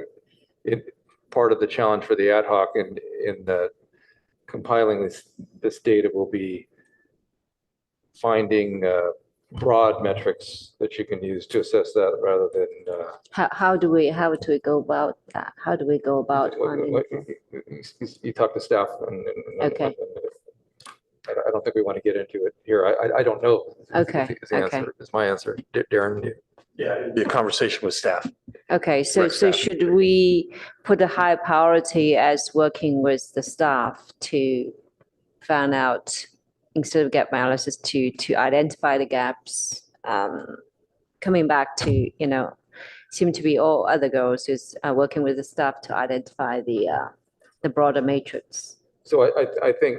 it. Part of the challenge for the ad hoc in compiling this data will be finding broad metrics that you can use to assess that rather than. How do we go about that? How do we go about finding? You talk to staff and Okay. I don't think we want to get into it here. I don't know. Okay, okay. Is my answer. Darren? Yeah, it'd be a conversation with staff. Okay, so Direct staff. should we put a high priority as working with the staff to find out, instead of gap analysis, to identify the gaps? Coming back to, seem to be all other goals is working with the staff to identify the broader matrix. So I think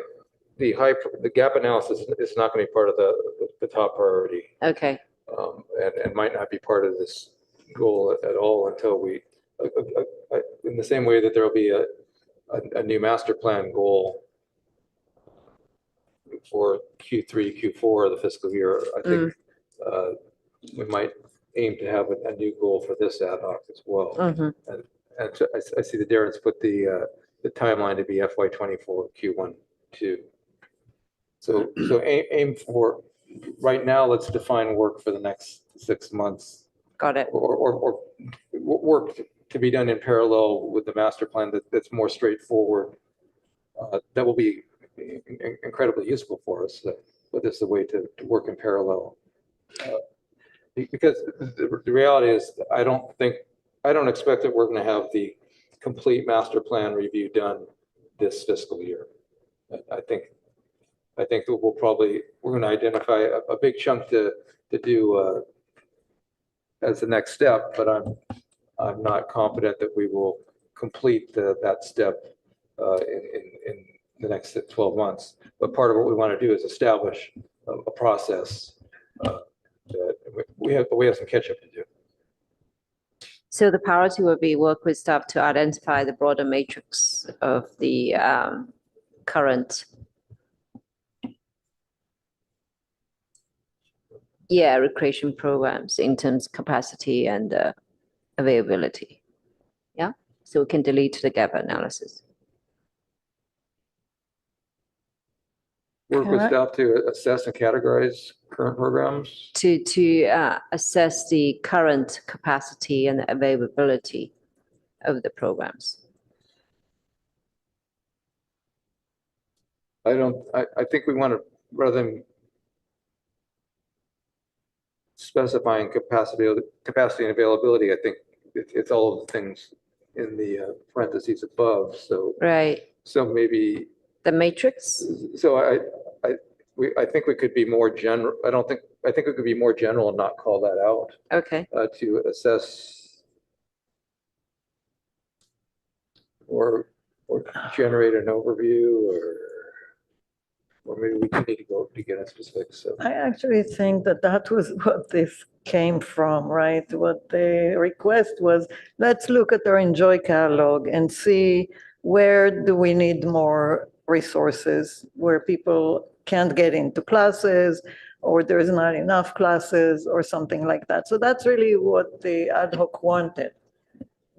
the gap analysis is not going to be part of the top priority, Okay, and might not be part of this goal at all until we, in the same way that there will be a new master plan goal for Q3, Q4 of the fiscal year. I think we might aim to have a new goal for this ad hoc as well. And so I see that Darren's put the timeline to be FY24 Q1 2. So aim for, right now, let's define work for the next 6 months, got it. or work to be done in parallel with the master plan that's more straightforward. That will be incredibly useful for us, but this is a way to work in parallel. Because the reality is, I don't expect that we're going to have the complete master plan review done this fiscal year. I think that we're going to identify a big chunk to do as the next step, but I'm not confident that we will complete that step in the next 12 months. But part of what we want to do is establish a process. That we have some catch up to do. So the priority would be work with staff to identify the broader matrix of the current recreation programs in terms of capacity and availability. Yeah, so we can delete the gap analysis. Work with staff to assess and categorize current programs. To assess the current capacity and availability of the programs. I think we want to, rather than specifying capacity and availability, I think it's all of the things in the parentheses above. So right. So maybe the matrix. So I think we could be more general. I think we could be more general and not call that out Okay, to assess or generate an overview or maybe we do need to go to get into specifics. So. I actually think that that was what this came from, right? What the request was, let's look at our Enjoy catalog and see where do we need more resources, where people can't get into classes, or there's not enough classes, or something like that. So that's really what the ad hoc wanted.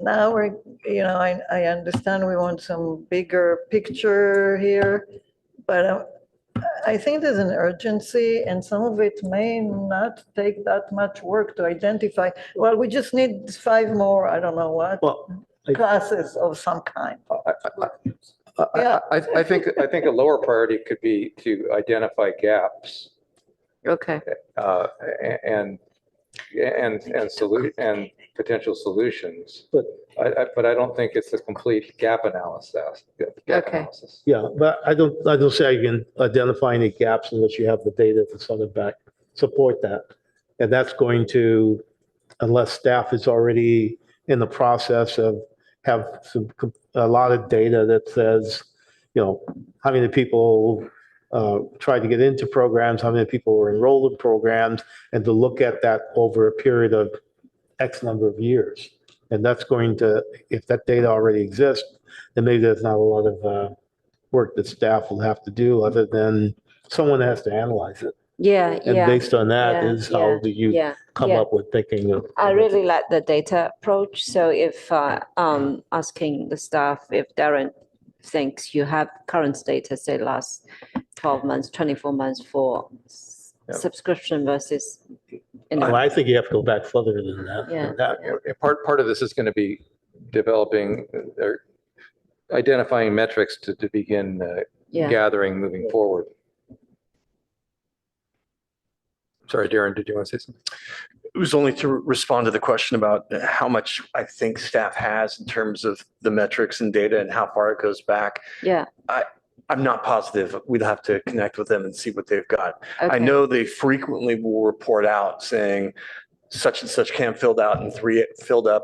Now we're, I understand we want some bigger picture here, but I think there's an urgency and some of it may not take that much work to identify. Well, we just need 5 more, I don't know what, Well, classes of some kind. I think a lower priority could be to identify gaps okay. and potential solutions. But- But I don't think it's a complete gap analysis. Okay. yeah, but I don't say you can identify any gaps unless you have the data to sort of support that. And that's going to, unless staff is already in the process of have a lot of data that says, how many people tried to get into programs, how many people were enrolled in programs, and to look at that over a period of X number of years. And that's going to, if that data already exists, then maybe there's not a lot of work that staff will have to do other than someone has to analyze it. Yeah, And yeah. based on that yeah, is how do you yeah, come yeah. up with thinking of. I really like the data approach. So if asking the staff, if Darren thinks you have current data, say last 12 months, 24 months for subscription versus. Well, I think you have to go back further than that. Yeah. Part of this is going to be developing or identifying metrics to begin gathering moving forward. Sorry, Darren, did you want to say something? It was only to respond to the question about how much I think staff has in terms of the metrics and data and how far it goes back. Yeah. I'm not positive. We'd have to connect with them and see what they've got. Okay. I know they frequently will report out saying such and such camp filled up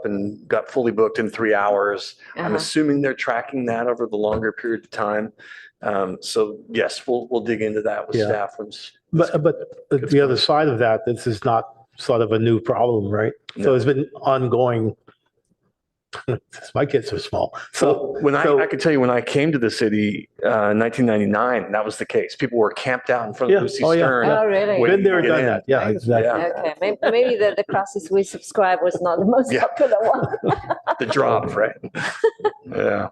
and got fully booked in 3 hours. I'm assuming they're tracking that over the longer period of time. So yes, we'll dig into that with staff. But the other side of that, this is not sort of a new problem, right? No. So it's been ongoing. My kids are small. So I could tell you when I came to the city, 1999, that was the case. People were camped out in front of Lucy Stern. Oh, really? been there, Get done in. that. Yeah, exactly. Okay, maybe the classes we subscribe was not the most popular one. The drop, right? Yeah.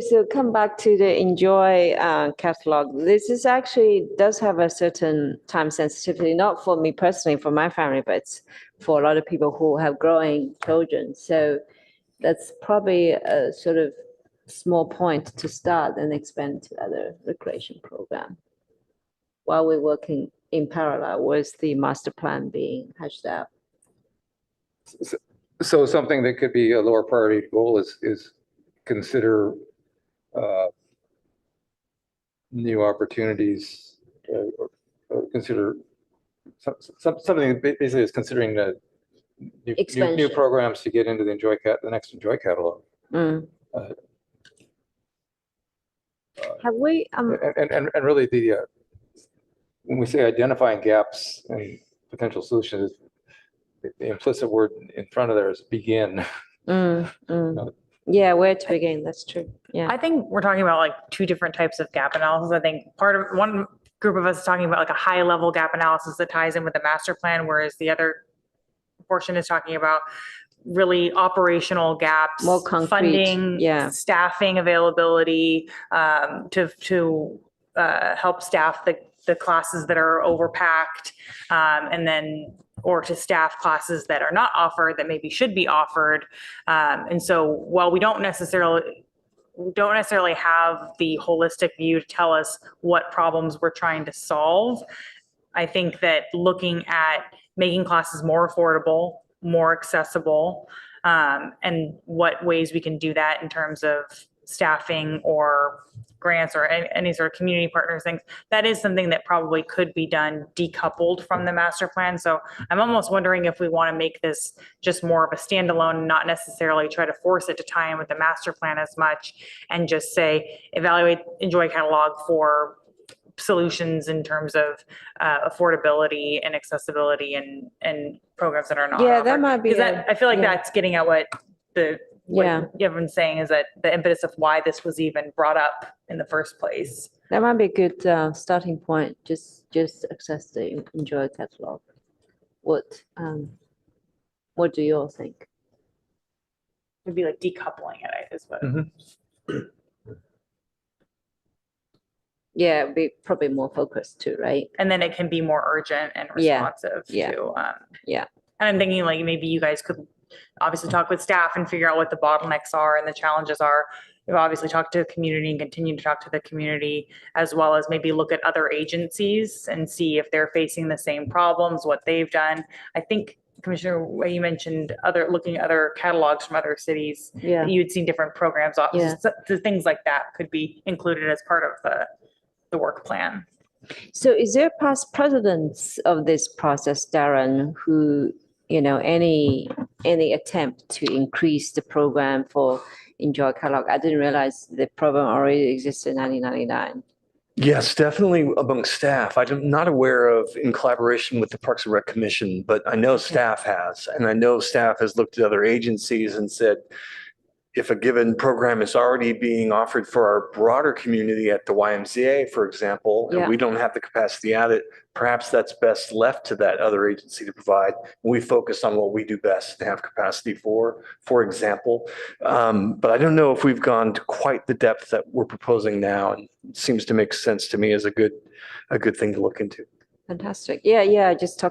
So come back to the Enjoy catalog. This is actually does have a certain time sensitivity, not for me personally, for my family, but it's for a lot of people who have growing children. So that's probably a sort of small point to start and expand to other recreation program while we're working in parallel with the master plan being hashed out. So something that could be a lower priority goal is consider new opportunities, or consider something that basically is considering the new programs to get into the next Enjoy catalog. Mm. Have we? And really when we say identifying gaps and potential solutions, the implicit word in front of there is begin. Yeah, where to begin? That's true. Yeah. I think we're talking about like 2 different types of gap analysis. I think one group of us is talking about like a high level gap analysis that ties in with the master plan, whereas the other portion is talking about really operational gaps, More concrete, funding, staffing availability, to help staff the classes that are overpacked, and then or to staff classes that are not offered that maybe should be offered. And so while we don't necessarily have the holistic view to tell us what problems we're trying to solve, I think that looking at making classes more affordable, more accessible, and what ways we can do that in terms of staffing or grants or any sort of community partners things, that is something that probably could be done decoupled from the master plan. So I'm almost wondering if we want to make this just more of a standalone, not necessarily try to force it to tie in with the master plan as much, and just say, evaluate Enjoy catalog for solutions in terms of affordability and accessibility and programs that are not. Yeah, that might be Because I feel like yeah. that's getting at what Yeah. everyone's saying, is that the impetus of why this was even brought up in the first place. That might be a good starting point. Just access the Enjoy catalog. What do you all think? Would be like decoupling it, is what. Yeah, it'd be probably more focused too, right? And then it can be more urgent and Yeah, responsive yeah, to. yeah. And I'm thinking like maybe you guys could obviously talk with staff and figure out what the bottlenecks are and the challenges are. We've obviously talked to the community and continue to talk to the community, as well as maybe look at other agencies and see if they're facing the same problems, what they've done. I think Commissioner, you mentioned looking at other catalogs from other cities. Yeah. You'd seen different programs, Yeah. so things like that could be included as part of the work plan. So is there past precedents of this process, Darren, who, any attempt to increase the program for Enjoy catalog? I didn't realize the program already existed in 1999. Yes, definitely among staff. I'm not aware of in collaboration with the Parks and Rec Commission, but I know staff has. And I know staff has looked at other agencies and said, if a given program is already being offered for our broader community at the YMCA, for example, and Yeah. we don't have the capacity at it, perhaps that's best left to that other agency to provide. We focus on what we do best and have capacity for example. But I don't know if we've gone to quite the depth that we're proposing now. And it seems to make sense to me as a good thing to look into. Fantastic. Yeah. I just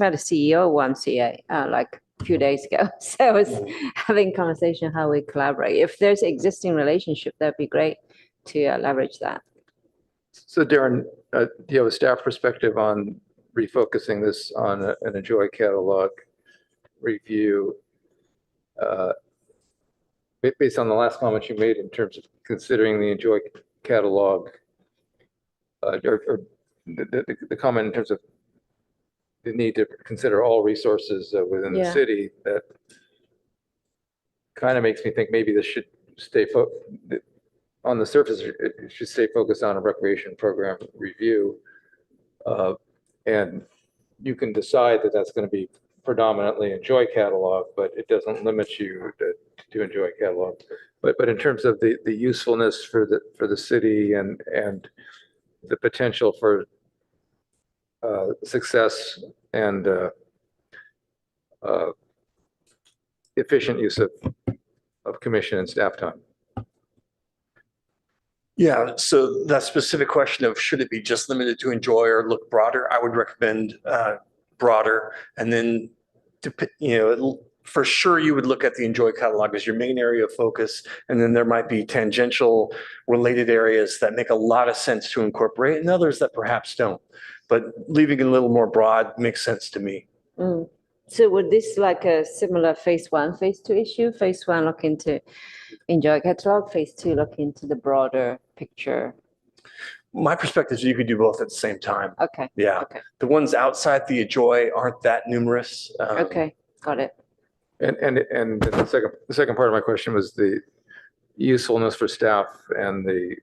met a CEO of YMCA like a few days ago. So I was having a conversation how we collaborate. If there's existing relationship, that'd be great to leverage that. So Darren, do you have a staff perspective on refocusing this on an Enjoy catalog review? Based on the last comment you made in terms of considering the Enjoy catalog, or the comment in terms of the need to consider all resources within the Yeah. city, that kind of makes me think maybe this should stay on the surface, it should stay focused on a recreation program review. And you can decide that that's going to be predominantly Enjoy catalog, but it doesn't limit you to Enjoy catalog. But in terms of the usefulness for the city and the potential for success and efficient use of commission and staff time. Yeah, so that specific question of should it be just limited to Enjoy or look broader, I would recommend broader. And then, for sure, you would look at the Enjoy catalog as your main area of focus. And then there might be tangential related areas that make a lot of sense to incorporate and others that perhaps don't. But leaving it a little more broad makes sense to me. Mm. So would this like a similar phase 1, phase 2 issue? Phase 1 look into Enjoy catalog, phase 2 look into the broader picture. My perspective is you could do both at the same time. Okay. Yeah. Okay. The ones outside the Enjoy aren't that numerous. Okay, got it. And the second part of my question was the usefulness for staff and the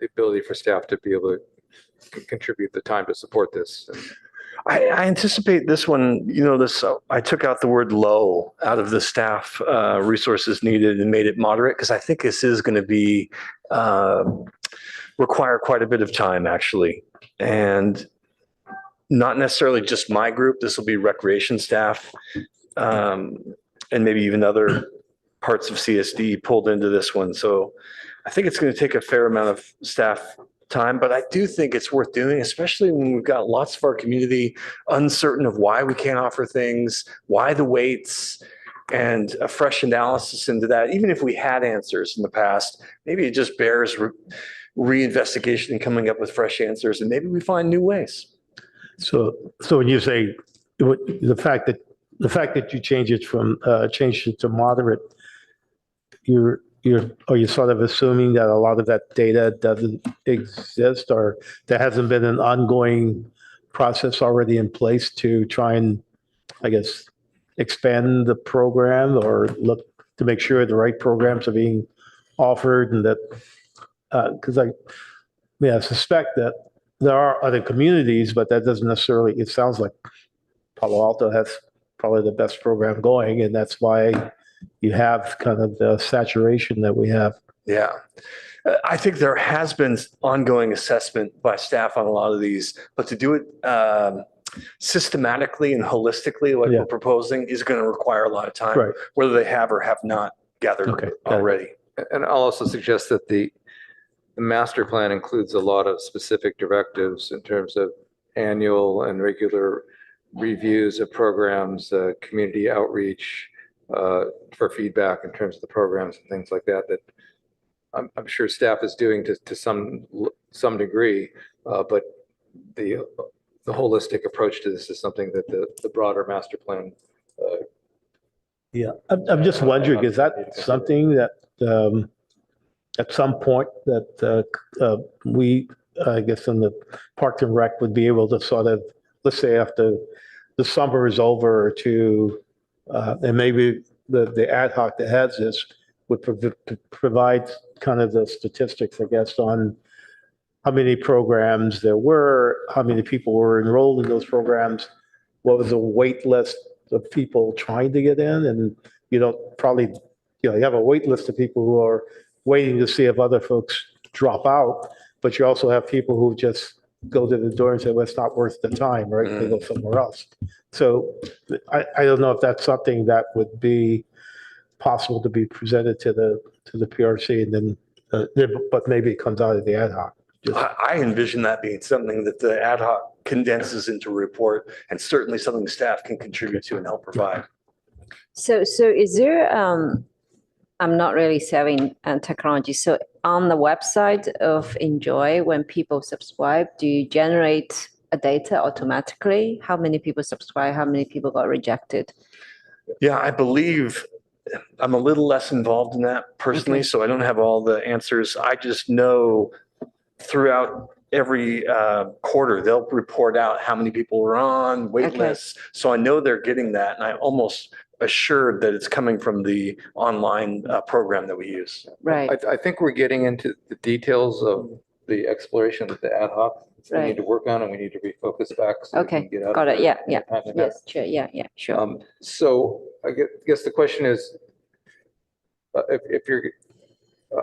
ability for staff to be able to contribute the time to support this. I anticipate this one, I took out the word low out of the staff resources needed and made it moderate because I think this is going to be require quite a bit of time actually. And not necessarily just my group, this will be recreation staff and maybe even other parts of CSD pulled into this one. So I think it's going to take a fair amount of staff time, but I do think it's worth doing, especially when we've got lots of our community uncertain of why we can't offer things, why the waits, and a fresh analysis into that. Even if we had answers in the past, maybe it just bears reinvestigation and coming up with fresh answers, and maybe we find new ways. So when you say the fact that you changed it to moderate, are you sort of assuming that a lot of that data doesn't exist, or there hasn't been an ongoing process already in place to try and, I guess, expand the program or look to make sure the right programs are being offered, and that, because I suspect that there are other communities, but that doesn't necessarily, it sounds like Palo Alto has probably the best program going, and that's why you have kind of the saturation that we have. Yeah. I think there has been ongoing assessment by staff on a lot of these, but to do it systematically and holistically, like Yeah. we're proposing, is going to require a lot of time, Right. whether they have or have not gathered Okay, got it. already. And I'll also suggest that the master plan includes a lot of specific directives in terms of annual and regular reviews of programs, community outreach for feedback in terms of the programs and things like that, that I'm sure staff is doing to some degree, but the holistic approach to this is something that the broader master plan. Yeah, I'm just wondering, is that something that at some point that we, I guess, in the Park and Rec would be able to sort of, let's say after the summer is over or two, and maybe the ad hoc that has this would provide kind of the statistics, I guess, on how many programs there were, how many people were enrolled in those programs, what was the wait list of people trying to get in, and you don't probably, you have a wait list of people who are waiting to see if other folks drop out, but you also have people who just go to the door and say, well, it's not worth the time, right? They go somewhere else. So I don't know if that's something that would be possible to be presented to the PRC, and then, but maybe it comes out of the ad hoc. I envision that being something that the ad hoc condenses into a report, and certainly something staff can contribute to and help provide. So is there, I'm not really savvy technology. So on the website of Enjoy, when people subscribe, do you generate a data automatically? How many people subscribe? How many people got rejected? Yeah, I believe I'm a little less involved in that personally, Okay. so I don't have all the answers. I just know throughout every quarter, they'll report out how many people are on wait Okay. lists. So I know they're getting that, and I'm almost assured that it's coming from the online program that we use. Right, I think we're getting into the details of the exploration of the ad hoc. We Right. need to work on, and we need to refocus back. So we okay, can get out got of it, yeah, the yeah, time and yes, sure, yeah, sure. So I guess the question is, if you're,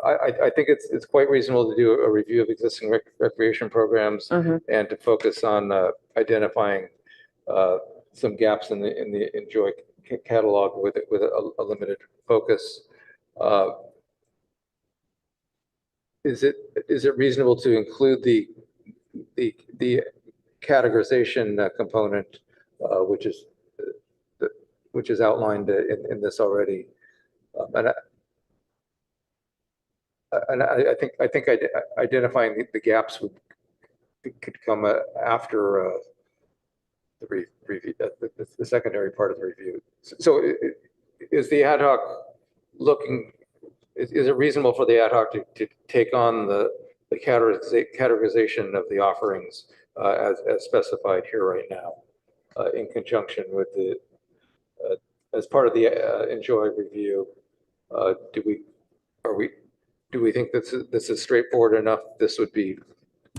I think it's quite reasonable to do a review of existing recreation programs Mhm. and to focus on identifying some gaps in the Enjoy catalog with a limited focus. Is it reasonable to include the categorization component, which is outlined in this already? And I think identifying the gaps could come after the review, the secondary part of the review. So is the ad hoc looking? Is it reasonable for the ad hoc to take on the categorization of the offerings as specified here right now, in conjunction with the as part of the Enjoy review? Do we think this is straightforward enough? This would be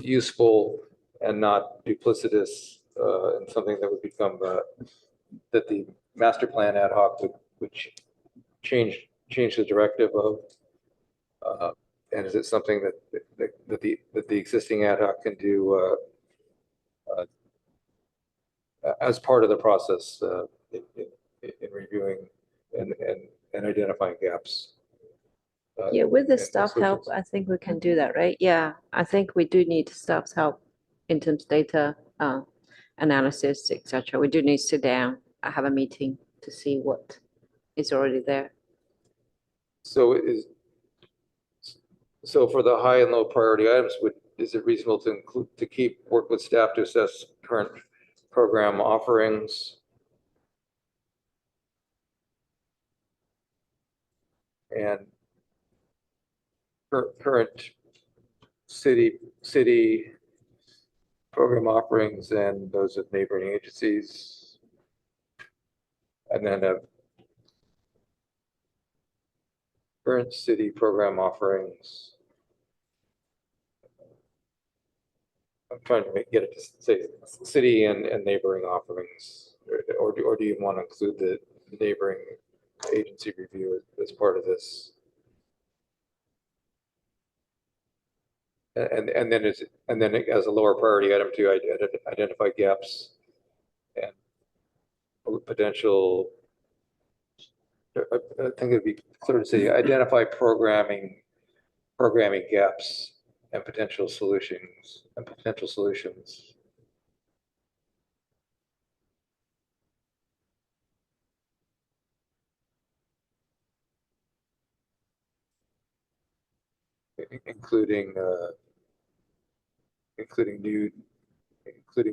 useful and not duplicitous, and something that would become that the master plan ad hoc would change the directive of. And is it something that the existing ad hoc can do as part of the process in reviewing and identifying gaps? Yeah, with the and staff help, solutions? I think we can do that, right? Yeah, I think we do need staff's help in terms of data analysis, etc. We do need to sit down, have a meeting to see what is already there. So for the high and low priority items, is it reasonable to keep work with staff to assess current program offerings? And current city program offerings and those of neighboring agencies. And then current city program offerings. I'm trying to get it to say city and neighboring offerings, or do you want to include the neighboring agency review as part of this? And then as a lower priority item to identify gaps and potential. I think it'd be clear to say identify programming gaps and potential solutions. Including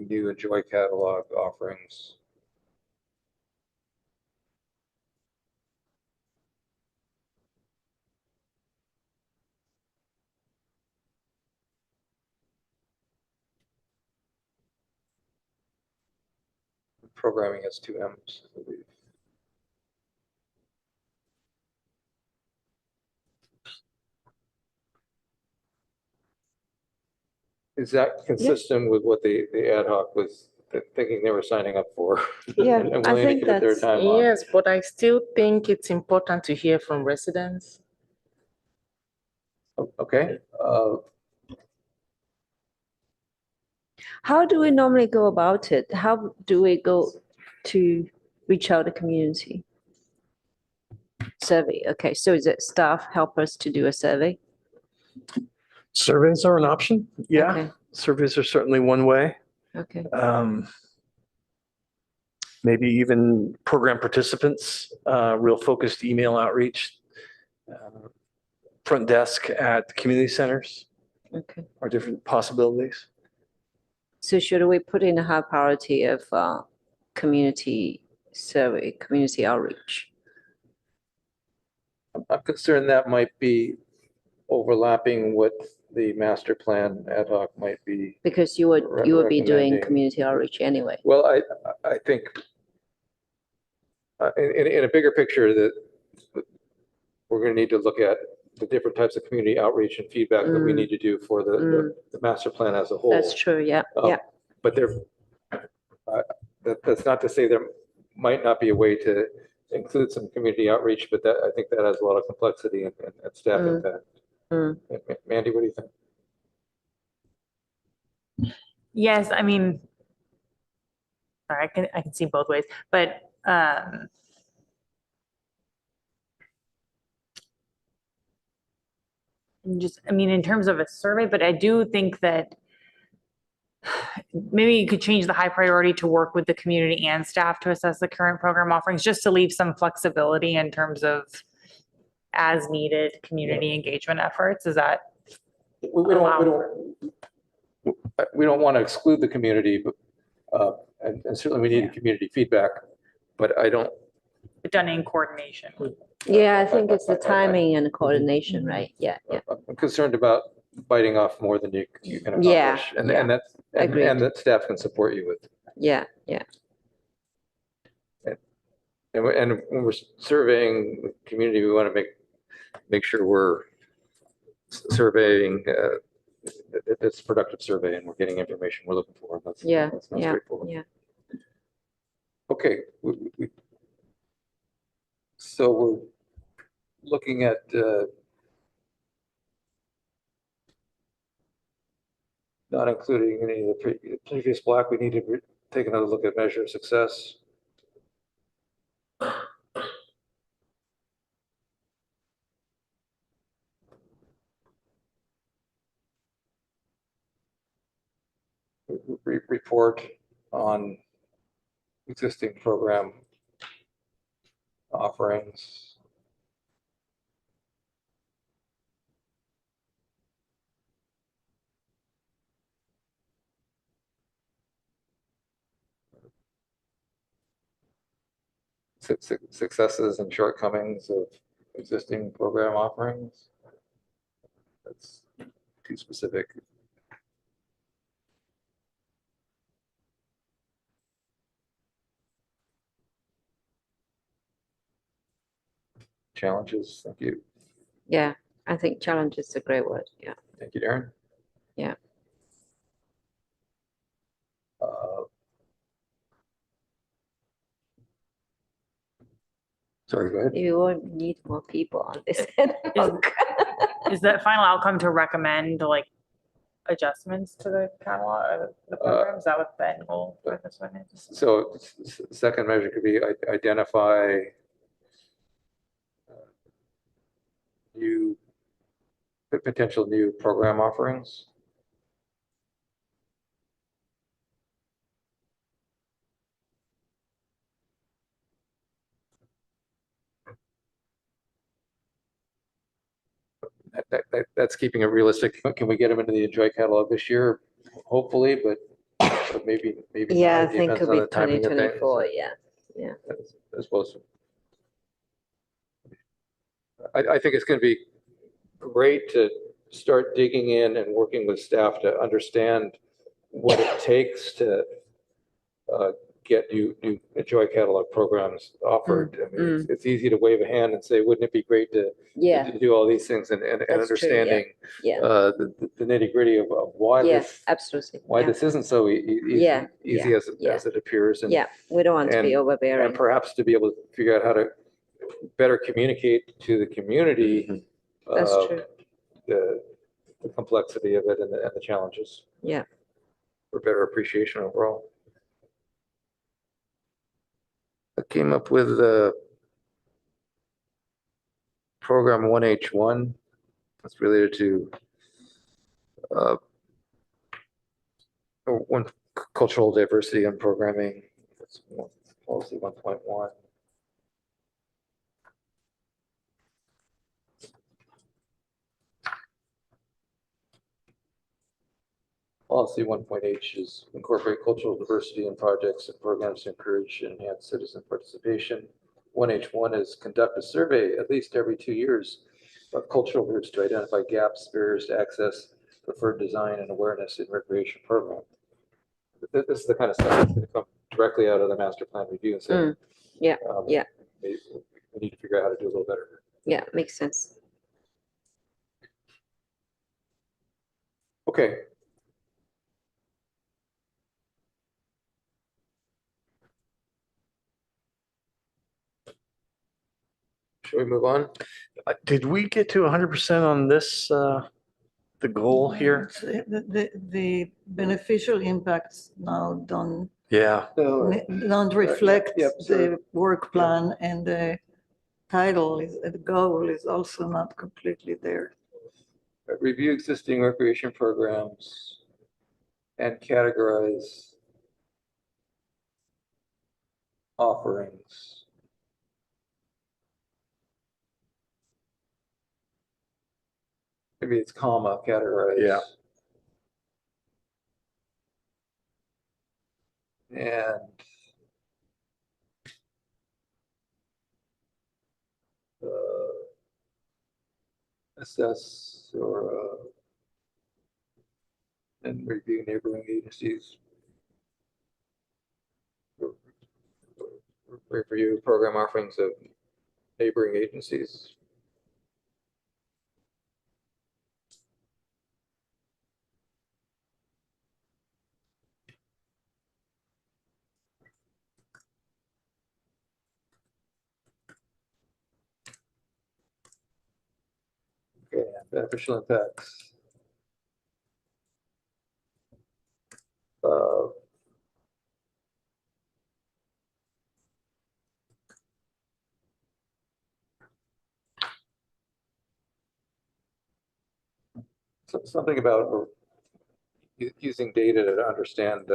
new Enjoy catalog offerings. Programming has 2 M's, I believe. Is that consistent with what the ad hoc was thinking they were signing up for? Yeah, And I willing to think commit their that's- time on? Yes, but I still think it's important to hear from residents. Okay. How do we normally go about it? How do we go to reach out to the community? Survey, okay, so is it staff help us to do a survey? Surveys are an option. Yeah, Okay. surveys are certainly one way. Okay, Maybe even program participants, real focused email outreach, front desk at community centers okay. are different possibilities. So should we put in a high priority of community survey, community outreach? I'm concerned that might be overlapping what the master plan ad hoc might be. Because you would be doing Recommending. community outreach anyway. Well, I think in a bigger picture that we're going to need to look at the different types of community outreach and feedback that we need to do for the master plan as a whole. That's true, yeah, yeah. But that's not to say there might not be a way to include some community outreach, but I think that has a lot of complexity and staff impact. Mandy, what do you think? Yes, I mean, sorry, I can see both ways, but just, I mean, in terms of a survey, but I do think that maybe you could change the high priority to work with the community and staff to assess the current program offerings, just to leave some flexibility in terms of as needed community engagement efforts. Is that? We don't want to exclude the community, but and certainly we need community feedback, but I don't. Done in coordination. Yeah, I think it's the timing and the coordination, right? Yeah, yeah. I'm concerned about biting off more than you can accomplish. Yeah, And yeah. that's, Agreed. and that staff can support you with. Yeah, yeah. And when we're surveying the community, we want to make sure we're surveying, it's a productive survey and we're getting information we're looking for. That's not straightforward. Yeah. Okay. So we're looking at not including any of the previous block. We need to take another look at measure of success. Report on existing program offerings. Successes and shortcomings of existing program offerings. that's too specific. Challenges, thank you. Yeah, I think challenge is a great word. Yeah. Thank you, Darren. Yeah. Sorry, go ahead. You will need more people on this. Is that final outcome to recommend like adjustments to the catalog or the program? Is that what the end goal for this one is? So second measure could be identify new, potential new program offerings. That's keeping it realistic. Can we get them into the Enjoy catalog this year? Hopefully, but maybe. Yeah, not. I think Depends could on be the timing of things. 2024. Yeah. Yeah. As well as, I think it's going to be great to start digging in and working with staff to understand what it takes to get new Enjoy catalog programs offered. I mean, it's easy to wave a hand and say, wouldn't it be great to Yeah. to do all these things and That's true, yeah. understanding Yeah. The nitty gritty of why Yeah, this absolutely. why Yeah. this isn't so Yeah, easy yeah, as it appears. And Yeah, we don't want to be and overbearing. perhaps to be able to figure out how to better communicate to the community That's uh, true. the complexity of it and the challenges Yeah. for better appreciation overall. I came up with program 1H1. That's related to one cultural diversity and programming. That's policy 1.1. Policy 1.H is incorporate cultural diversity in projects and programs to encourage and enhance citizen participation. 1H1 is conduct a survey at least every 2 years of cultural groups to identify gaps, barriers to access, preferred design, and awareness in recreation program. This is the kind of stuff that's going to come directly out of the master plan review and say, Yeah, yeah. We need to figure out how to do a little better. Yeah, makes sense. Okay. Should we move on? Did we get to 100% on this, the goal here? The beneficial impacts now don't Yeah. reflect Yep, sorry. the work plan, and the title is, the goal is also not completely there. Review existing recreation programs and categorize offerings. Maybe it's comma, categorize. Yeah. And assess or and review neighboring agencies. Review program offerings of neighboring agencies. Okay, beneficial impacts. Something about using data to understand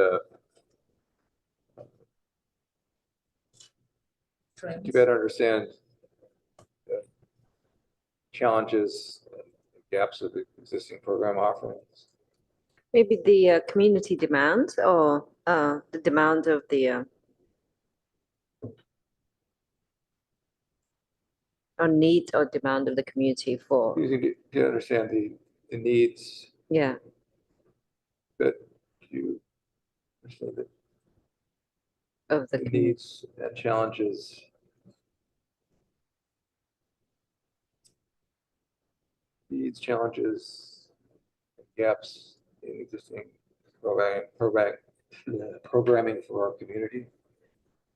you better understand challenges, gaps of the existing program offerings. Maybe the community demand or the demand of the or need or demand of the community for. Using to understand the the needs Yeah, that you understand that of the the community. needs and challenges gaps in existing programming for our community.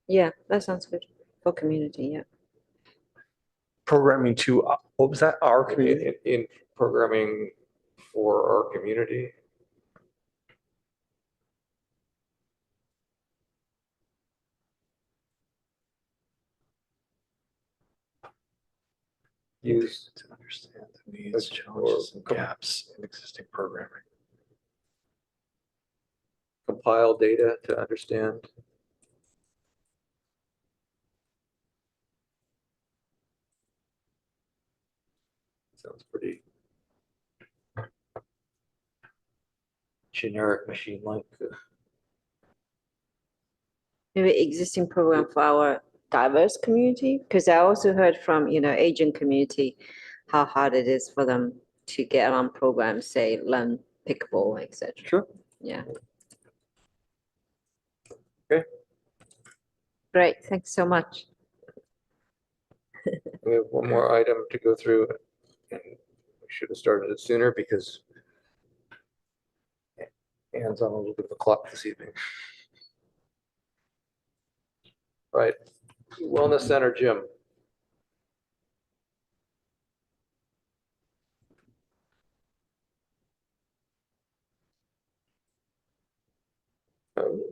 Yeah, that sounds good for community, yeah. Programming to, what was that? Our community? In programming for our community. Use To understand the needs, Or- challenges, and or- gaps in existing programming. compile data to understand. Sounds pretty generic machine-like. Maybe existing program for our diverse community, because I also heard from, Asian community, how hard it is for them to get on programs, say, learn pickleball, etc. Sure. Yeah. Okay. Great, thanks so much. We have one more item to go through, and we should have started it sooner because Anne's on a little bit of a clock this evening. Right, Wellness Center gym.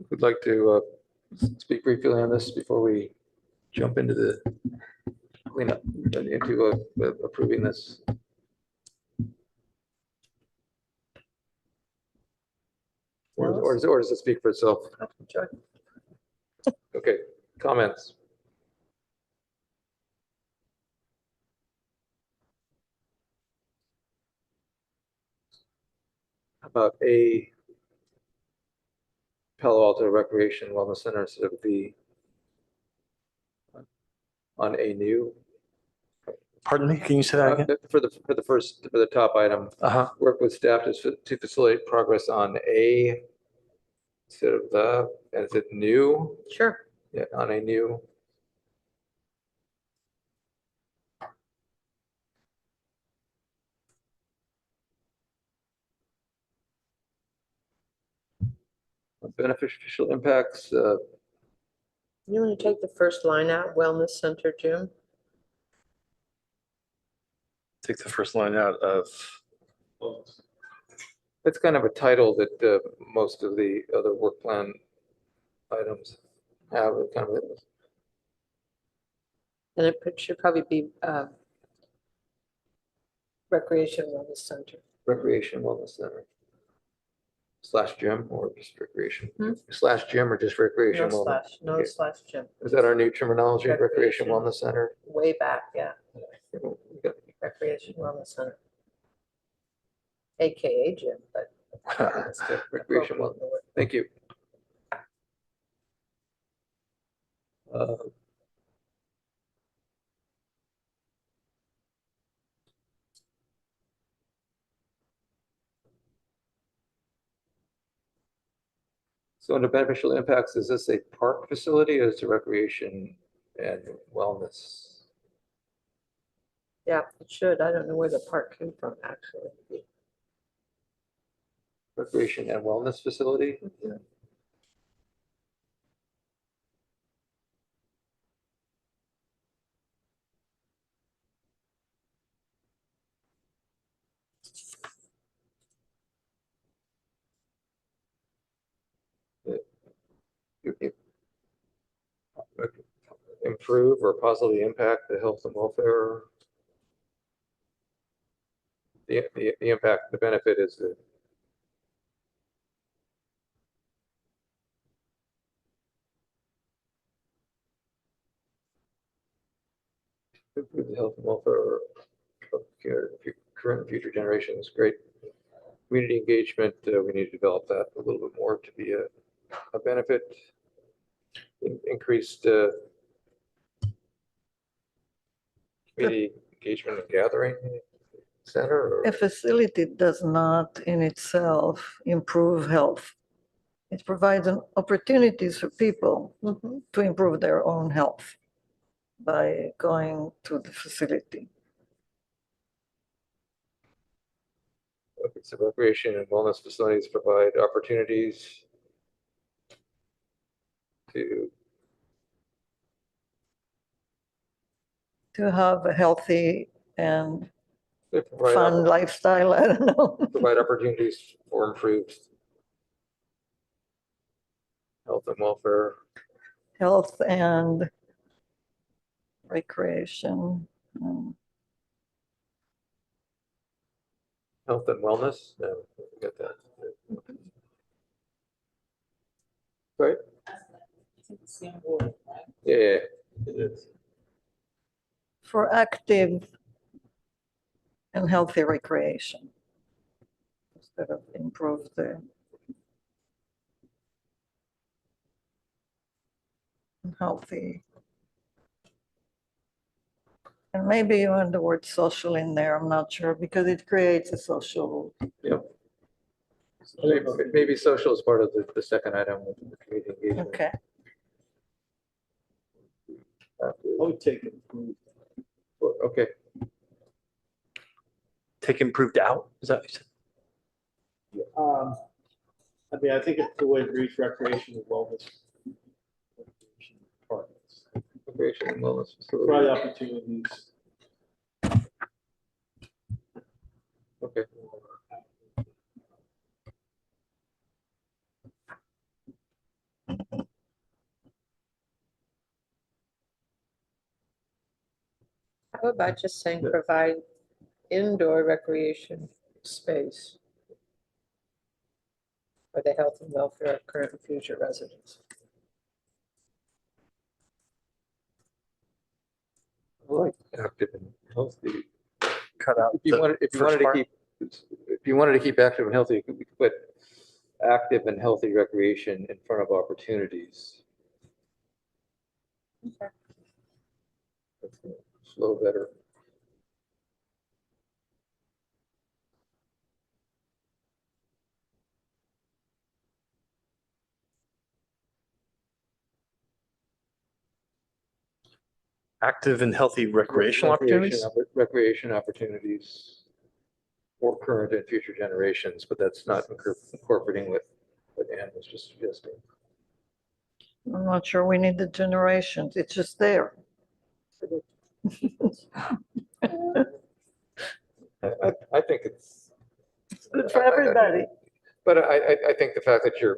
Would like to speak briefly on this before we jump into the cleanup, into approving this. Or does it speak for itself? Okay, comments? About a Palo Alto Recreation Wellness Center instead of the on a new. Pardon me, can you say that again? For the top item, Uh-huh. work with staff to facilitate progress on a instead of the, and is it new? Sure. Yeah, on a new. Beneficial impacts, You want to take the first line out, Wellness Center gym? Take the first line out of, it's kind of a title that most of the other work plan items have, kind of. And it should probably be Recreation Wellness Center. Recreation Wellness Center. Slash gym or just recreation? Hmm? Slash gym or just recreation? No wellness? slash, no Okay. slash gym. Is that our new terminology, Recreation Recreation. Wellness Center? Way back, yeah. We got- Recreation Wellness Center. AKA gym, but. it's still Recreation appropriate Wellness. word. Thank you. So under beneficial impacts, is this a park facility or is it recreation and wellness? Yeah, it should. I don't know where the park came from, actually. Recreation and wellness facility? Yeah. Improve or positively impact the health and welfare. The impact, the benefit is the improve the health and welfare of current and future generations. Great. Community engagement, we need to develop that a little bit more to be a benefit. Increased community engagement and gathering. center or? A facility does not in itself improve health. It provides an opportunities for people to improve their own health by going to the facility. Okay, so recreation and wellness facilities provide opportunities to, To have a healthy and they provide, fun lifestyle, I don't know. provide opportunities for improved health and welfare. Health and recreation. Health and wellness, no, get that. Right? Yeah, it is. For active and healthy recreation. Instead of improve the healthy. And maybe you want the word social in there, I'm not sure, because it creates a social. Yep. Maybe social is part of the second item with the community engagement. Okay, I would take it. Okay, Take improved out, is that what you said? I mean, I think it's the way it reads recreation and wellness. Departments. recreation and wellness Provide facility. opportunities. Okay. How about just saying provide indoor recreation space for the health and welfare of current and future residents? I like active and healthy. Cut out If you the wanted, if you first wanted to part. keep, if you wanted to keep active and healthy, we could put active and healthy recreation in front of opportunities. That's gonna flow better. Active and healthy recreational opportunities. Recreation opportunities for current and future generations, but that's not incorporating what Ann was just suggesting. I'm not sure we need the generations, it's just there. I think it's. Good for everybody. But I think the fact that you're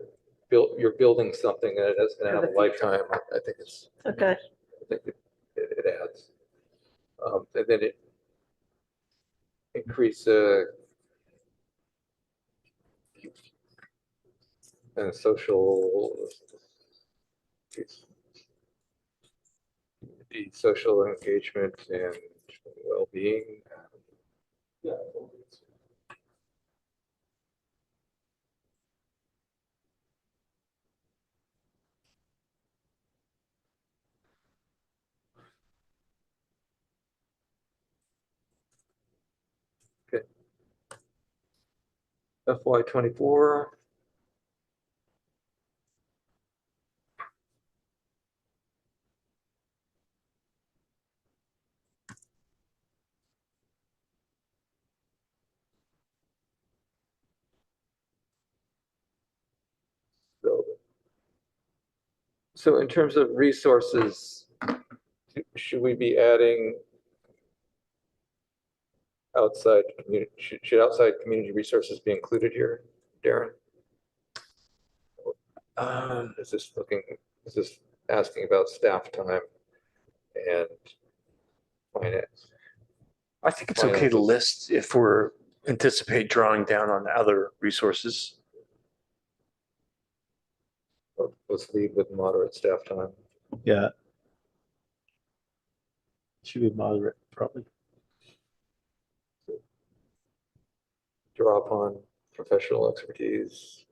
building something and it has gonna have a lifetime, I think it's, Okay, I think it adds. And then it increase and social, the social engagement and well-being. Okay. FY24. So in terms of resources, should we be adding outside community, should outside community resources be included here, Darren? Is this asking about staff time and finance? I think it's okay to list if we're anticipate drawing down on other resources. Let's lead with moderate staff time. Yeah. Should be moderate, probably. Draw upon professional expertise.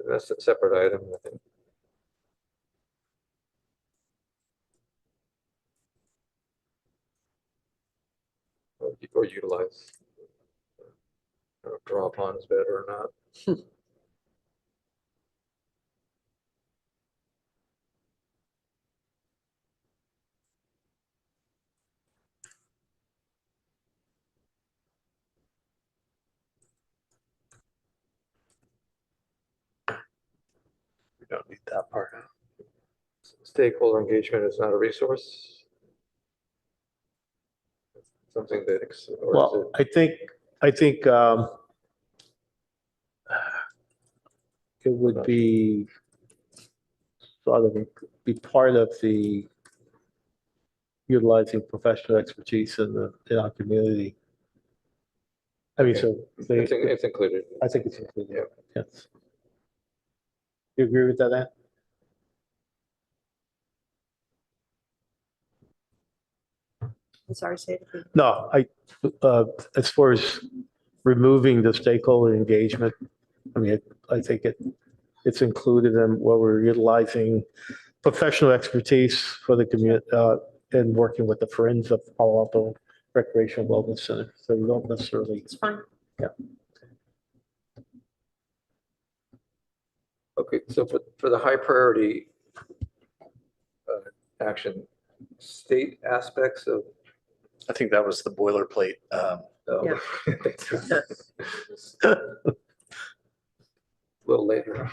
That's a separate item, I think. or utilize. Draw upon is better or not. We don't need that part. Stakeholder engagement is not a resource. Something that, or is Well, it? I think it would be sort of be part of the utilizing professional expertise in our community. I mean, so It's included. I think it's included. Yeah. Yes. You agree with that, Ann? I'm sorry, say it again. No, as far as removing the stakeholder engagement, I mean, I think it's included in what we're utilizing professional expertise for the community, and working with the Friends of Palo Alto Recreation Wellness Center. So we don't necessarily, It's fine. Okay, so for the high priority action, state aspects of. I think that was the boilerplate. Yeah. A little later.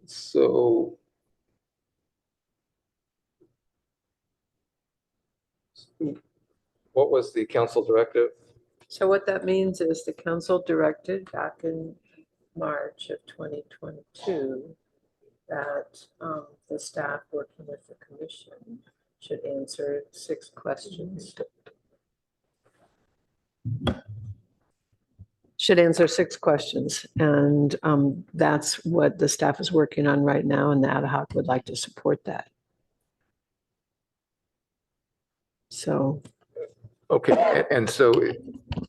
So what was the council directive? So what that means is the council directed back in March of 2022 that the staff working with the commission should answer 6 questions. Should answer 6 questions. And that's what the staff is working on right now, and the ad hoc would like to support that. So, Okay, and so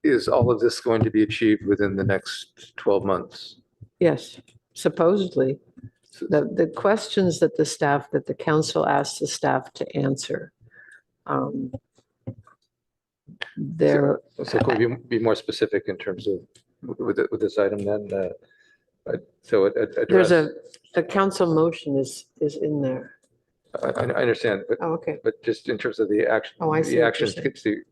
is all of this going to be achieved within the next 12 months? yes, supposedly. The questions that the council asked the staff to answer, they're, So could we be more specific in terms of with this item then? So there's address, the council motion is in there. I understand, Oh, okay. but just in terms of the action, Oh, I see the what you're actions saying. to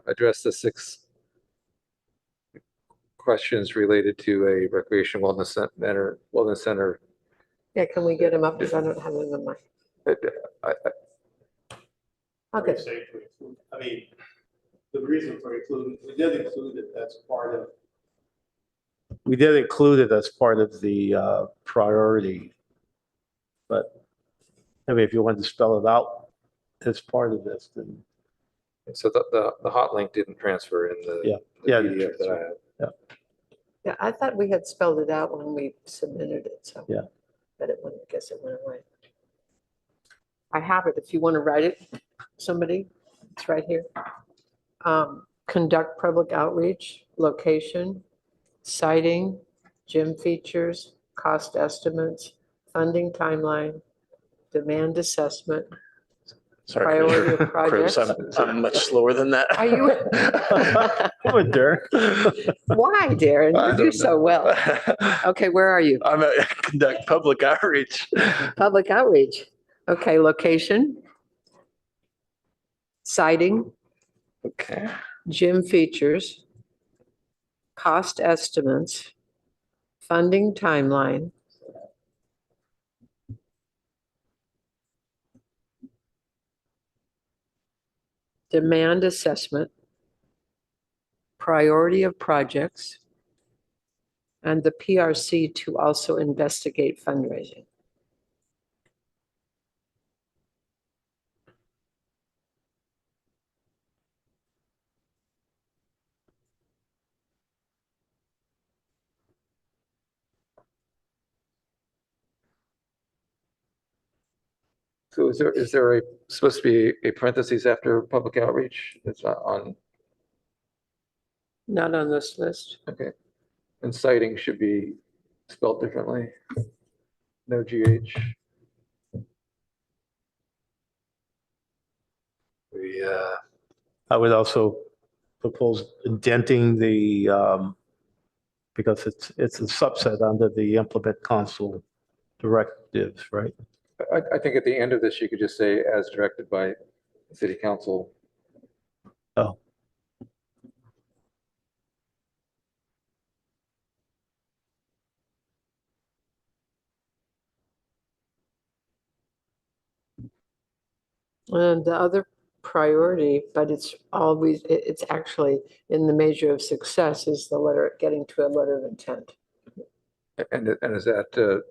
address the 6 questions related to a recreation wellness center. Yeah, can we get them up? Because I don't have them in my, okay. I mean, the reason for including, we did include it as part of. we did include it as part of the priority. But I mean, if you wanted to spell it out as part of this, then So the hot link didn't transfer in the Yeah, PDF that I have. Yeah, I thought we had spelled it out when we submitted it, so. Yeah. But it went, I guess it went away. I have it if you want to write it, somebody, it's right here. Conduct public outreach, location, siting, gym features, cost estimates, funding timeline, demand assessment. Sorry, Priority of Chris, projects. I'm much slower than that. Are you? come on, Derek. Why, Darren? I You do don't so know. well. Okay, where are you? I'm at conduct public outreach. Public outreach. Okay, location, siting, Okay. gym features, cost estimates, funding timeline, demand assessment, priority of projects, and the PRC to also investigate fundraising. So is there supposed to be a parentheses after public outreach? It's not on, Not on this list. okay. And citing should be spelled differently. No GH. I would also propose indenting the, because it's a subset under the implement council directives, right? I think at the end of this, you could just say as directed by the city council. Oh, And the other priority, but it's always, it's actually in the measure of success is the letter, getting to a letter of intent. And is that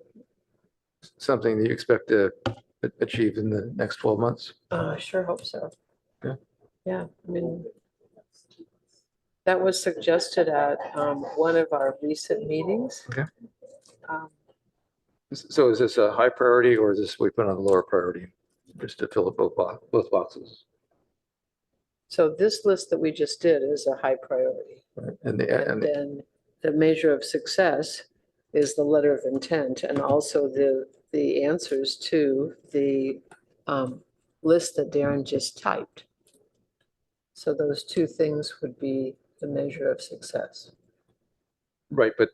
something that you expect to achieve in the next 12 months? I sure hope so. Yeah. Yeah, I mean, that was suggested at one of our recent meetings. Okay. Um, So is this a high priority or is this we put on the lower priority just to fill up both boxes? So this list that we just did is a high priority. Right? And then the measure of success is the letter of intent and also the answers to the list that Darren just typed. So those two things would be the measure of success. Right, but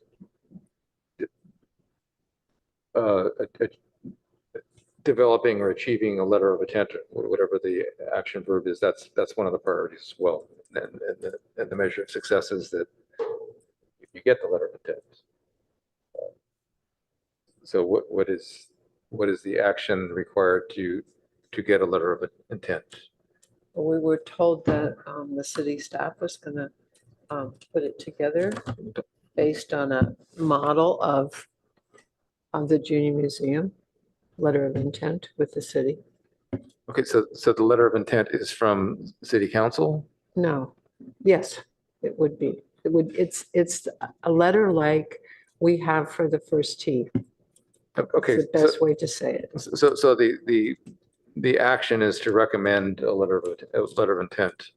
developing or achieving a letter of intent, or whatever the action verb is, that's one of the priorities as well. And the measure of success is that you get the letter of intent. So what is the action required to get a letter of intent? We were told that the city staff was gonna put it together based on a model of the Junior Museum, letter of intent with the city. Okay, so the letter of intent is from city council? No, yes, it would be. It's a letter like we have for the first T. Okay, It's the best way to say it. so the action is to recommend a letter of intent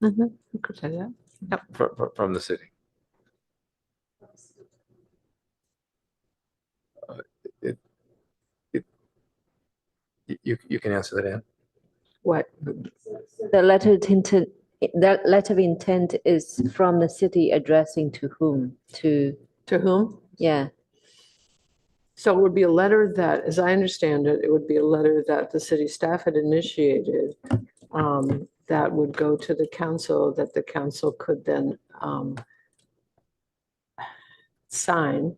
You could say that. from the city. You can answer that, Ann. What? The letter of intent, that letter of intent is from the city addressing to whom? To, To whom? yeah, So it would be a letter that, as I understand it, it would be a letter that the city staff had initiated that would go to the council, that the council could then sign,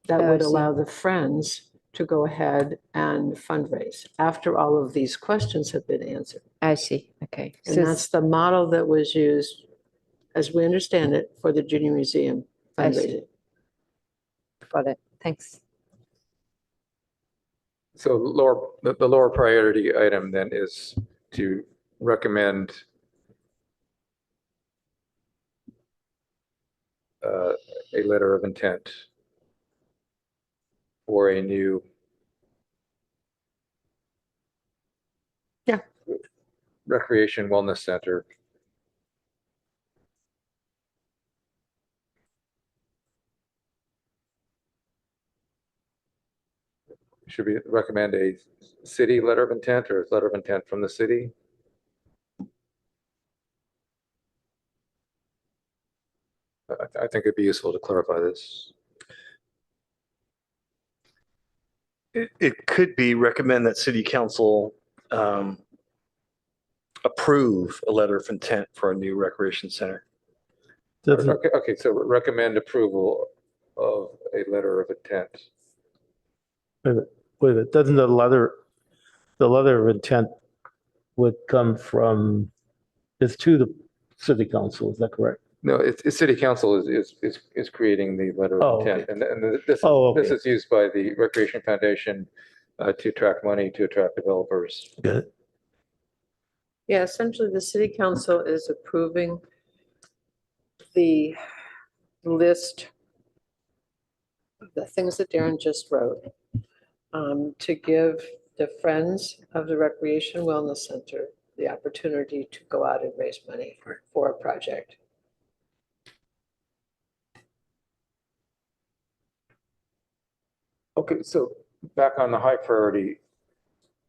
that Oh, I would see. allow the Friends to go ahead and fundraise after all of these questions have been answered. I see, okay. And that's the model that was used, as we understand it, for the Junior Museum I see. fundraising. Got it, thanks. So the lower priority item then is to recommend a letter of intent for a new recreation wellness center. Should we recommend a city letter of intent or a letter of intent from the city? I think it'd be useful to clarify this. It could be recommend that city council approve a letter of intent for a new recreation center. doesn't, Okay, so recommend approval of a letter of intent. wait a minute, doesn't the letter of intent would come from, it's to the city council, is that correct? No, it's city council is creating the letter Oh, of intent. And this Oh, this okay. is used by the Recreation Foundation to attract money, to attract developers. Good. Yeah, essentially, the city council is approving the list of the things that Darren just wrote to give the Friends of the Recreation Wellness Center the opportunity to go out and raise money for a project. Okay, so back on the high priority,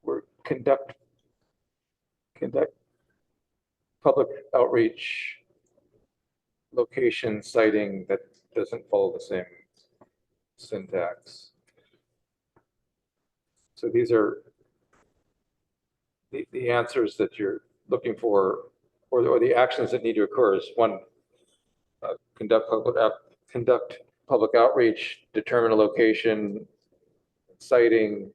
we're conduct public outreach, location citing that doesn't follow the same syntax. So these are the answers that you're looking for, or the actions that need to occur is one, conduct public outreach, determine a location, citing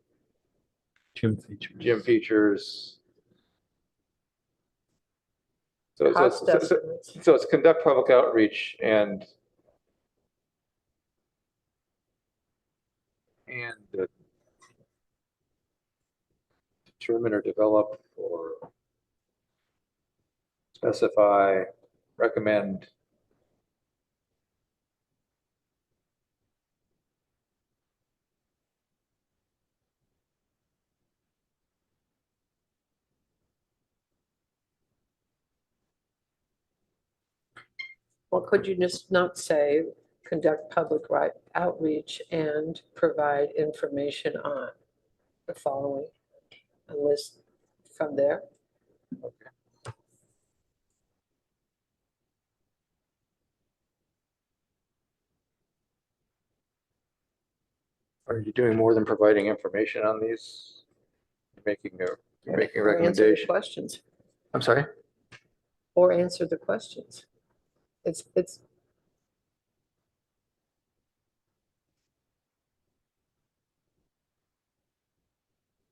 Gym features. gym features. So, Cost estimates. so it's conduct public outreach and determine or develop or specify, recommend. Well, could you just not say conduct public outreach and provide information on the following? A list from there. Are you doing more than providing information on these? You're making a Or answer the recommendation. questions, I'm sorry? or answer the questions. It's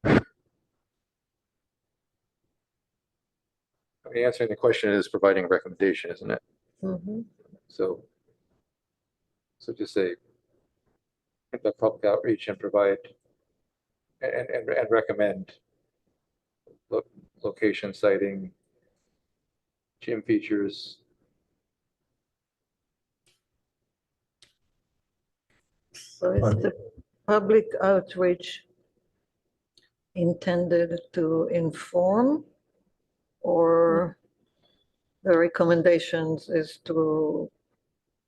I mean, answering the question is providing a recommendation, isn't it? mhm. So just say conduct public outreach and provide and recommend location citing, gym features. So is the public outreach intended to inform, or the recommendations is to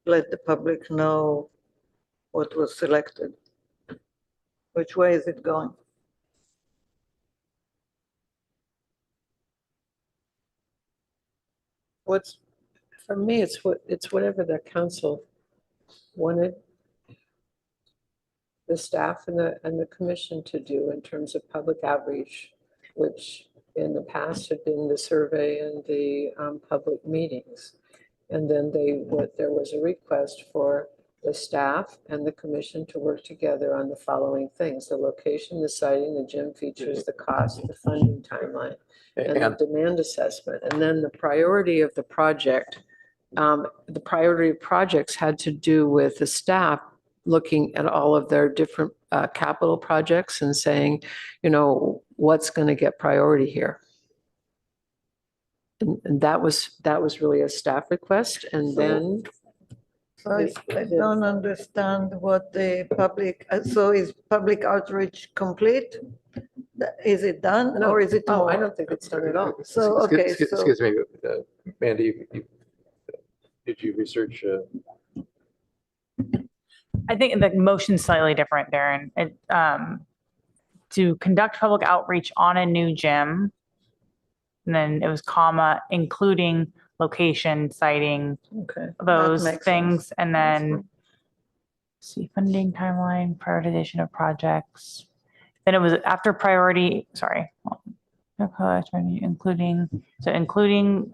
let the public know what was selected? Which way is it going? What's, for me, it's whatever the council wanted the staff and the commission to do in terms of public outreach, which in the past had been the survey and the public meetings. And then there was a request for the staff and the commission to work together on the following things: the location, the siting, the gym features, the cost, the funding timeline, and the demand assessment. And then the priority of the project, the priority of projects had to do with the staff looking at all of their different capital projects and saying, what's going to get priority here? And that was really a staff request. And then So I don't understand what the public, so is public outreach complete? Is it done no, or is it oh, I more? don't think it's done at all. So, okay, Excuse me, Mandy, did you research? I think the motion's slightly different, Darren. To conduct public outreach on a new gym. And then it was comma, including location, citing, Okay. that those makes things. sense. And then see funding timeline, prioritization of projects. Then it was after priority, including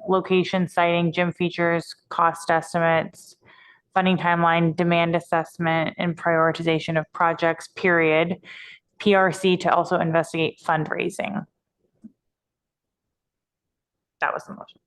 location, citing, gym features, cost estimates, funding timeline, demand assessment, and prioritization of projects, period. PRC to also investigate fundraising. That was the motion.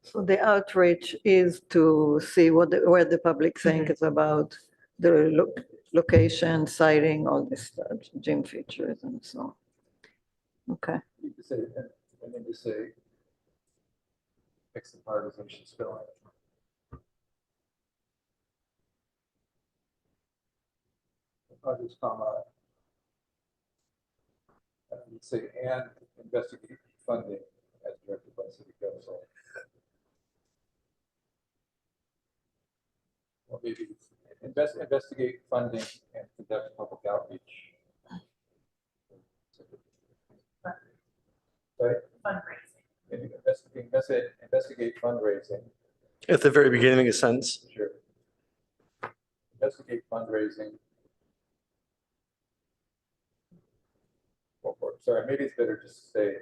So the outreach is to see where the public think is about the location, siting, all this stuff, gym features and so on. Okay. You could say, and then just say, fix the prioritization spelling. Projects, comma, and you say, and investigate funding as directed by city council. or maybe investigate funding and conduct public outreach. Right? Fundraising. Investigate fundraising. At the very beginning of a sentence. Sure. Investigate fundraising. Sorry, maybe it's better just to say,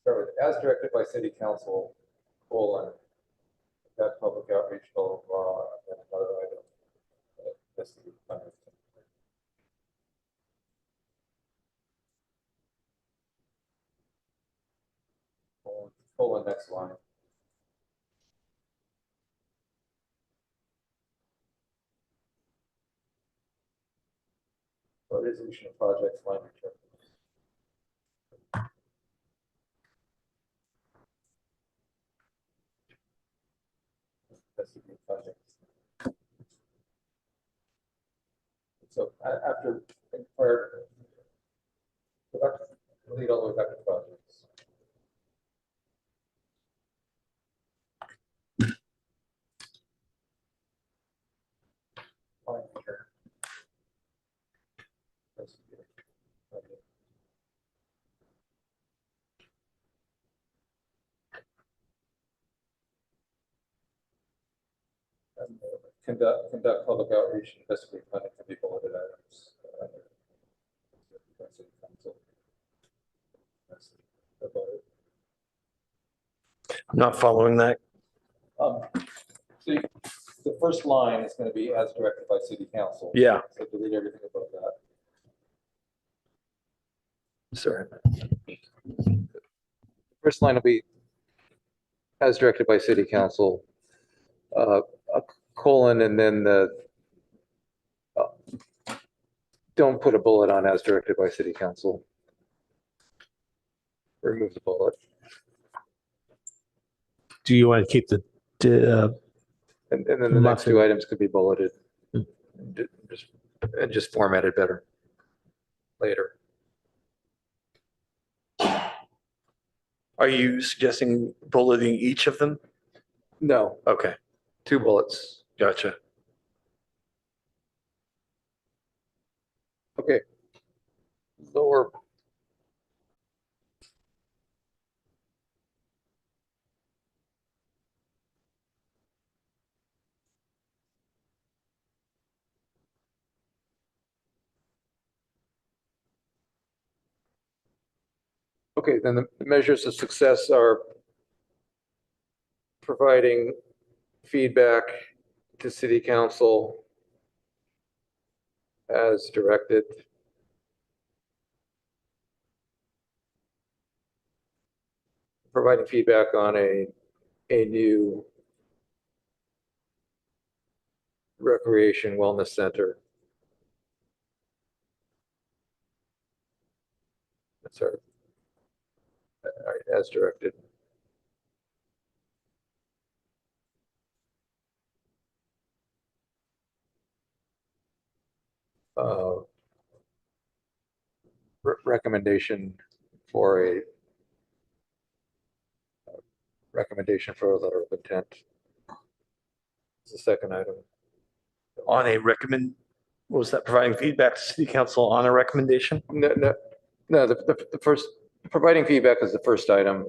start with, as directed by city council, colon, that public outreach, blah, blah, blah, and then another item. Investigate fundraising. Colon, next line. Or resolution of projects, language. Investigate projects. So after, prior, lead all the way back to projects. Line here. Investigate projects. And, conduct public outreach, investigate funding for people with items. I'm not following that. So the first line is going to be as directed by city council. Yeah. So delete everything above that. Sorry. First line will be as directed by city council, a colon, and then the, don't put a bullet on as directed by city council. Remove the bullet. Do you want to keep the, And then the next two items could be bulleted. Hmm. And just formatted better later. Are you suggesting bulleting each of them? No, Okay, 2 bullets. gotcha. Okay. Lower. Okay, then the measures of success are providing feedback to city council as directed. Providing feedback on a new recreation wellness center. That's our, all right, as directed. Recommendation for a letter of intent. It's the second item. On a what was that, providing feedback to city council on a recommendation? No, the first, providing feedback is the first item,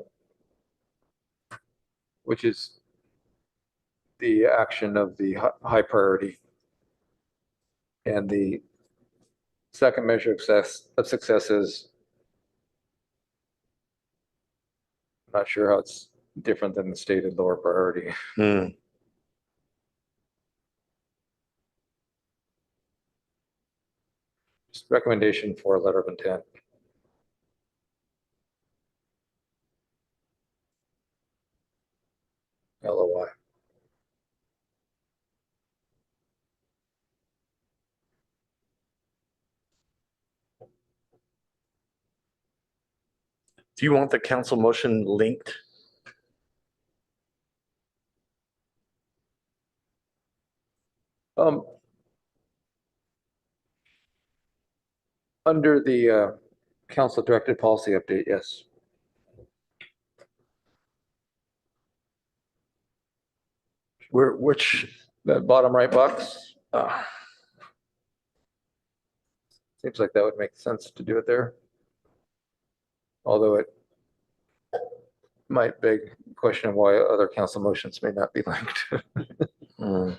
which is the action of the high priority. And the second measure of success is, I'm not sure how it's different than the stated lower priority. Hmm. Just recommendation for a letter of intent. LOI. Do you want the council motion linked? Under the council directed policy update, yes. Which That bottom right box. Seems like that would make sense to do it there. Although it might beg the question of why other council motions may not be linked. Hmm.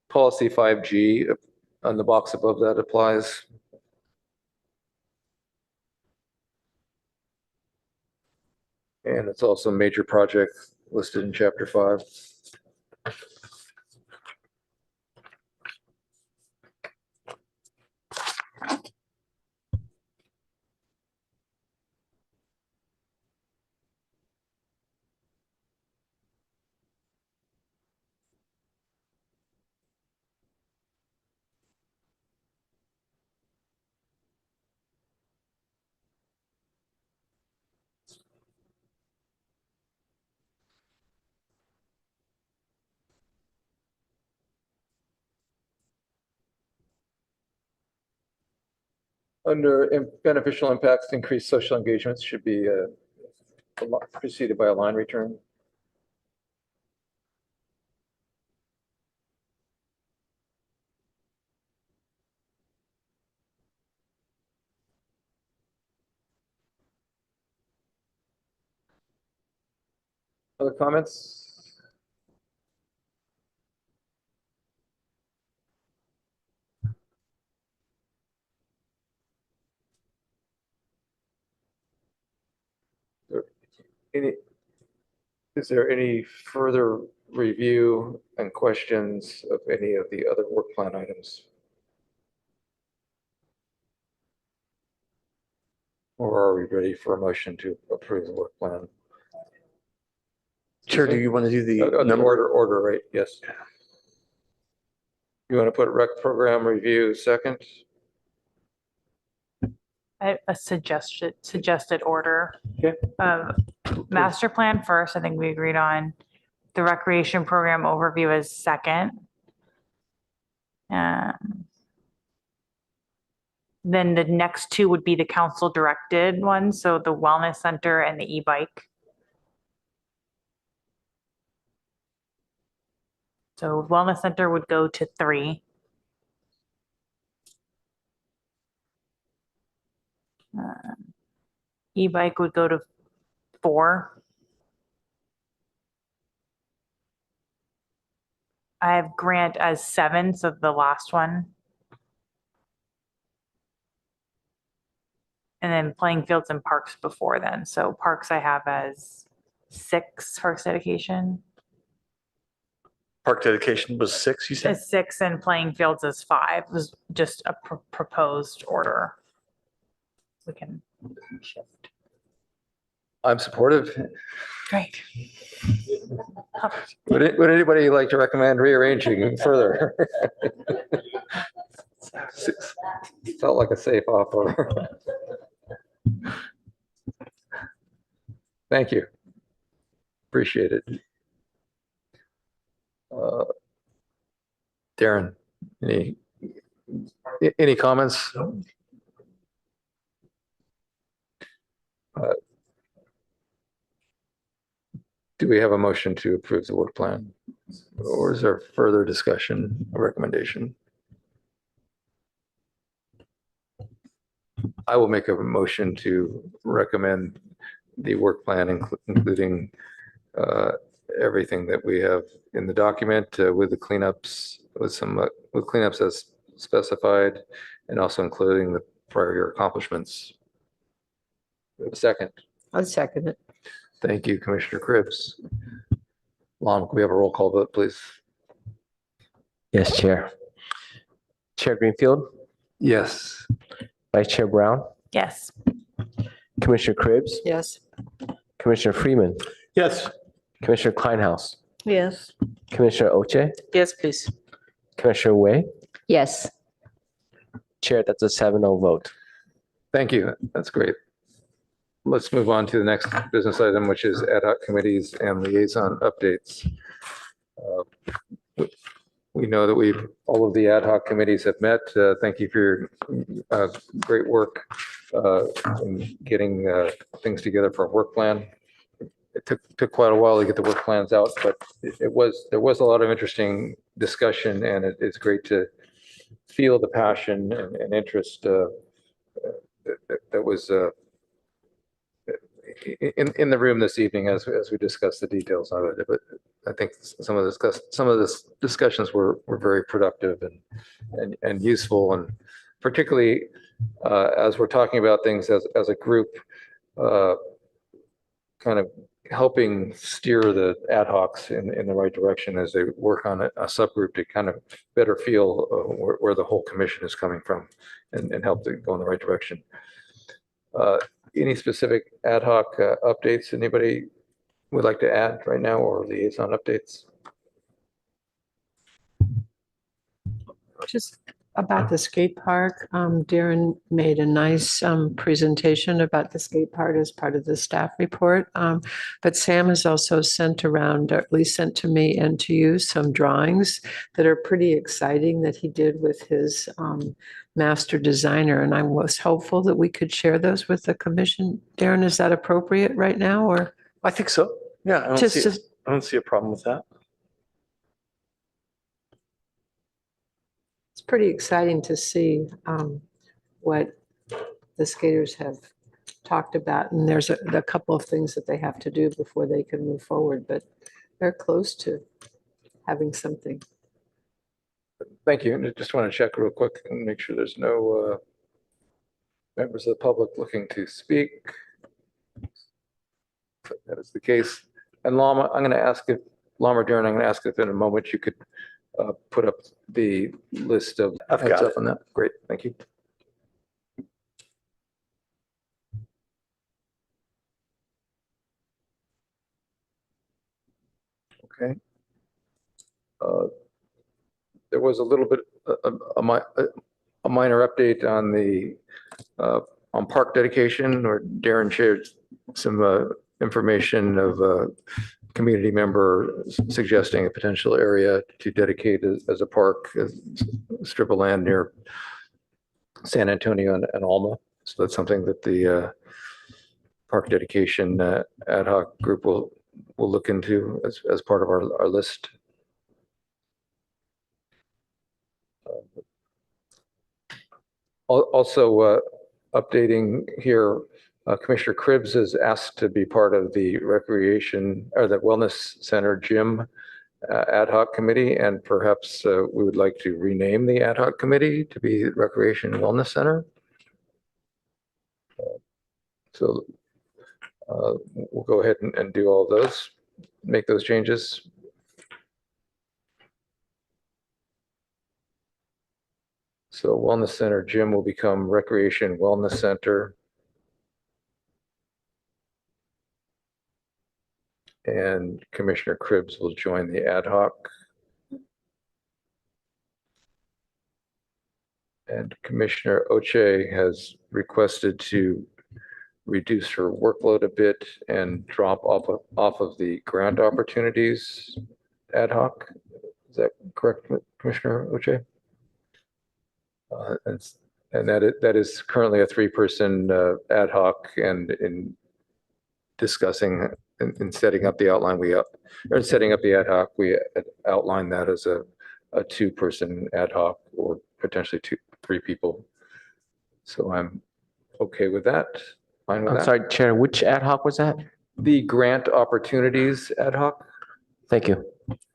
Policy 5G on the box above that applies. And it's also a major project listed in chapter 5. Under beneficial impacts, increased social engagements should be preceded by a line return. Other comments? Any, is there any further review and questions of any of the other work plan items? Or are we ready for a motion to approve the work plan? Chair, do you want to do the The number? order, right? Yes. You want to put rec program review second? A suggested order. Okay. Master plan first, I think we agreed on. The recreation program overview is second. Then the next two would be the council directed ones, so the wellness center and the e-bike. So wellness center would go to 3. E-bike would go to 4. I have grant as 7, so the last one. And then playing fields and parks before then. So parks I have as 6, parks dedication. Park dedication was 6, you said? As 6 and playing fields as 5 was just a proposed order. We can shift. I'm supportive. Great. Would anybody like to recommend rearranging further? Felt like a safe offer. Thank you. Appreciate it. Darren, any comments? Do we have a motion to approve the work plan? Or is there further discussion or recommendation? I will make a motion to recommend the work plan, including everything that we have in the document with the cleanups, with cleanups as specified, and also including the prior year accomplishments. We have a second. I'll second it. Thank you, Commissioner Cribbs. Lon, can we have a roll call vote, please? Yes, Chair. Chair Greenfield, Yes. Vice Chair Brown, Yes. Commissioner Cribbs, Yes. Commissioner Freeman, Yes. Commissioner Kleinhaus, Yes, Commissioner Oche, Yes, please. Commissioner Wei. Yes, Chair, that's a 7-0 vote. Thank you. That's great. Let's move on to the next business item, which is ad hoc committees and liaison updates. We know that all of the ad hoc committees have met. Thank you for your great work in getting things together for a work plan. It took quite a while to get the work plans out, but there was a lot of interesting discussion, and it's great to feel the passion and interest that was in the room this evening as we discussed the details of it. But I think some of the discussions were very productive and useful, and particularly as we're talking about things as a group, kind of helping steer the ad hocs in the right direction as they work on a subgroup to kind of better feel where the whole commission is coming from and help to go in the right direction. Any specific ad hoc updates anybody would like to add right now, or liaison updates? Just about the skate park, Darren made a nice presentation about the skate park as part of the staff report. But Sam has also sent around, or at least sent to me and to you, some drawings that are pretty exciting that he did with his master designer. And I was hopeful that we could share those with the commission. Darren, is that appropriate right now, or? I think so. Yeah, I don't see a problem with that. It's pretty exciting to see what the skaters have talked about. And there's a couple of things that they have to do before they can move forward, but they're close to having something. Thank you. And I just want to check real quick and make sure there's no members of the public looking to speak. If that is the case. And Lama, I'm going to ask if, Lama or Darren, I'm going to ask if in a moment you could put up the list of I've got heads up it. on that. Great, thank you. Okay. There was a little bit a minor update on the on park dedication, or Darren shared some information of a community member suggesting a potential area to dedicate as a park, a strip of land near San Antonio and Alma. So that's something that the park dedication ad hoc group will look into as part of our list. Also updating here, Commissioner Cribbs is asked to be part of the recreation or the wellness center gym ad hoc committee, and perhaps we would like to rename the ad hoc committee to be Recreation and Wellness Center. So we'll go ahead and do all those, make those changes. So Wellness Center gym will become Recreation Wellness Center. And Commissioner Cribbs will join the ad hoc. And Commissioner Oche has requested to reduce her workload a bit and drop off of the grant opportunities ad hoc. Is that correct, Commissioner Oche? And that is currently a 3-person ad hoc, and in discussing in setting up the outline, setting up the ad hoc, we outline that as a 2-person ad hoc, or potentially 3 people. So I'm okay with that. Fine with I'm that. sorry, Chair, which ad hoc was that? The grant opportunities ad hoc. Thank you.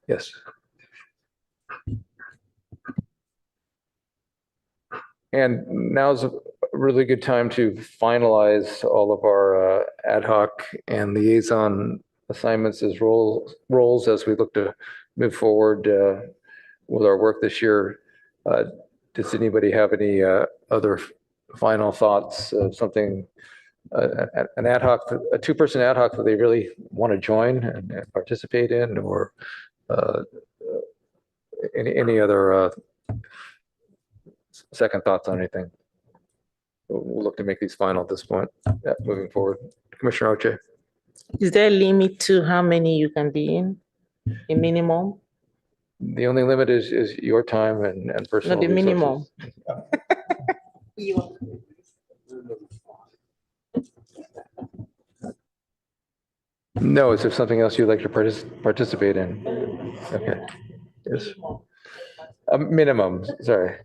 Yes. And now's a really good time to finalize all of our ad hoc and liaison assignments as roles as we look to move forward with our work this year. Does anybody have any other final thoughts of something, an ad hoc, a 2-person ad hoc that they really want to join and participate in, or any other second thoughts on anything? We'll look to make these final at this point, moving forward. Commissioner Oche. Is there a limit to how many you can be in? A minimum? The only limit is your time and personal No, the resources. minimum. No, is there something else you'd like to participate in? Okay, yes. A minimum, sorry.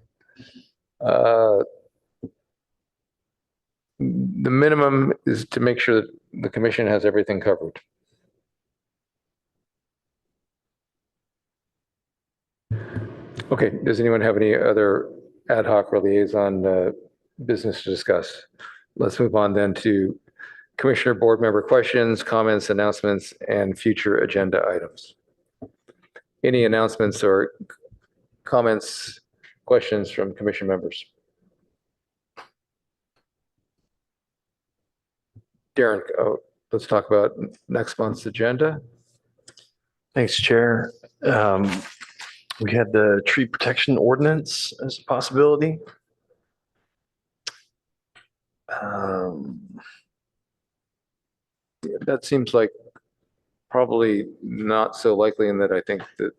The minimum is to make sure that the commission has everything covered. Okay, does anyone have any other ad hoc or liaison business to discuss? Let's move on then to Commissioner Board Member questions, comments, announcements, and future agenda items. Any announcements or comments, questions from commission members? Darren, let's talk about next month's agenda. Thanks, Chair. We had the tree protection ordinance as a possibility. That seems like probably not so likely in that I think that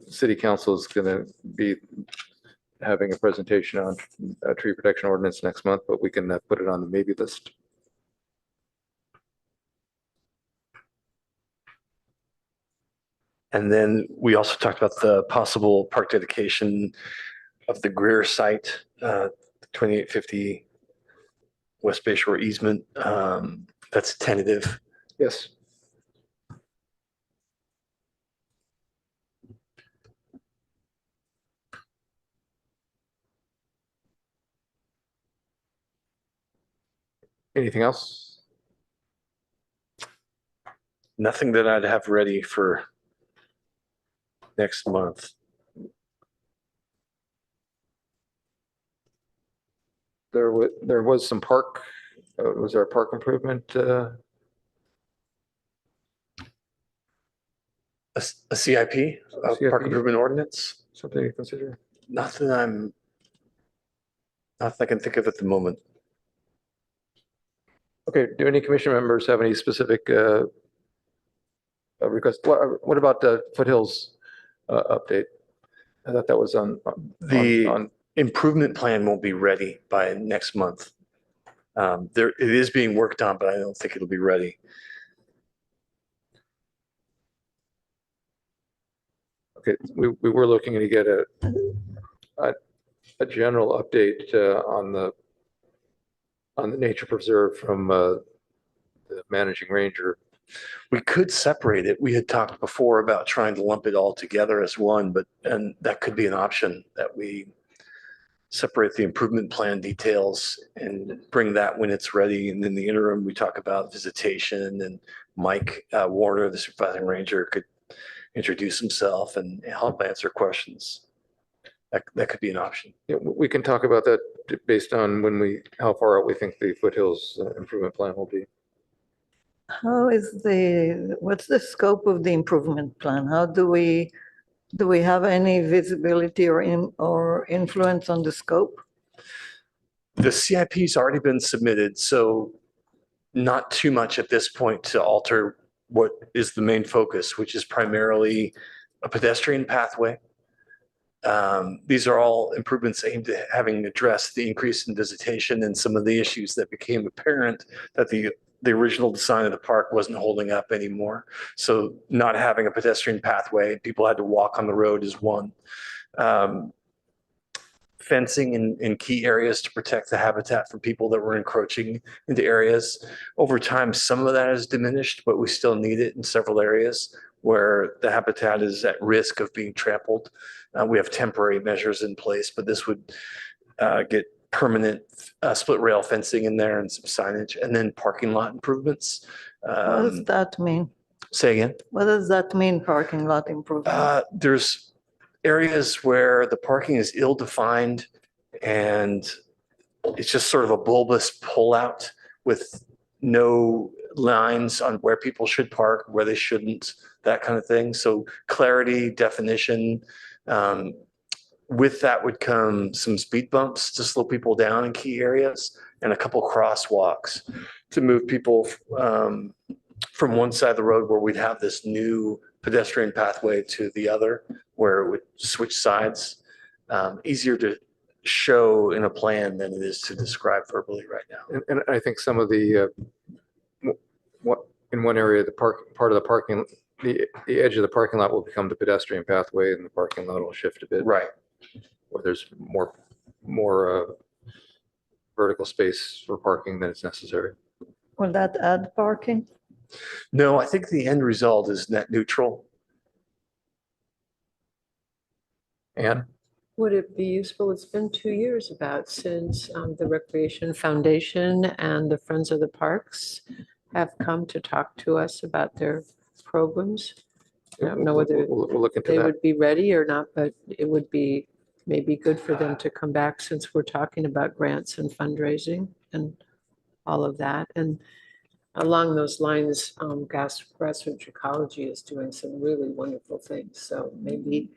city council is going to be having a presentation on a tree protection ordinance next month, but we can put it on the maybe list. And then we also talked about the possible park dedication of the Greer site, 2850 West Bay Shore easement. That's tentative. Yes. Anything else? Nothing that I'd have ready for next month. There was some park, was there a park improvement? A CIP, a park CIP? improvement ordinance? Something to consider? Nothing I can think of at the moment. Okay, do any commission members have any specific requests? What about the Foothills update? I thought that was on The improvement plan won't be ready by next month. It is being worked on, but I don't think it'll be ready. okay, we were looking to get a general update on the nature preserve from the managing ranger. We could separate it. We had talked before about trying to lump it all together as one, and that could be an option, that we separate the improvement plan details and bring that when it's ready. And in the interim, we talk about visitation, and Mike Warner, the supervising ranger, could introduce himself and help answer questions. That could be an option. Yeah, we can talk about that based on how far out we think the Foothills improvement plan will be. What's the scope of the improvement plan? How do we have any visibility or influence on the scope? The CIP's already been submitted, so not too much at this point to alter what is the main focus, which is primarily a pedestrian pathway. These are all improvements aimed at having addressed the increase in visitation and some of the issues that became apparent that the original design of the park wasn't holding up anymore. So not having a pedestrian pathway, people had to walk on the road is one. Fencing in key areas to protect the habitat from people that were encroaching into areas. Over time, some of that has diminished, but we still need it in several areas where the habitat is at risk of being trampled. We have temporary measures in place, but this would get permanent split rail fencing in there and some signage, and then parking lot improvements. What does that mean? Say again? What does that mean, parking lot improvement? There's areas where the parking is ill-defined and it's just sort of a bulbous pullout with no lines on where people should park, where they shouldn't, that kind of thing. So clarity, definition. With that would come some speed bumps to slow people down in key areas and a couple crosswalks to move people from one side of the road where we'd have this new pedestrian pathway to the other where it would switch sides. Easier to show in a plan than it is to describe verbally right now. And I think some of the in one area, part of the parking, the edge of the parking lot will become the pedestrian pathway and the parking lot will shift a bit. Right. Where there's more vertical space for parking than is necessary. Will that add parking? No, I think the end result is net neutral. And Would it be useful? It's been 2 years since the Recreation Foundation and the Friends of the Parks have come to talk to us about their programs. I don't know whether we'll look into they that. would be ready or not, but it would be maybe good for them to come back since we're talking about grants and fundraising and all of that. And along those lines, grassroots ecology is doing some really wonderful things. So maybe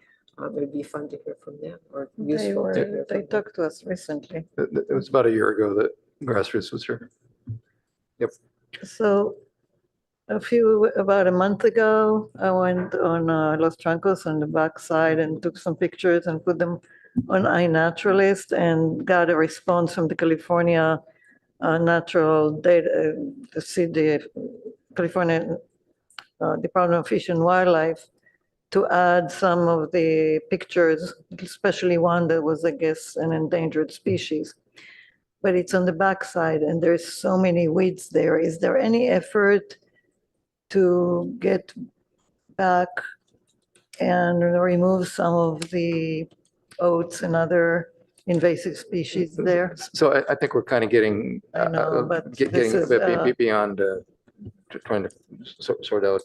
it'd be fun to hear from them or useful to hear They from them. talked to us recently. It was about a year ago that Grassroots was here. So about a month ago, I went on Los Trancos on the backside and took some pictures and put them on iNaturalist and got a response from the California Natural Data, the California Department of Fish and Wildlife to add some of the pictures, especially one that was, I guess, an endangered species. But it's on the backside and there's so many weeds there. Is there any effort to get back and remove some of the oats and other invasive species there? So I think we're kind of getting, I know, but getting this a is, bit beyond trying to sort out.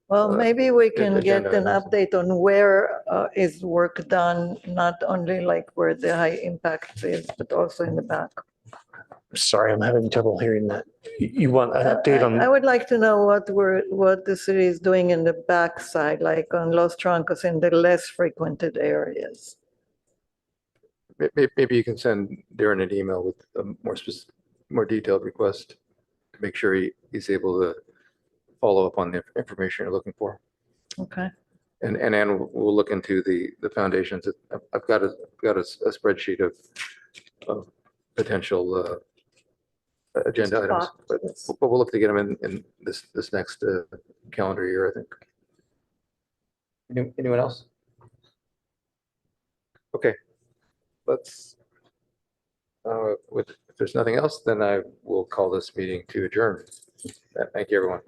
well, maybe we can get agenda an items. update on where is work done, not only like where the high impact is, but also in the back. Sorry, I'm having trouble hearing that. You want an update I on, would like to know what the city is doing in the backside, like on Los Trancos in the less frequented areas. Maybe you can send Darren an email with a more detailed request to make sure he's able to follow up on the information you're looking for. Okay. And we'll look into the foundations. I've got a spreadsheet of potential agenda items, but we'll look to get them in this next calendar year, I think. Anyone else? Okay, let's, if there's nothing else, then I will call this meeting to adjourn. Thank you, everyone.